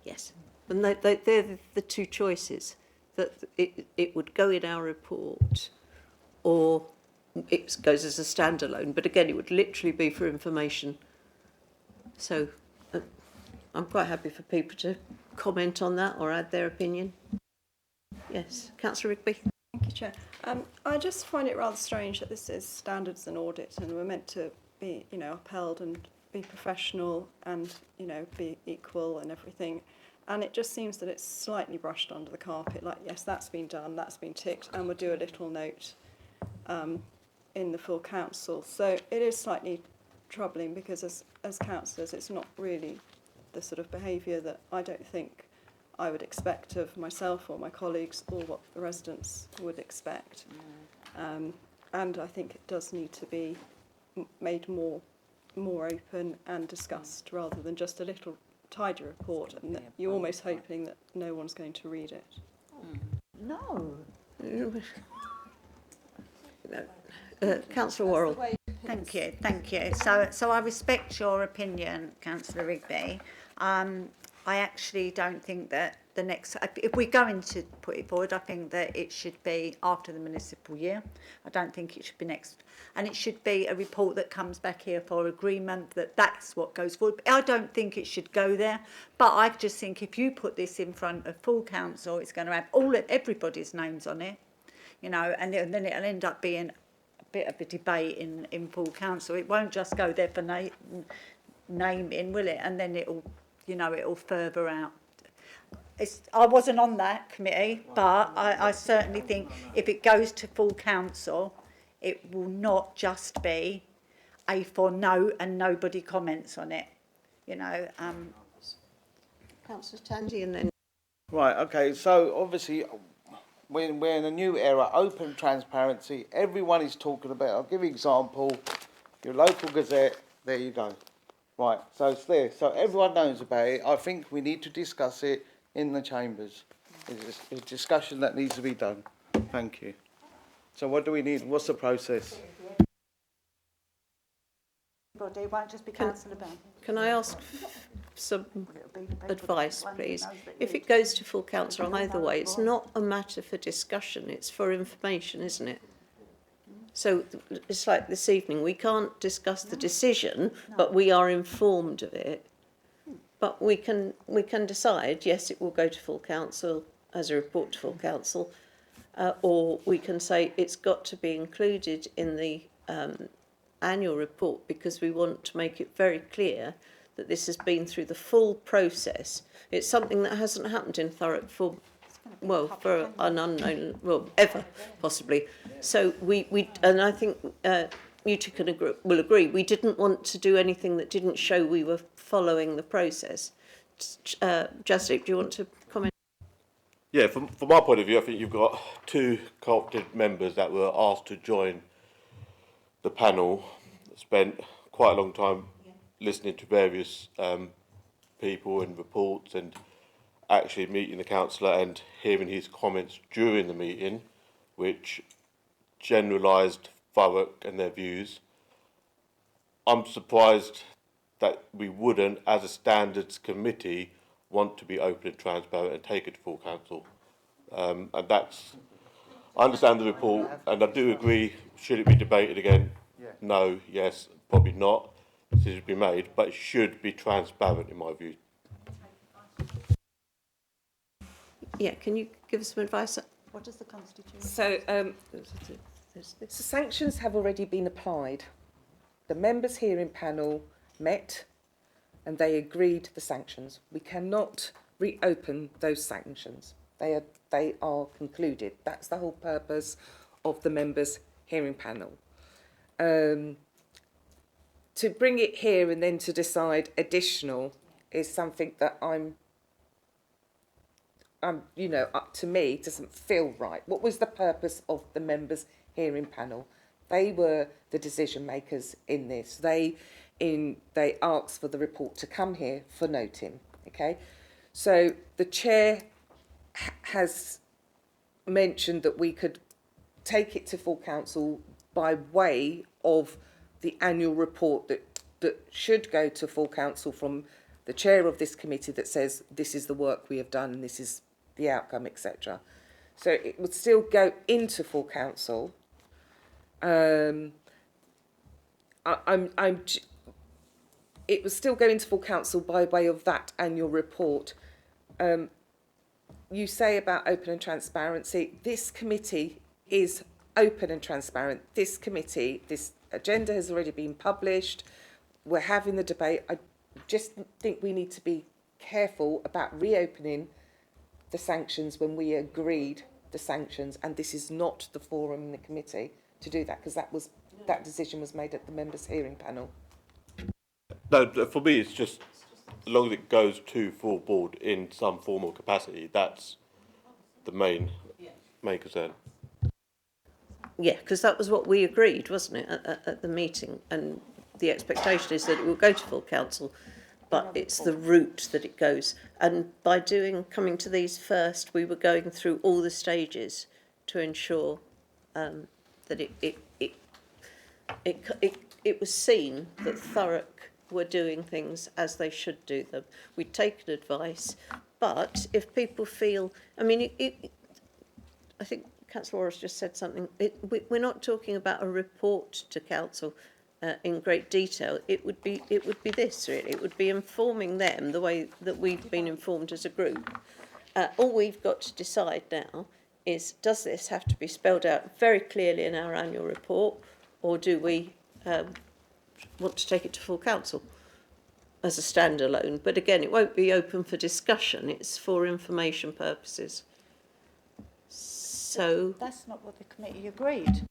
Yes. And they're the two choices, that it would go in our report or it goes as a standalone. But again, it would literally be for information. So I'm quite happy for people to comment on that or add their opinion. Yes, Councillor Rigby. Thank you, Chair. I just find it rather strange that this is standards and audit, and we're meant to be, upheld and be professional and, be equal and everything. And it just seems that it's slightly brushed under the carpet, like, yes, that's been done, that's been ticked, and we'll do a little note in the full council. So it is slightly troubling because as councillors, it's not really the sort of behaviour that I don't think I would expect of myself or my colleagues, or what the residents would expect. And I think it does need to be made more open and discussed, rather than just a little tidy report, and that you're almost hoping that no one's going to read it. No. Councillor Worrell. Thank you. So I respect your opinion, Councillor Rigby. I actually don't think that the next, if we're going to put it forward, I think that it should be after the municipal year. I don't think it should be next. And it should be a report that comes back here for agreement that that's what goes forward. I don't think it should go there, but I just think if you put this in front of full council, it's going to have everybody's names on it, you know, and then it'll end up being a bit of a debate in full council. It won't just go there for naming, will it? And then it'll, you know, it'll further out. I wasn't on that committee, but I certainly think if it goes to full council, it will not just be A4 no and nobody comments on it, you know. Councillor Tandy and then... Right, okay, so obviously we're in a new era, open transparency, everyone is talking about it. I'll give you an example, your local gazette, there you go. Right, so it's there, so everyone knows about it. I think we need to discuss it in the chambers. It's a discussion that needs to be done. Thank you. So what do we need? What's the process? It won't just be councillor Bell. Can I ask some advice, please? If it goes to full council either way, it's not a matter for discussion, it's for information, isn't it? So it's like this evening, we can't discuss the decision, but we are informed of it. But we can decide, yes, it will go to full council as a report to full council, or we can say it's got to be included in the annual report because we want to make it very clear that this has been through the full process. It's something that hasn't happened in Thurrock for an unknown, ever, possibly. So and I think you two will agree, we didn't want to do anything that didn't show we were following the process. Jasdeep, do you want to comment? Yeah, from my point of view, I think you've got two co-opted members that were asked to join the panel, spent quite a long time listening to various people and reports and actually meeting the councillor and hearing his comments during the meeting, which generalised Thurrock and their views. I'm surprised that we wouldn't, as a standards committee, want to be open and transparent and take it to full council. And that's, I understand the report, and I do agree, should it be debated again? No, yes, probably not. Decision should be made, but it should be transparent in my view. Yeah, can you give us some advice? What does the constitution? So sanctions have already been applied. The members hearing panel met and they agreed the sanctions. We cannot reopen those sanctions. They are concluded. That's the whole purpose of the members hearing panel. To bring it here and then to decide additional is something that you know, up to me, doesn't feel right. What was the purpose of the members hearing panel? They were the decision makers in this. They asked for the report to come here for noting. Okay, so the chair has mentioned that we could take it to full council by way of the annual report that should go to full council from the chair of this committee that says this is the work we have done and this is the outcome, etc. So it would still go into full council. It would still go into full council by way of that annual report. You say about open and transparency. This committee is open and transparent. This committee, this agenda has already been published. We're having the debate. I just think we need to be careful about reopening the sanctions when we agreed the sanctions, and this is not the forum in the committee to do that, because that decision was made at the members' hearing panel. No, for me, it's just as long as it goes to full board in some form or capacity, that's the main concern. Yeah, because that was what we agreed, wasn't it, at the meeting, and the expectation is that it will go to full council, but it's the route that it goes. And by coming to these first, we were going through all the stages to ensure that it was seen that Thurrock were doing things as they should do them. We'd taken advice, but if people feel, I mean, I think Councillor Orris just said something. We're not talking about a report to council in great detail. It would be this really. It would be informing them the way that we've been informed as a group. All we've got to decide now is, does this have to be spelled out very clearly in our annual report, or do we want to take it to full council as a standalone? But again, it won't be open for discussion. It's for information purposes. So That's not what the committee agreed.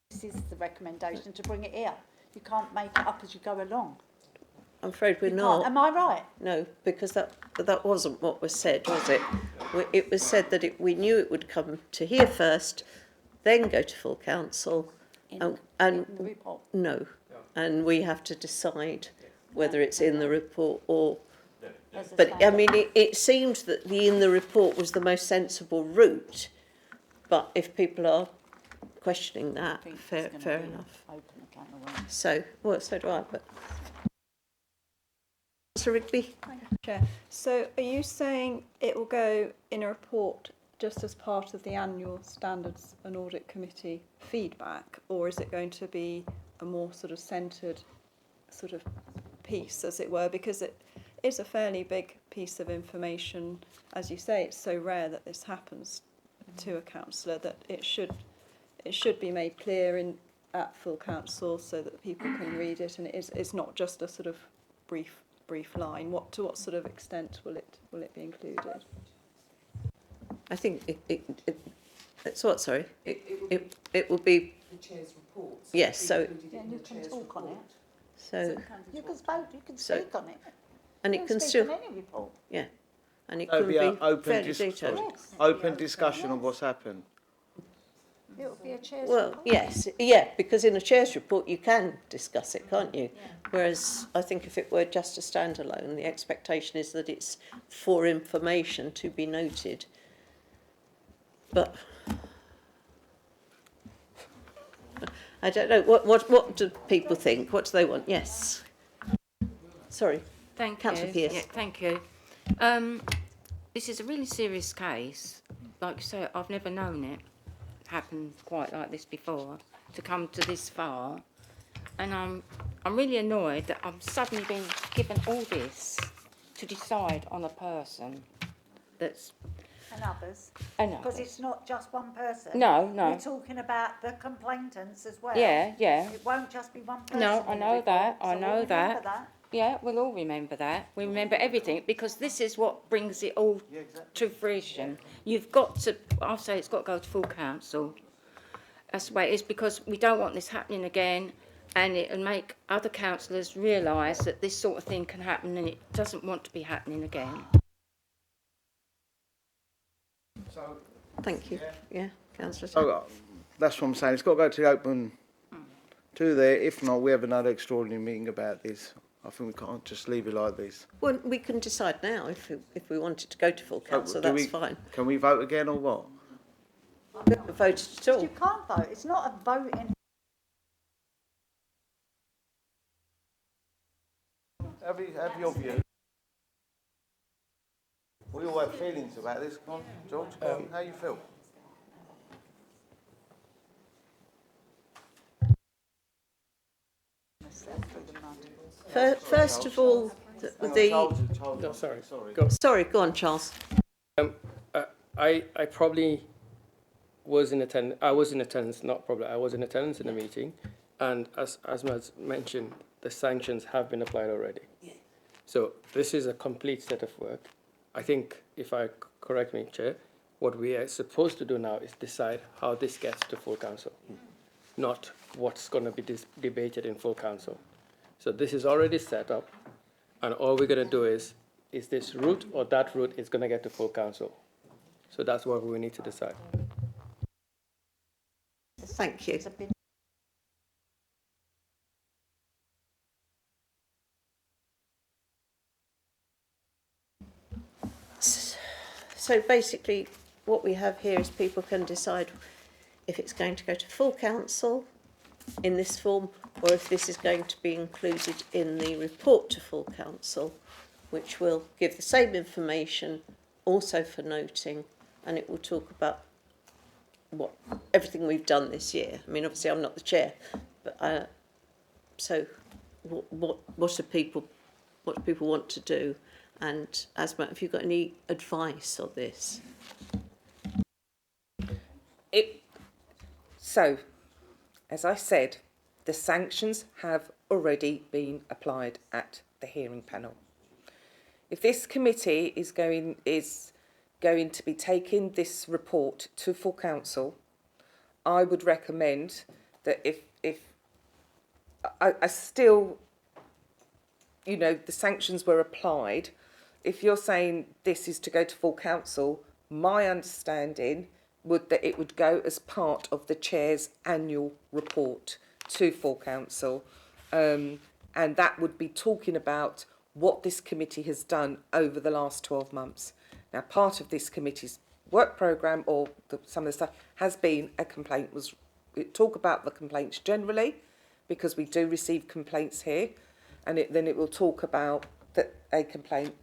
This is the recommendation to bring it here. You can't make it up as you go along. I'm afraid we're You not. can't. Am I right? No, because that wasn't what was said, was it? It was said that we knew it would come to here first, then go to full council, and In the report. no, and we have to decide whether it's in the report or. But I mean, it seemed that the in the report was the most sensible route. But if people are questioning that, fair enough. So, well, so do I. But Councillor Rigby. Thank you, Chair. So are you saying it will go in a report just as part of the annual Standards and Audit Committee feedback, or is it going to be a more sort of centred sort of piece, as it were? Because it is a fairly big piece of information. As you say, it's so rare that this happens to a councillor that it should be made clear at full council so that people can read it, and it's not just a sort of brief line. To what sort of extent will it be included? I think it's what? Sorry, it will be The chair's reports. yes. So You can talk on it. so You can vote. You can So- speak on it. and You it can speak still on any report. yeah, and it It'll can be be an open fairly detailed. Yes. Open discussion of what's happened. It will be a chair's Well, report. yes, yeah, because in a chair's report you can discuss it, can't you? Whereas I think if it were just a standalone, the expectation is that it's for information to be noted. But I don't know. What do people think? What do they want? Yes. Sorry. Thank Councillor you. Pearce. Yeah, thank you. This is a really serious case. Like you say, I've never known it happen quite like this before, to come to this far. And I'm really annoyed that I'm suddenly being given all this to decide on a person that's... And others. And Because others. it's not just one person. No. We're talking about the complainants as well. Yeah. It won't just be one person. No, I in the know report, that. so I we'll know remember that. that. Yeah, we'll all remember that. We remember everything, because this is what brings it all to fruition. You've got to, I say it's got to go to full council. That's the way it is, because we don't want this happening again, and it'll make other councillors realise that this sort of thing can happen, and it doesn't want to be happening again. Thank you. Yeah, Councillor. So that's what I'm saying. It's got to go to the open, to there. If not, we have another extraordinary meeting about this. I think we can't just leave it like this. Well, we can decide now if we want it to go to full council. do That's we- fine. Can we vote again or what? We haven't voted at all. You can't vote. It's not a voting. Have your view. We all have feelings about this. Come on, George, come on. How you feel? First of all, No, sorry. Go. sorry, go on, Charles. I probably was in attendance. I was in attendance, not probably. I was in attendance in the meeting, and as was mentioned, the sanctions have been applied already. So this is a complete set of work. I think, if I correct me, Chair, what we are supposed to do now is decide how this gets to full council, not what's going to be debated in full council. So this is already set up, and all we're going to do is this route or that route is going to get to full council. So that's what we need to decide. Thank you. So basically, what we have here is people can decide if it's going to go to full council in this form, or if this is going to be included in the report to full council, which will give the same information also for noting, and it will talk about everything we've done this year. I mean, obviously I'm not the chair, but so what do people want to do? And Asma, have you got any advice on this? So, as I said, the sanctions have already been applied at the hearing panel. If this committee is going to be taking this report to full council, I would recommend that if I still, you know, the sanctions were applied, if you're saying this is to go to full council, my understanding would that it would go as part of the chair's annual report to full council, and that would be talking about what this committee has done over the last 12 months. Now, part of this committee's work programme, or some of the stuff, has been talk about the complaints generally, because we do receive complaints here, and then it will talk about that a complaint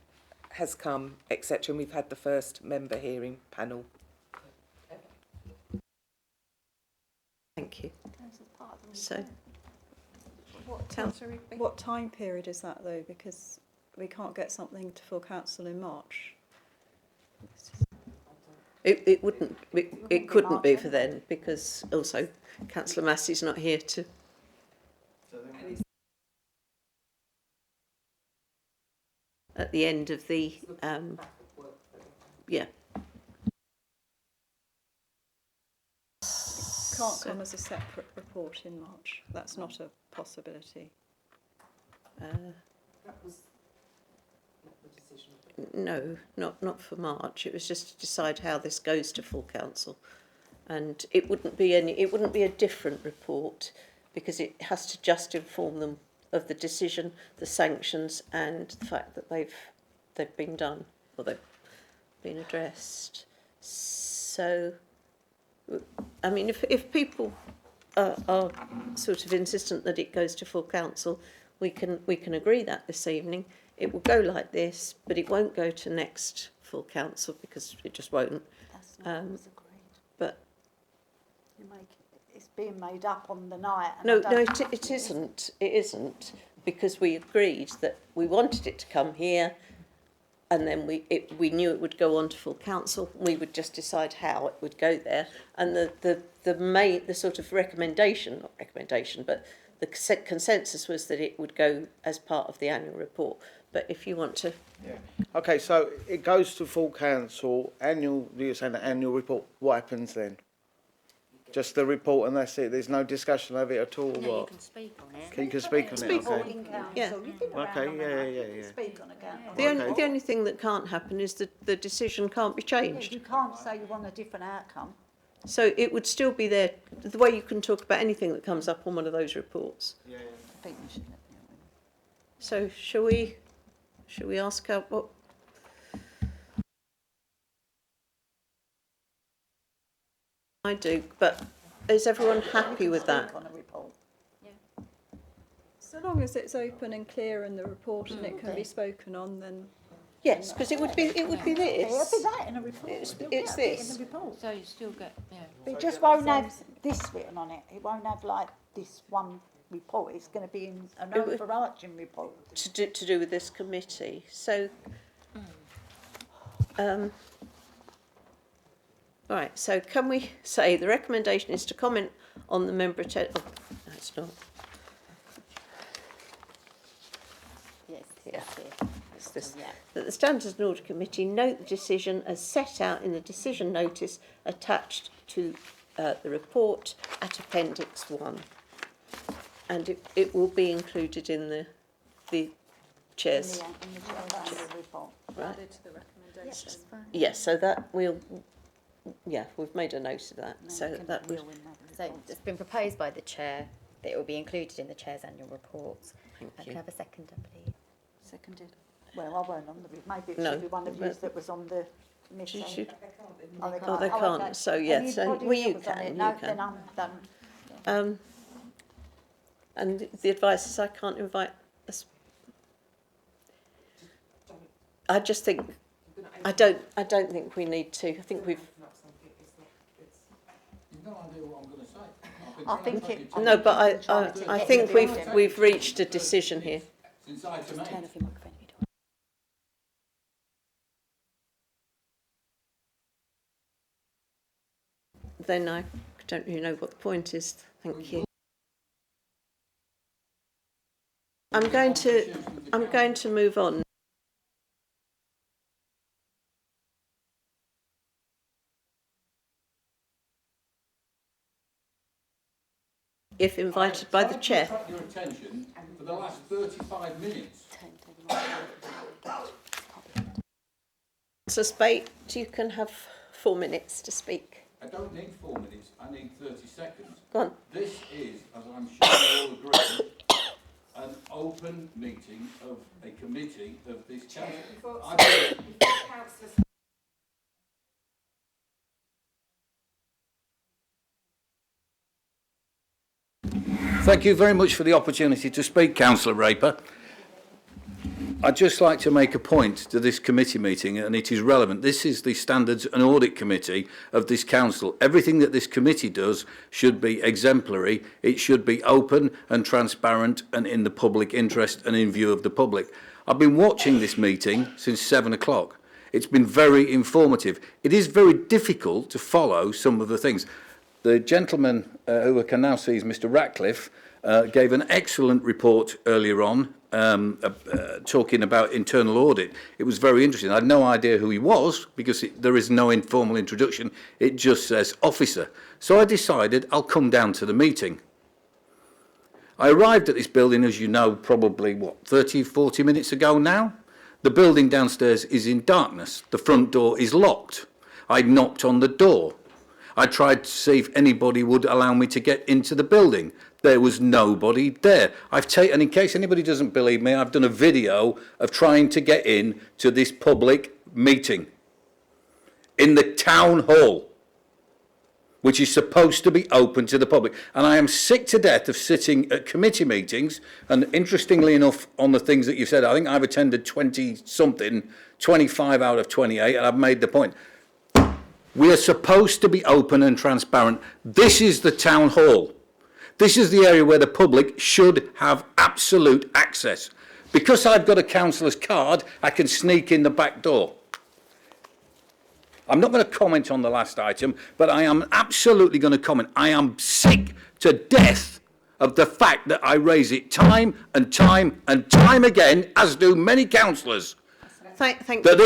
has come, etc. And we've had the first member hearing panel. Thank you. So, What time period is that though? Because we can't get something to full council in March. it wouldn't. It couldn't be for then, because also Councillor Massey's not here to. At the end of the yeah. Can't come as a separate report in March. That's not a possibility. No, not for March. It was just to decide how this goes to full council, and it wouldn't be a different report, because it has to just inform them of the decision, the sanctions, and the fact that they've been done, or they've been addressed. So, I mean, if people are sort of insistent that it goes to full council, we can agree that this evening. It will go like this, but it won't go to next full council, because it just won't. That's not what's agreed. But it's being made up on the night. And no, it isn't. It isn't, because we agreed that we wanted it to come here, and then we knew it would go on to full council. We would just decide how it would go there, and the sort of recommendation, not recommendation, but the consensus was that it would go as part of the annual report. But if you want to, Yeah. Okay, so it goes to full council, you're saying the annual report, what happens then? Just the report and that's it? There's no discussion of it at all, or No, you what? can speak on it. You can speak on it, okay. yeah. Okay, yeah. Speak on account. The only thing that can't happen is that the decision can't be changed. You can't say you want a different outcome. So it would still be there. The way you can talk about anything that comes up on one of those reports. I think we should. So shall we ask her what? I do, but is everyone happy with that? On a report. So long as it's open and clear in the report and it can be spoken on, then Yes, because it would be this. It'll be that in a report. It's It'll be this. In the report. So you still get, yeah. But it just won't have this written on it. It won't have like this one report. It's going to be in an overarching report. To do with this committee. So, right. So can we say the recommendation is to comment on the member attendance? Oh, that's not. Yes. Yeah. It's This, yeah. that the Standards and Audit Committee note the decision as set out in the decision notice attached to the report at Appendix 1. And it will be included in the Chair's. In the annual report. Right. added to the recommendation. Yes, so that we'll. Yeah, we've made a note of that. No, So we can that would. deal with that So report. it's been proposed by the chair that it will be included in the chair's annual report. Thank I you. can have a second, I believe. Seconded. Well, I weren't on the. Maybe it No, should be one of you but- that was on the committee. Should- Oh, they Oh, they can't. okay. So, yeah, Anybody so, well, you else on can, it? you No, can. then I'm done. And the advice is I can't invite us. I just think I don't think we need to. I think we've. I think it. No, but I think we've reached a decision here. Just turn off your microphone if you don't. Then I don't really know what the point is. Thank you. I'm going to move on. If invited by the chair. Your attention for the last 35 minutes. So Spate, you can have 4 minutes to speak. I don't need 4 minutes, I need 30 seconds. Go on. This is, as I'm sure you all agree, an open meeting of a committee of this council. Thank you very much for the opportunity to speak, Councillor Raper. I'd just like to make a point to this committee meeting, and it is relevant. This is the Standards and Audit Committee of this council. Everything that this committee does should be exemplary. It should be open and transparent and in the public interest and in view of the public. I've been watching this meeting since 7 o'clock. It's been very informative. It is very difficult to follow some of the things. The gentleman who I can now see is Mr. Ratcliffe, gave an excellent report earlier on, talking about internal audit. It was very interesting. I had no idea who he was because there is no informal introduction. It just says officer. So I decided I'll come down to the meeting. I arrived at this building, as you know, probably, 30, 40 minutes ago now? The building downstairs is in darkness. The front door is locked. I knocked on the door. I tried to see if anybody would allow me to get into the building. There was nobody there. And in case anybody doesn't believe me, I've done a video of trying to get in to this public meeting in the town hall, which is supposed to be open to the public. And I am sick to death of sitting at committee meetings, and interestingly enough, on the things that you said, I think I've attended 20-something, 25 out of 28, and I've made the point. We are supposed to be open and transparent. This is the town hall. This is the area where the public should have absolute access. Because I've got a councillor's card, I can sneak in the back door. I'm not going to comment on the last item, but I am absolutely going to comment. I am sick to death of the fact that I raise it time and time and time again, as do many councillors, Thank that you,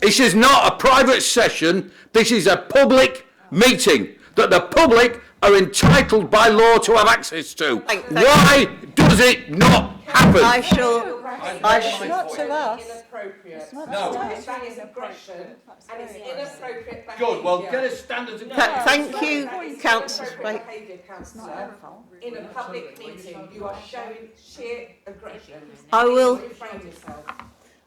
this is not a private session, this is a public meeting that the public are entitled by law to have access to. Why does it not happen? Not to us. Inappropriate. No. That is aggression and it's inappropriate behaviour. Good, well, get a standards and Thank you, Councillor Spate. Councillor. In a public meeting, you are showing sheer aggression. I will Refrain yourself.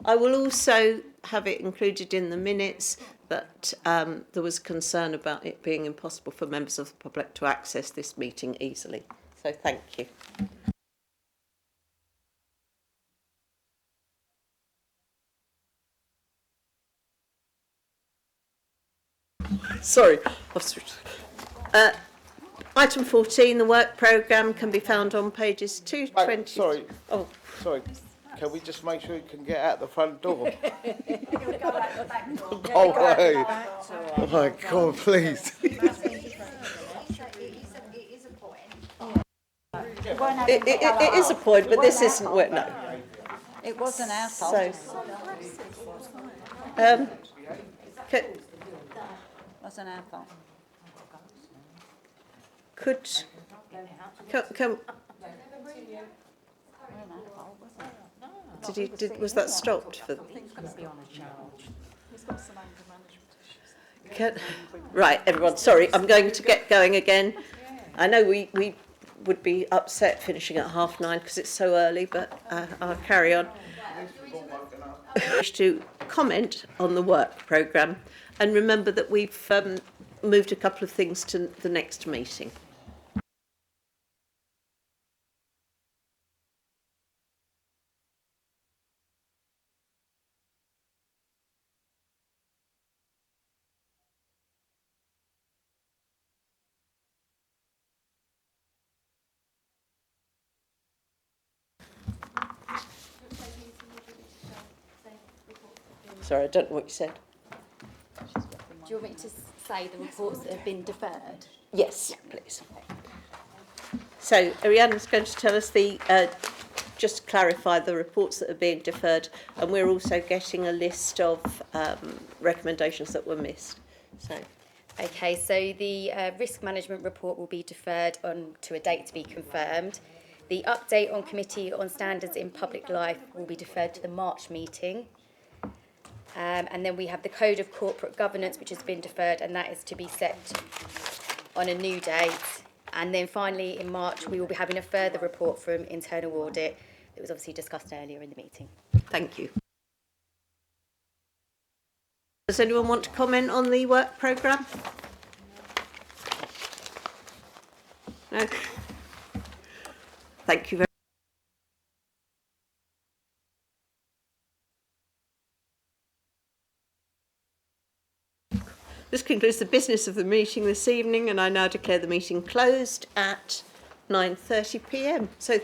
I will also have it included in the minutes that there was concern about it being impossible for members of the public to access this meeting easily. So thank you. Sorry. Item 14, the work programme can be found on pages 220. Sorry. Oh, sorry. Can we just make sure you can get out the front door? Oh, way. Oh my God, please. It is a point, but this isn't where, no. It wasn't our fault. Wasn't our fault. Was that stopped for? Right, everyone. Sorry, I'm going to get going again. I know we would be upset finishing at 9:30 because it's so early, but I'll carry on. I wish to comment on the work programme, and remember that we've moved a couple of things to the next meeting. Sorry, I don't know what you said. Do you want me to say the reports that have been deferred? Yes, please. So Arianna's going to tell us just to clarify the reports that are being deferred, and we're also getting a list of recommendations that were missed. So. Okay, so the risk management report will be deferred on to a date to be confirmed. The update on Committee on Standards in Public Life will be deferred to the March meeting. And then we have the Code of Corporate Governance, which has been deferred, and that is to be set on a new date. And then finally, in March, we will be having a further report from Internal Audit that was obviously discussed earlier in the meeting. Thank you. Does anyone want to comment on the work programme? No? Thank you very much. This concludes the business of the meeting this evening, and I now declare the meeting closed at 9:30 p.m. So